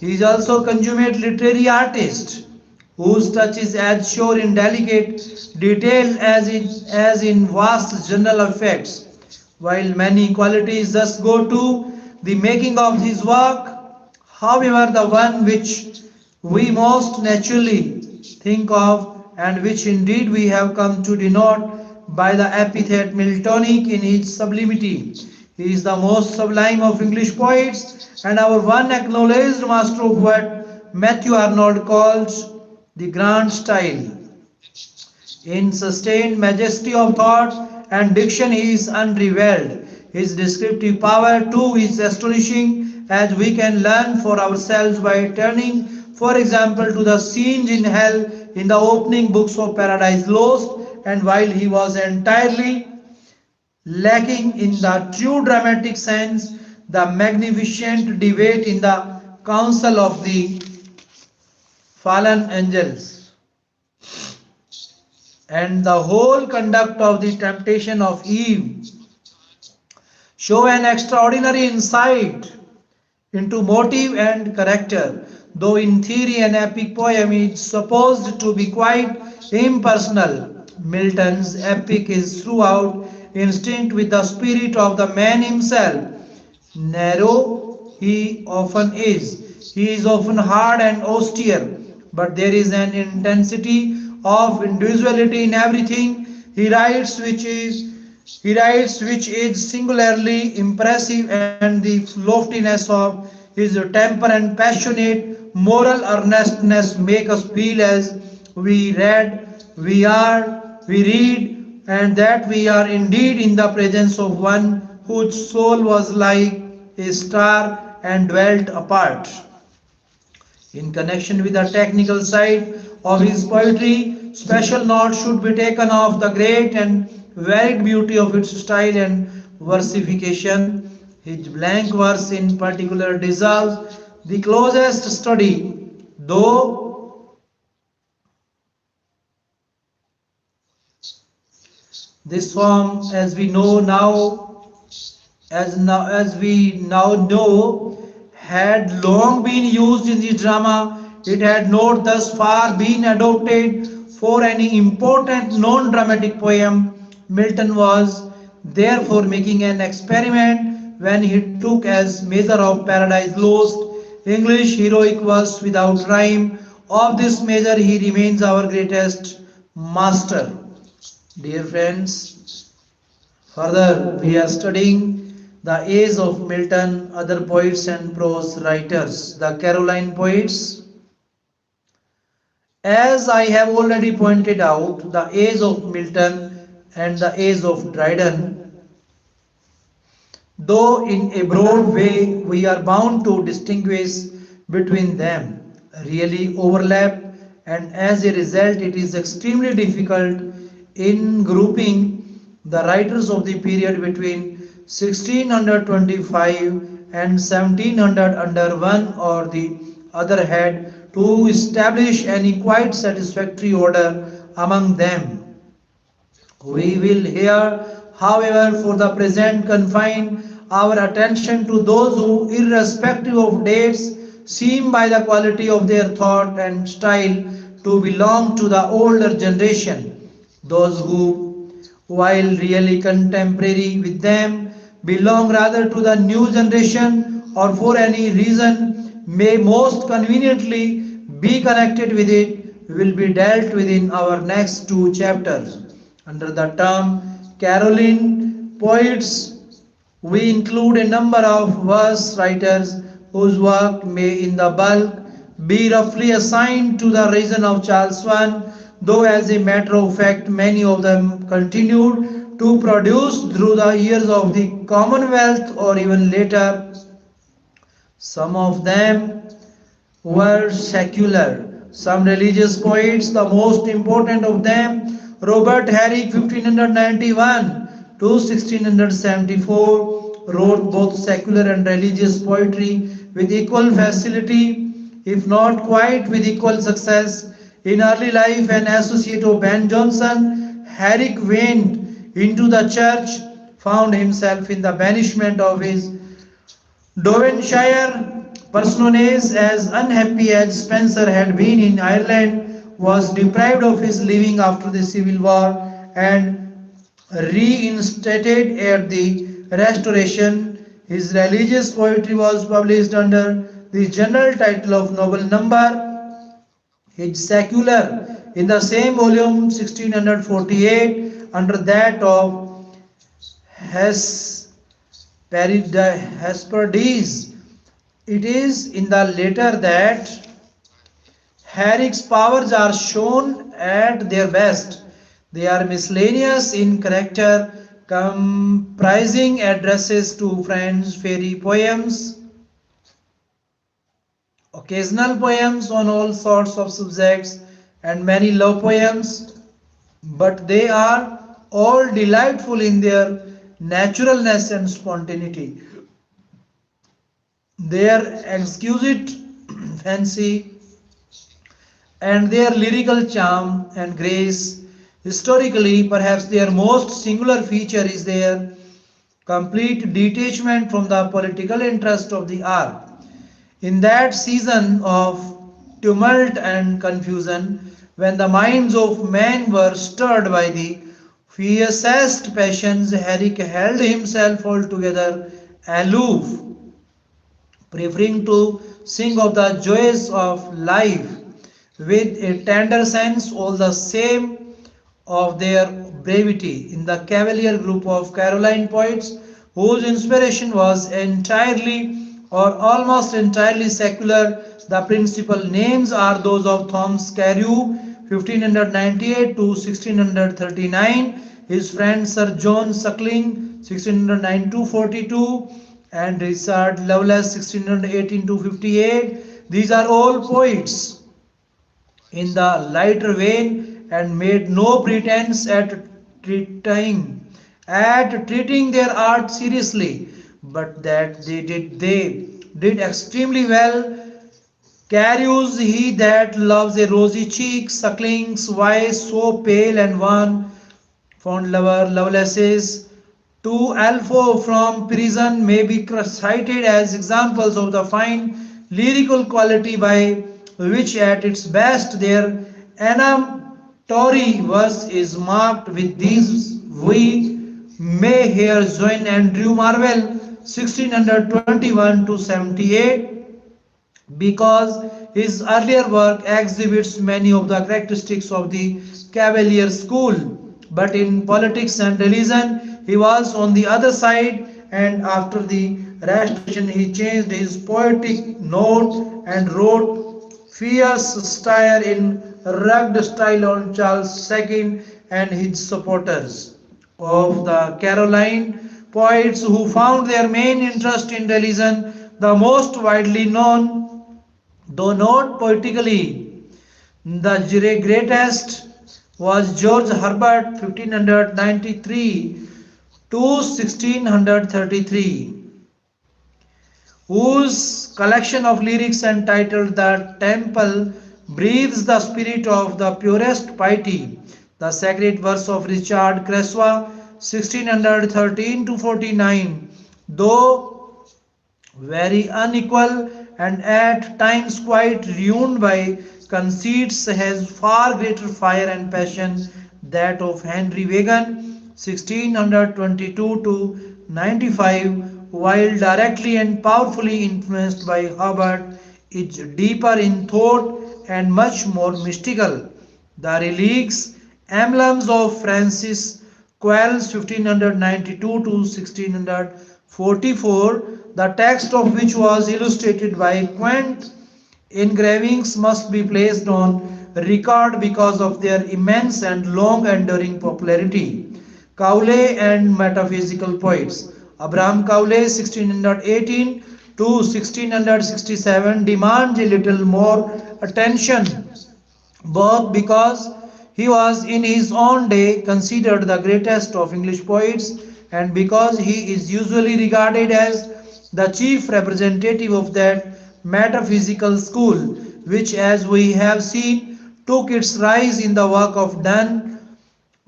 S3: he is also consummate literary artist whose touch is as sure in delicate detail as in vast general effects. While many qualities thus go to the making of his work, however, the one which we most naturally think of, and which indeed we have come to denote by the epithet Miltonic in its sublimity. He is the most sublime of English poets, and our one acknowledged master of what Matthew Arnold calls the grand style. In sustained majesty of thought and diction he is unrivaled. His descriptive power too is astonishing, as we can learn for ourselves by turning, for example, to the scenes in hell in the opening books of Paradise Lost, and while he was entirely lacking in the true dramatic sense, the magnificent debate in the council of the fallen angels and the whole conduct of the temptation of Eve show an extraordinary insight into motive and character. Though in theory an epic poem is supposed to be quite impersonal, Milton's epic is throughout instinct with the spirit of the man himself. Narrow he often is. He is often hard and austere, but there is an intensity of individuality in everything he writes which is singularly impressive, and the loftiness of his temper and passionate moral earnestness make us feel as we read, and that we are indeed in the presence of one whose soul was like a star and dwelt apart. In connection with the technical side of his poetry, special note should be taken of the great and varied beauty of its style and versification. His blank verse in particular deserves the closest study, though this form, as we now know, had long been used in the drama. It had not thus far been adopted for any important non-dramatic poem. Milton was therefore making an experiment when he took as measure of Paradise Lost English heroic verse without rhyme. Of this measure he remains our greatest master. Dear friends, further, we are studying the age of Milton, other poets and prose writers, the Caroline poets. As I have already pointed out, the age of Milton and the age of Dryden, though in a broad way we are bound to distinguish between them, really overlap, and as a result it is extremely difficult in grouping the writers of the period between 1625 and 1700 under one or the other head to establish any quite satisfactory order among them. We will here, however, for the present confine our attention to those who, irrespective of dates, seem by the quality of their thought and style to belong to the older generation. Those who, while really contemporary with them, belong rather to the new generation, or for any reason may most conveniently be connected with it, will be dealt with in our next two chapters. Under the term Caroline poets, we include a number of verse writers whose work may in the bulk be roughly assigned to the region of Charles I, though as a matter of fact many of them continued to produce through the years of the Commonwealth or even later. Some of them were secular. Some religious poets, the most important of them, Robert Herrick 1591 to 1674, wrote both secular and religious poetry with equal facility, if not quite with equal success. In early life, an associate of Ben Jonson, Herrick went into the church, found himself in the banishment of his Devonshire personage, as unhappy as Spencer had been in Ireland, was deprived of his living after the Civil War and reinstated at the Restoration. His religious poetry was published under the general title of Noble Number. His secular in the same volume 1648 under that of Hesperides. It is in the latter that Herrick's powers are shown at their best. They are miscellaneous in character, comprising addresses to friends, fairy poems, occasional poems on all sorts of subjects, and many love poems, but they are all delightful in their naturalness and spontaneity. Their exquisite fancy and their lyrical charm and grace. Historically, perhaps their most singular feature is their complete detachment from the political interest of the hour. In that season of tumult and confusion, when the minds of men were stirred by the fiercest passions, Herrick held himself altogether aloof, preferring to sing of the joys of life with a tender sense, all the same of their brevity. In the cavalier group of Caroline poets, whose inspiration was entirely or almost entirely secular, the principal names are those of Thomas Carew 1598 to 1639, his friend Sir John Suckling 1609 to 42, and Richard Lovelace 1618 to 58. These are all poets in the lighter vein and made no pretense treating treating their art seriously, but that they did extremely well. Carries he that loves a rosy cheek, Suckling's voice so pale and wan, fond lover Lovelace's two Alpho from prison may be cited as examples of the fine lyrical quality by which at its best their anatory verse is marked. With these we may here join Andrew Marvell 1621 to 78, because his earlier work exhibits many of the characteristics of the Cavalier school. But in politics and religion, he was on the other side, and after the Restoration, he changed his poetic note and wrote fierce satire in rugged style on Charles II and his supporters. Of the Caroline poets who found their main interest in religion, the most widely known, though not politically, the greatest was George Herbert 1593 to 1633, whose collection of lyrics entitled The Temple breathes the spirit of the purest piety. The sacred verse of Richard Cresswell 1613 to 49, though very unequal and at times quite ruined by conceits, has far greater fire and passion. That of Henry Wagan 1622 to 95, while directly and powerfully influenced by Herbert, is deeper in thought and much more mystical. The relics, emblems of Francis Quel's 1592 to 1644, the text of which was illustrated by quaint engravings, must be placed on record because of their immense and long enduring popularity. Cowley and metaphysical poets. Abraham Cowley 1618 to 1667 demands a little more attention, both because he was in his own day considered the greatest of English poets and because he is usually regarded as the chief representative of that metaphysical school, which, as we have seen, took its rise in the work of Donne.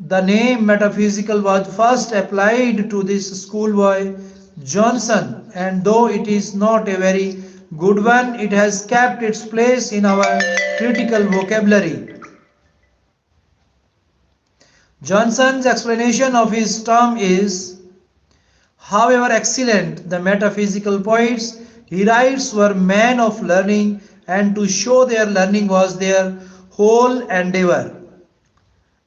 S3: The name metaphysical was first applied to this schoolboy Johnson, and though it is not a very good one, it has kept its place in our critical vocabulary. Johnson's explanation of his term is, however excellent the metaphysical poets, he writes, were men of learning, and to show their learning was their whole endeavor.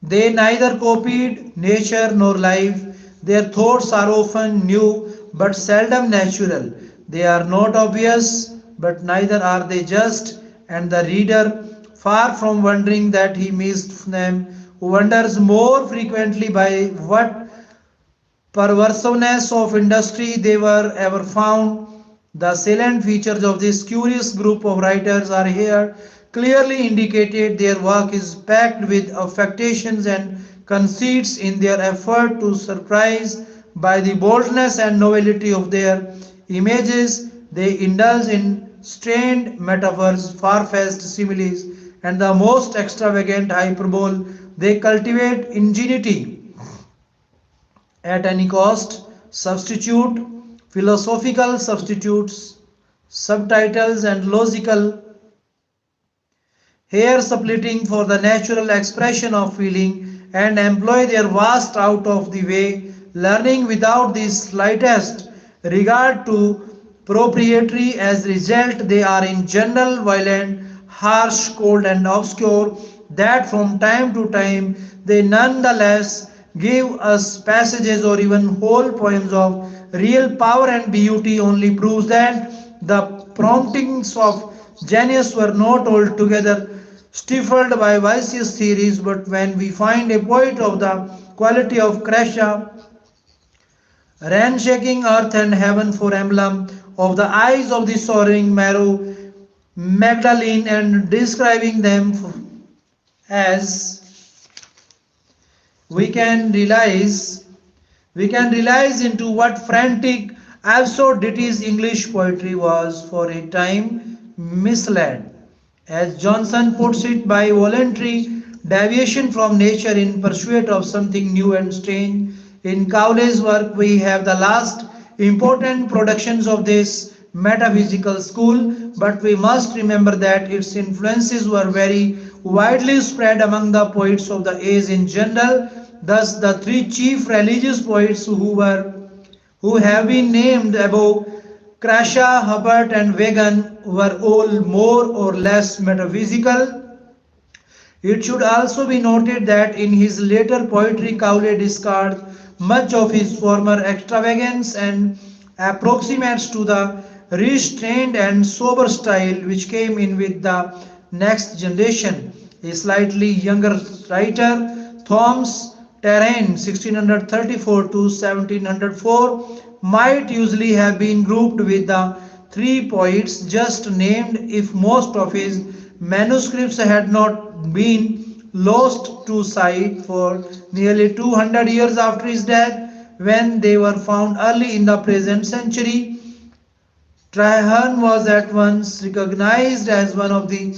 S3: They neither copied nature nor life. Their thoughts are often new but seldom natural. They are not obvious, but neither are they just, and the reader, far from wondering that he missed them, wonders more frequently by what perverseness of industry they were ever found. The salient features of this curious group of writers are here clearly indicated. Their work is packed with affectations and conceits in their effort to surprise by the boldness and novelty of their images. They indulge in strained metaphors, far-fetched similes, and the most extravagant hyperbole. They cultivate ingenuity at any cost, substitute, philosophical substitutes, subtitles, and logical hair splitting for the natural expression of feeling, and employ their vast out of the way learning without the slightest regard to proprietary. As a result, they are in general violent, harsh, cold, and obscure, that from time to time they nonetheless give us passages or even whole poems of real power and beauty, only proves that the promptings of genius were not altogether stifled by vicious theories. But when we find a poet of the quality of Krasha, ranshaking earth and heaven for emblem of the eyes of the soaring marrow Magdalene, and describing them as, we can realize into what frantic absurdities English poetry was for a time misled, as Johnson puts it, by voluntary deviation from nature in pursuit of something new and strange. In Cowley's work, we have the last important productions of this metaphysical school, but we must remember that its influences were very widely spread among the poets of the age in general. Thus, the three chief religious poets who have been named above, Krasha, Hubbard, and Wegan, were all more or less metaphysical. It should also be noted that in his later poetry, Cowley discards much of his former extravagance and approximates to the restrained and sober style which came in with the next generation. A slightly younger writer, Thomas Terrain 1634 to 1704, might usually have been grouped with the three poets just named if most of his manuscripts had not been lost to sight for nearly 200 years after his death. When they were found early in the present century, Traherne was at once recognized as one of the